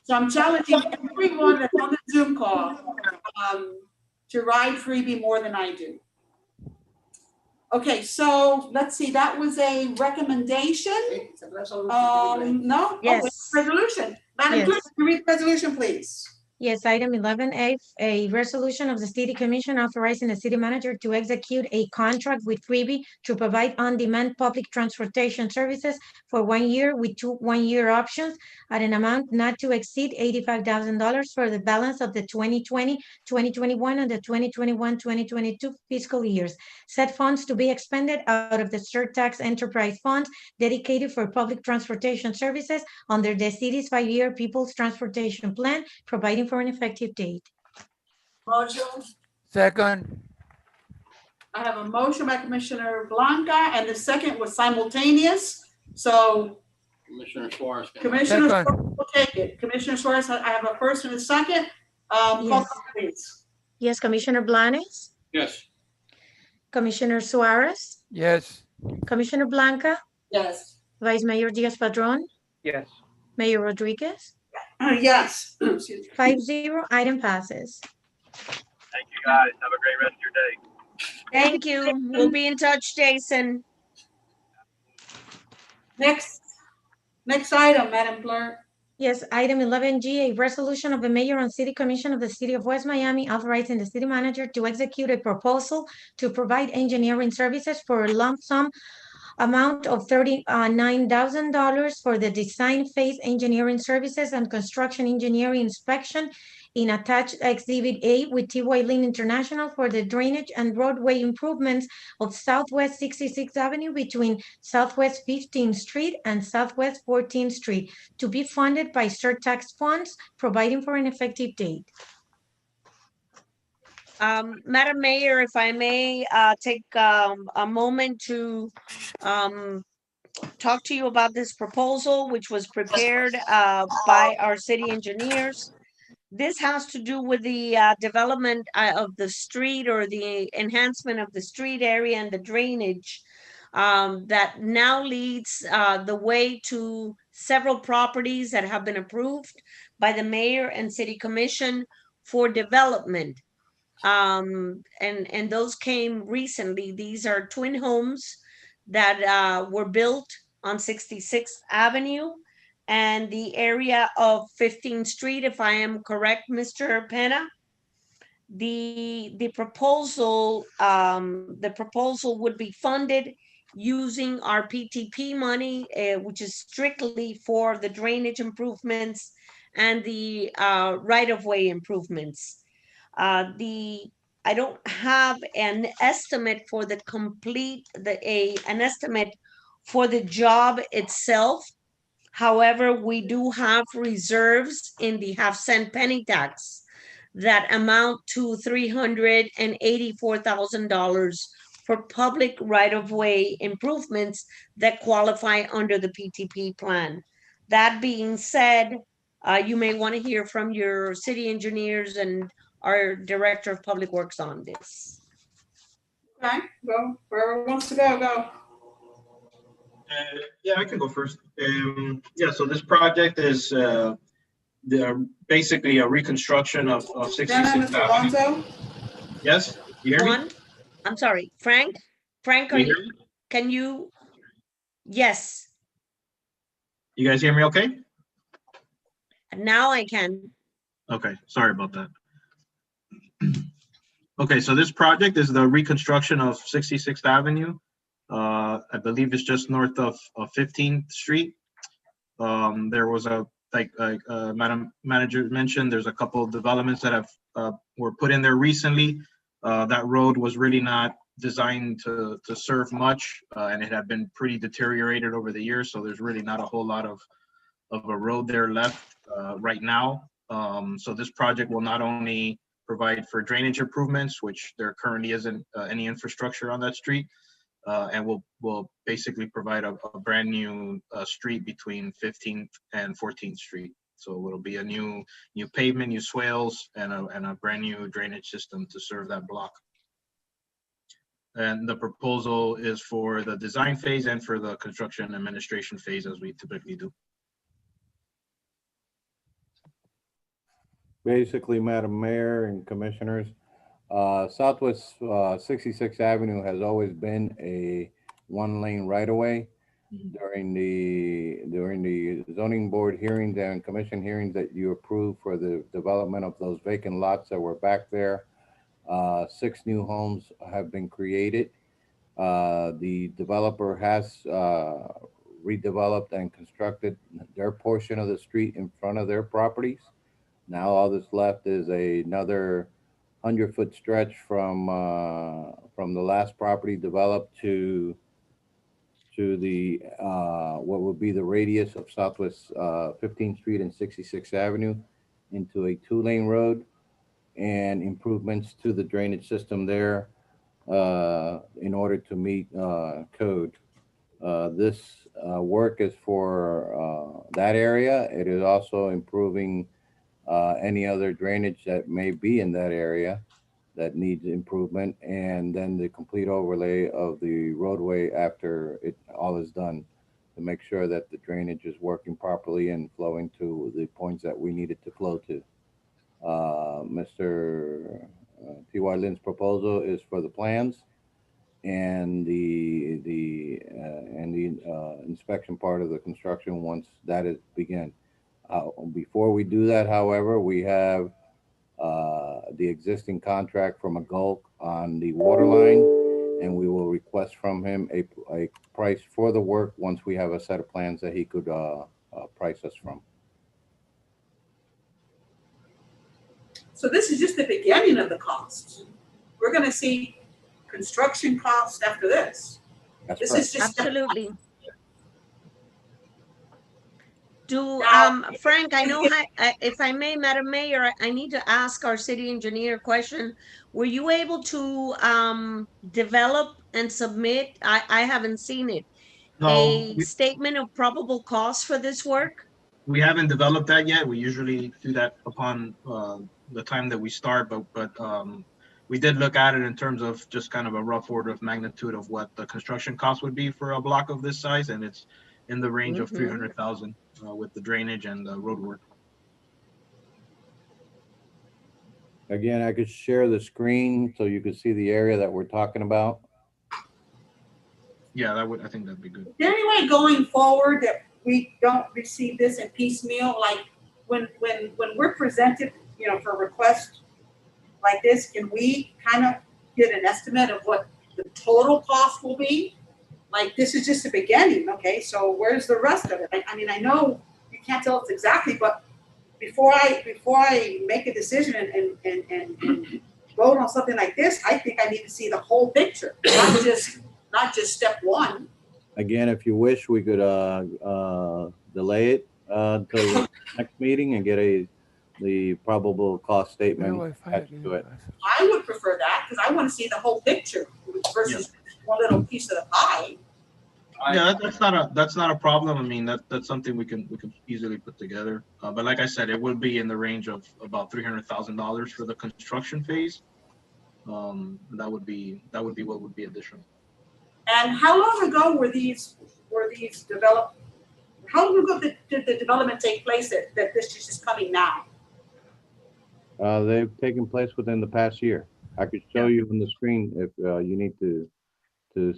So I'm challenging everyone that's on the Zoom call to ride freebie more than I do. Okay, so let's see, that was a recommendation. No? Yes. Resolution. Madam Clerk, can you read the resolution, please? Yes, item 11F, a resolution of the city commission authorizing the city manager to execute a contract with Freebie to provide on-demand public transportation services for 1 year with 2 one-year options at an amount not to exceed $85,000 for the balance of the 2020, 2021, and the 2021-2022 fiscal years. Said funds to be expended out of the surtax enterprise funds dedicated for public transportation services under the city's 5-year People's Transportation Plan, providing for an effective date. Motion. Second, I have a motion by Commissioner Blanca and the second was simultaneous. So Commissioner Suarez. Commissioner Second. Suarez will take it. Commissioner Suarez, I have a first and a second. Call Yes. please. Yes, Commissioner Blanes, Yes. Commissioner Suarez, yes. Commissioner Blanca, Yes. Vice Mayor Diaz-Padrón, Yes. Mayor Rodriguez, Yes. Excuse me. 5-0, item passes. Thank you, guys. Have a great rest of your day. Thank you. We'll be in touch, Jason. Next item, Madam Clerk. Yes, item 11G, a resolution of the mayor and city commission of the city of West Miami authorizing the city manager to execute a proposal to provide engineering services for a lump sum amount of $39,000 for the design phase engineering services and construction engineering inspection in attached Exhibit A with TY Lin International for the drainage and roadway improvements of Southwest 66th Avenue between Southwest 15th Street and Southwest 14th Street to be funded by surtax funds, providing for an effective date. Madam Mayor, if I may take a moment to talk to you about this proposal, which was prepared by our city engineers. This has to do with the development of the street or the enhancement of the street area and the drainage that now leads the way to several properties that have been approved by the mayor and city commission for development. And those came recently. These are twin homes that were built on 66th Avenue and the area of 15th Street, if I am correct, Mr. Penna. The proposal would be funded using our PTP money, which is strictly for the drainage improvements and the right-of-way improvements. I don't have an estimate for the an estimate for the job itself. However, we do have reserves in the half-cent penny tax that amount to $384,000 for public right-of-way improvements that qualify under the PTP plan. That being said, you may want to hear from your city engineers and our Director of Public Works on this. Okay, go, whoever wants to go. Yeah, I can go first. Yeah, so this project is basically a reconstruction of 66th Avenue. Yes, you hear me? I'm sorry, Frank, can you? Yes. You guys hear me okay? Now I can. Okay, sorry about that. Okay, so this project is the reconstruction of 66th Avenue. I believe it's just north of 15th Street. There was like Madam Manager mentioned, there's a couple of developments that were put in there recently. That road was really not designed to serve much, and it had been pretty deteriorated over the years. So there's really not a whole lot of a road there left right now. So this project will not only provide for drainage improvements, which there currently isn't any infrastructure on that street, and will basically provide a brand new street between 15th and 14th Street. So it'll be a new pavement, new swales, and a brand new drainage system to serve that block. And the proposal is for the design phase and for the construction administration phase, as we typically do. Basically, Madam Mayor and Commissioners, Southwest 66th Avenue has always been a one-lane right-of-way. during the zoning board hearings and commission hearings that you approved for the development of those vacant lots that were back there. 6 new homes have been created. The developer has redeveloped and constructed their portion of the street in front of their properties. Now all that's left is another 100-foot stretch from the last property developed to the what would be the radius of Southwest 15th Street and 66th Avenue into a 2-lane road, and improvements to the drainage system there in order to meet code. This work is for that area. It is also improving any other drainage that may be in that area that needs improvement, and then the complete overlay of the roadway after it all is done to make sure that the drainage is working properly and flowing to the points that we need it to flow to. Mr. T.Y. Lynn's proposal is for the plans and the inspection part of the construction once that is begin. Before we do that, however, we have the existing contract from a Gulf on the water line, and we will request from him a price for the work once we have a set of plans that he could price us from. So this is just the beginning of the costs. We're gonna see construction costs after this. That's This correct. is just. Absolutely. Frank, I know, if I may, Madam Mayor, I need to ask our city engineer a question. Were you able to develop and submit, I haven't seen it, a statement of probable costs for this work? We haven't developed that yet. We usually do that upon the time that we start, but we did look at it in terms of just kind of a rough order of magnitude of what the construction cost would be for a block of this size, and it's in the range of 300,000 with the drainage and the road work. Again, I could share the screen so you could see the area that we're talking about. Yeah, I think that'd be good. Is there any way going forward that we don't receive this in piecemeal? Like when we're presented, you know, for requests like this, can we kind of get an estimate of what the total cost will be? Like, this is just the beginning, okay? So where's the rest of it? I mean, I know you can't tell us exactly, but before I make a decision and vote on something like this, I think I need to see the whole picture, not just step one. Again, if you wish, we could delay it until the next meeting and get the probable cost statement attached to it. I would prefer that because I want to see the whole picture versus one little piece of the pie. Yeah, that's not a problem. I mean, that's something we can easily put together. But like I said, it will be in the range of about $300,000 for the construction phase. That would be what would be additional. And how long ago were these developed? How long ago did the development take place that this is just coming now? They've taken place within the past year. I could show you on the screen if you need to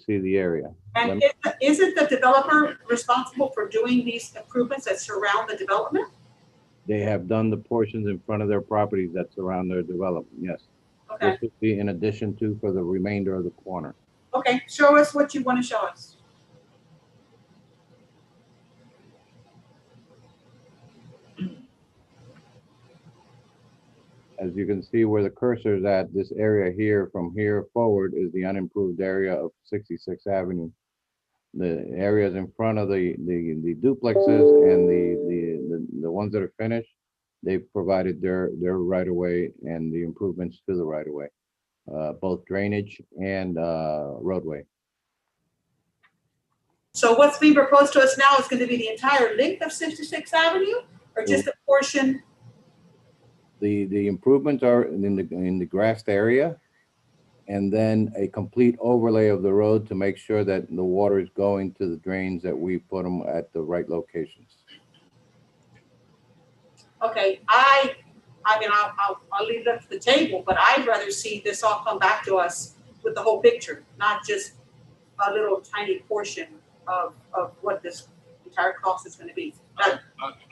see the area. And isn't the developer responsible for doing these improvements that surround the development? They have done the portions in front of their properties that surround their development, yes. Okay. This would be in addition to for the remainder of the corner. Okay, show us what you want to show us. As you can see where the cursor is at, this area here, from here forward, is the unimproved area of 66th Avenue. The areas in front of the duplexes and the ones that are finished, they've provided their right of way and the improvements to the right of way, both drainage and roadway. So what's being proposed to us now is going to be the entire length of 66th Avenue or just a portion? The improvements are in the grassed area, and then a complete overlay of the road to make sure that the water is going to the drains that we put them at the right locations. Okay, I mean, I'll leave it up to the table, but I'd rather see this all come back to us with the whole picture, not just a little tiny portion of what this entire cost is gonna be.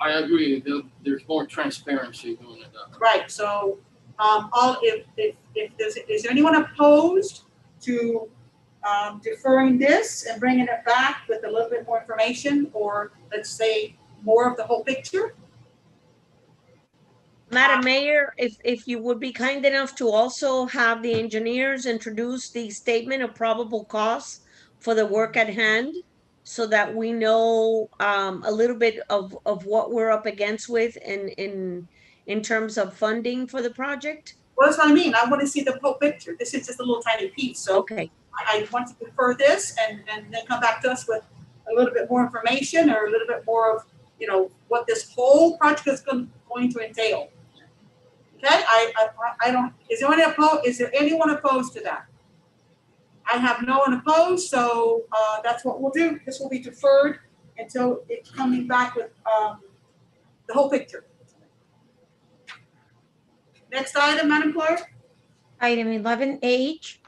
I agree. There's more transparency doing it that way. Right, so, if there's, is there anyone opposed to, deferring this and bringing it back with a little bit more information, or let's say, more of the whole picture? Madam Mayor, if you would be kind enough to also have the engineers introduce the statement of probable costs for the work at hand, so that we know a little bit of what we're up against with in terms of funding for the project. Well, that's what I mean, I wanna see the whole picture, this is just a little tiny piece, so. Okay. I want to defer this and then come back to us with a little bit more information or a little bit more of, you know, what this whole project is going to entail. Okay, I don't, is there anyone opposed to that? I have no one opposed, so that's what we'll do. This will be deferred until it's coming back with the whole picture. Next item, Madam Clerk. Item 11H,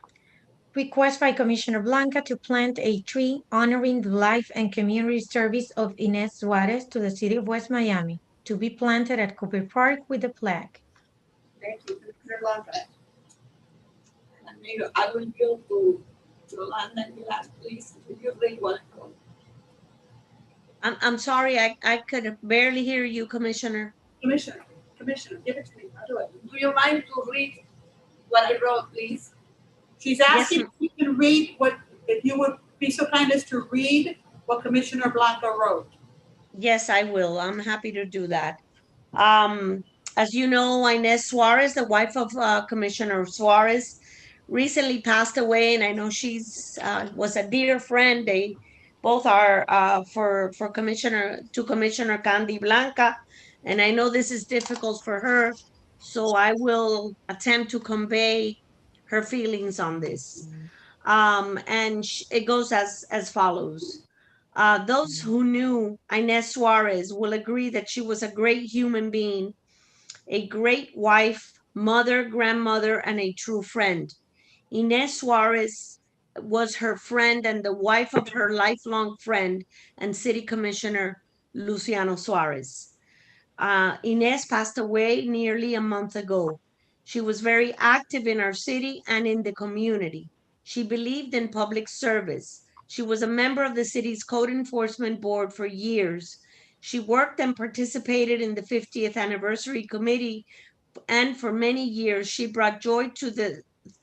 request by Commissioner Blanca to plant a tree honoring the life and community service of Inez Suarez to the city of West Miami, to be planted at Cooper Park with a plaque. Thank you, Commissioner Blanca. Mayor, I will yield to Yolanda Aguilar, please. You're very welcome. I'm sorry, I could barely hear you, Commissioner. Commissioner, give it to me. I'll do it. Do you mind to read what I wrote, please? She's asking if you can read if you would be so kind as to read what Commissioner Blanca wrote. Yes, I will. I'm happy to do that. As you know, Inez Suarez, the wife of Commissioner Suarez, recently passed away, and I know she's was a dear friend. They both are for Commissioner Candy Blanca, and I know this is difficult for her, so I will attempt to convey her feelings on this. And it goes as follows. Those who knew Inez Suarez will agree that she was a great human being, a great wife, mother, grandmother, and a true friend. Inez Suarez was her friend and the wife of her lifelong friend and city commissioner, Luciano Suarez. Inez passed away nearly a month ago. She was very active in our city and in the community. She believed in public service. She was a member of the city's code enforcement board for years. She worked and participated in the 50th anniversary committee, and for many years she brought joy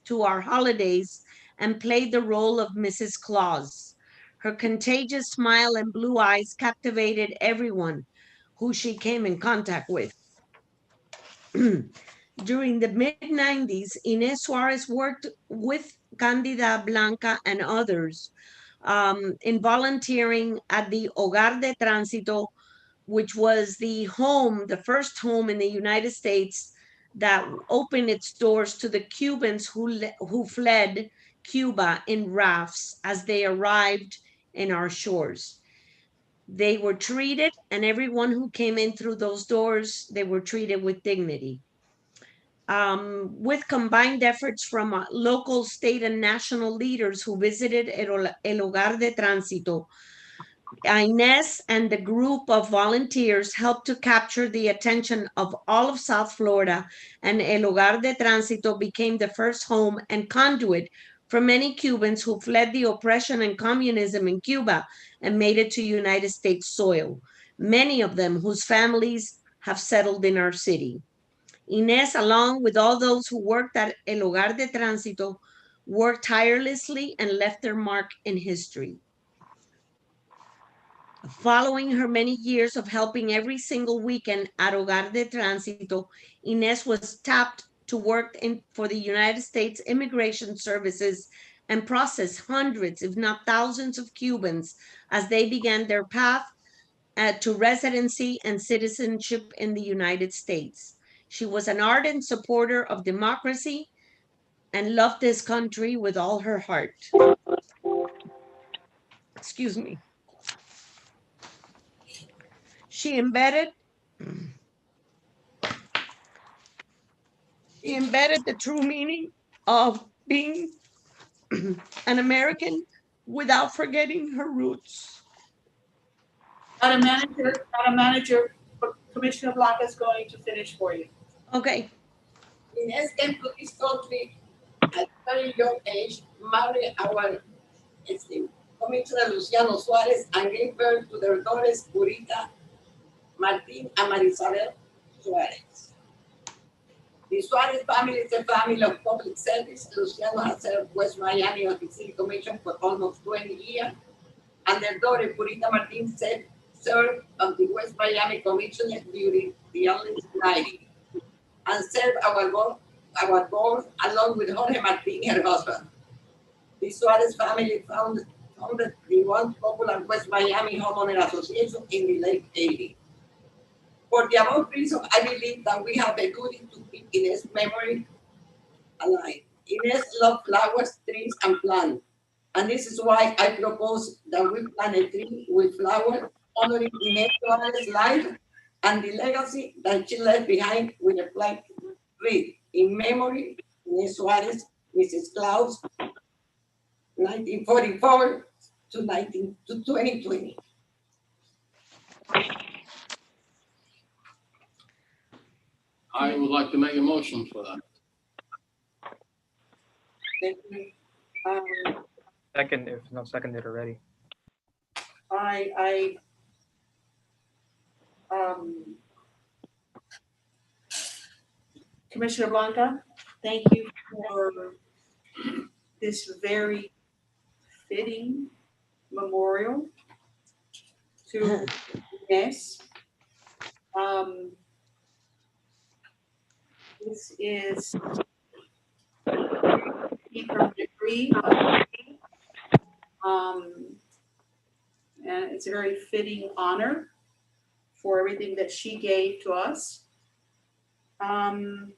to our holidays and played the role of Mrs. Claus. Her contagious smile and blue eyes captivated everyone who she came in contact with. During the mid-90s, Inez Suarez worked with Candida Blanca and others in volunteering at the Hogar de Tránsito, which was the first home in the United States that opened its doors to the Cubans who fled Cuba in rafts as they arrived in our shores. They were treated, and everyone who came in through those doors, they were treated with dignity. With combined efforts from local, state, and national leaders who visited El Hogar de Tránsito, Inez and the group of volunteers helped to capture the attention of all of South Florida, and El Hogar de Tránsito became the first home and conduit for many Cubans who fled the oppression and communism in Cuba and made it to United States soil, many of them whose families have settled in our city. Inez, along with all those who worked at El Hogar de Tránsito, worked tirelessly and left their mark in history. Following her many years of helping every single weekend at Hogar de Tránsito, Inez was tapped to work for the United States Immigration Services and process hundreds, if not thousands, of Cubans as they began their path to residency and citizenship in the United States. She was an ardent supporter of democracy and loved this country with all her heart. Excuse me. She embedded the true meaning of being an American without forgetting her roots. Madam Manager, Commissioner Blanca is going to finish for you. Okay. Inez came to this country at a very young age, married our Commissioner Luciano Suarez, and gave birth to their daughters Purita, Martin, and Marisabel Suarez. The Suarez family is a family of public service. Luciano has served West Miami on the City Commission for almost 20 years, and their daughter Purita Martin served on the West Miami Commission during the early 90s and served our board along with Jorge Martin, her husband. The Suarez family founded the once popular West Miami Homeowner Association in the late 80s. For the above reason, I believe that we have a duty to keep Inez's memory alive. Inez loved flowers, trees, and plants. And this is why I propose that we plant a tree with flowers honoring Inez Suarez's life and the legacy that she left behind with a plaque read, in memory, Inez Suarez, Mrs. Klaus, 1944 to 2020. I would like to make a motion for that. Thank you. Second, if not seconded already. Commissioner Blanca, thank you for this very fitting memorial to Inez. This is her degree, and it's a very fitting honor for everything that she gave to us. And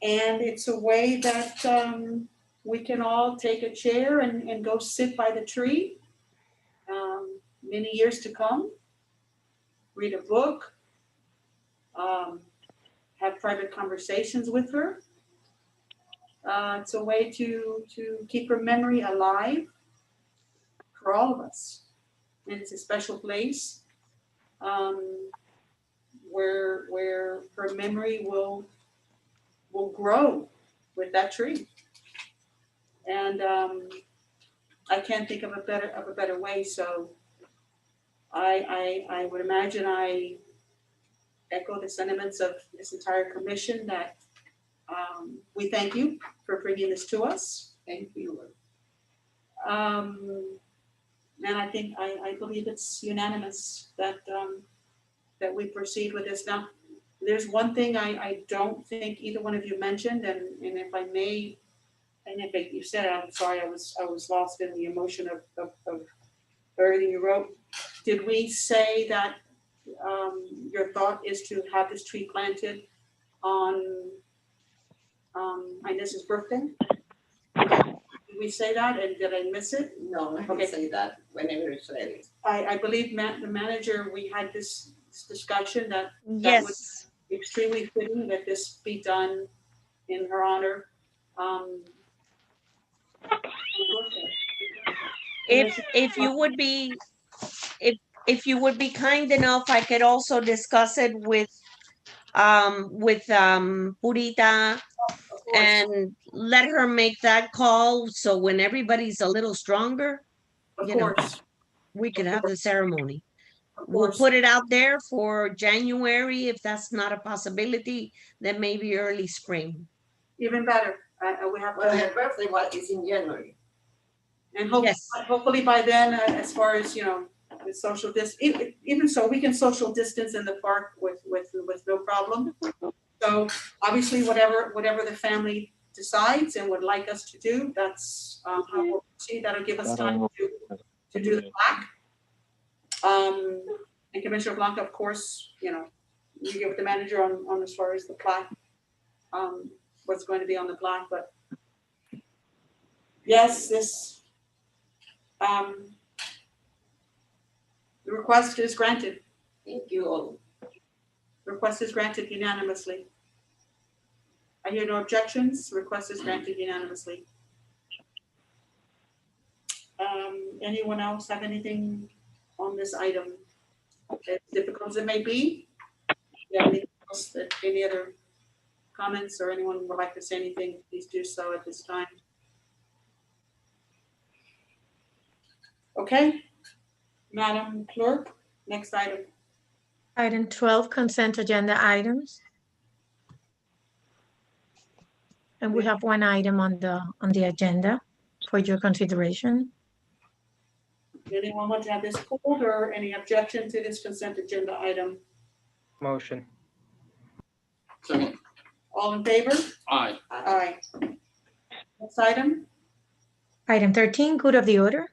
it's a way that we can all take a chair and go sit by the tree many years to come, read a book, have private conversations with her. It's a way to keep her memory alive for all of us. And it's a special place where her memory will grow with that tree. And I can't think of a better way. So I would imagine I echo the sentiments of this entire commission that we thank you for bringing this to us. Thank you. And I think, I believe it's unanimous that that we proceed with this. Now, there's one thing I don't think either one of you mentioned, and if I may, and if you said it, I'm sorry, I was lost in the emotion of everything you wrote. Did we say that your thought is to have this tree planted on Inez's birthday? Did we say that, and did I miss it? No, I can say that whenever it's ready. I believe the manager, we had this discussion that Yes. was extremely fitting that this be done in her honor. If you would be, if you would be kind enough, I could also discuss it with Purita and let her make that call. So when everybody's a little stronger, you know, we could have the ceremony. We'll put it out there for January. If that's not a possibility, then maybe early spring. Even better. We have Well, her birthday is in January. And hopefully by then, as far as, you know, the social distance, even so, we can social distance in the park with no problem. So obviously, whatever the family decides and would like us to do, that's how we'll proceed. That'll give us time to do the plaque. And Commissioner Blanca, of course, you know, you give the manager on as far as the plaque, what's going to be on the plaque, but yes, this, the request is granted. Thank you all. The request is granted unanimously. I hear no objections. The request is granted unanimously. Anyone else have anything on this item? As difficult as it may be? Yeah, anything else that, any other comments or anyone would like to say anything, please do so at this time. Okay, Madam Clerk, next item. Item 12, consent agenda items. And we have one item on the agenda for your consideration. Anyone want to have this pulled or any objection to this consent agenda item? Motion. Second. All in favor? Aye. Aye. Next item? Item 13, good of the order.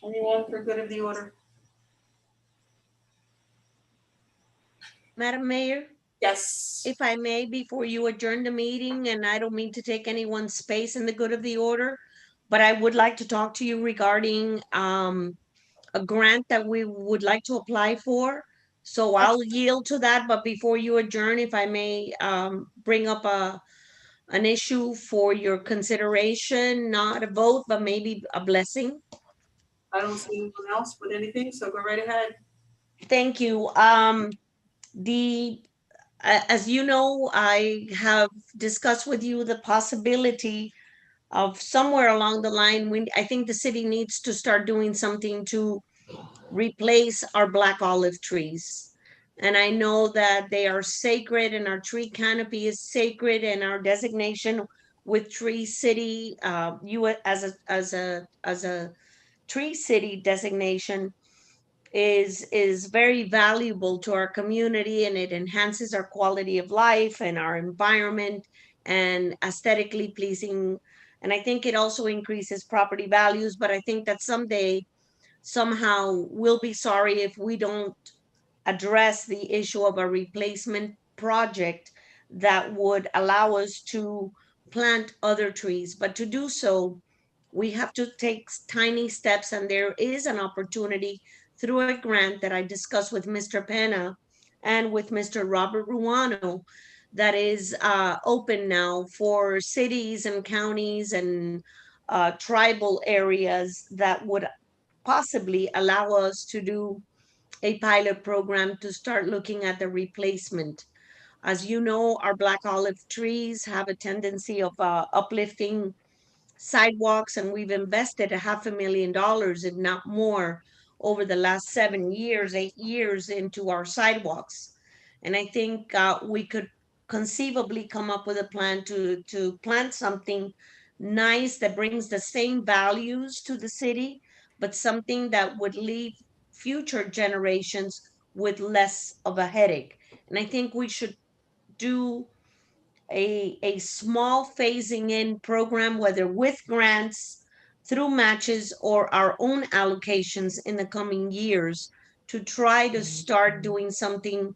Anyone for good of the order? Madam Mayor, Yes. if I may, before you adjourn the meeting, and I don't mean to take anyone's space in the good of the order, but I would like to talk to you regarding a grant that we would like to apply for. So I'll yield to that, but before you adjourn, if I may bring up an issue for your consideration, not a vote, but maybe a blessing. I don't see anyone else with anything, so go right ahead. Thank you. As you know, I have discussed with you the possibility of somewhere along the line, I think the city needs to start doing something to replace our black olive trees. And I know that they are sacred and our tree canopy is sacred, and our designation with Tree City, you as a Tree City designation is very valuable to our community, and it enhances our quality of life and our environment and aesthetically pleasing. And I think it also increases property values, but I think that someday, somehow, we'll be sorry if we don't address the issue of a replacement project that would allow us to plant other trees. But to do so, we have to take tiny steps, and there is an opportunity through a grant that I discussed with Mr. Pena and with Mr. Robert Ruano that is open now for cities and counties and tribal areas that would possibly allow us to do a pilot program to start looking at the replacement. As you know, our black olive trees have a tendency of uplifting sidewalks, and we've invested $500,000, if not more, over the last 7 years, 8 years into our sidewalks. And I think we could conceivably come up with a plan to plant something nice that brings the same values to the city, but something that would leave future generations with less of a headache. And I think we should do a small phasing in program, whether with grants, through matches, or our own allocations in the coming years, to try to start doing something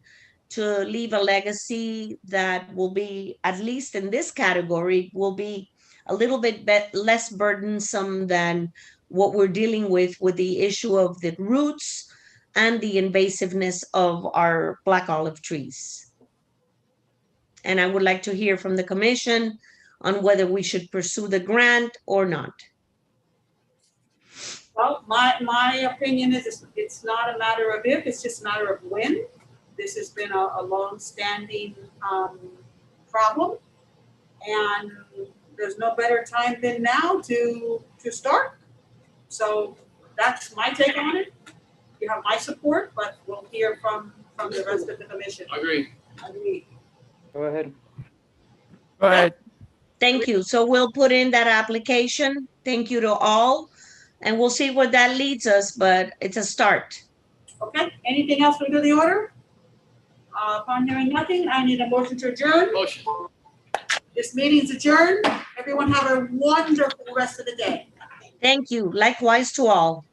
to leave a legacy that will be, at least in this category, will be a little bit less burdensome than what we're dealing with the issue of the roots and the invasiveness of our black olive trees. And I would like to hear from the commission on whether we should pursue the grant or not. Well, my opinion is it's not a matter of if, it's just a matter of when. This has been a long-standing problem, and there's no better time than now to start. So that's my take on it. You have my support, but we'll hear from the rest of the commission. Agree. Go ahead. Go ahead. Thank you. So we'll put in that application. Thank you to all. And we'll see where that leads us, but it's a start. Okay, anything else for the order? Upon hearing nothing, I need a motion to adjourn. Motion. This meeting's adjourned. Everyone have a wonderful rest of the day. Thank you. Likewise to all.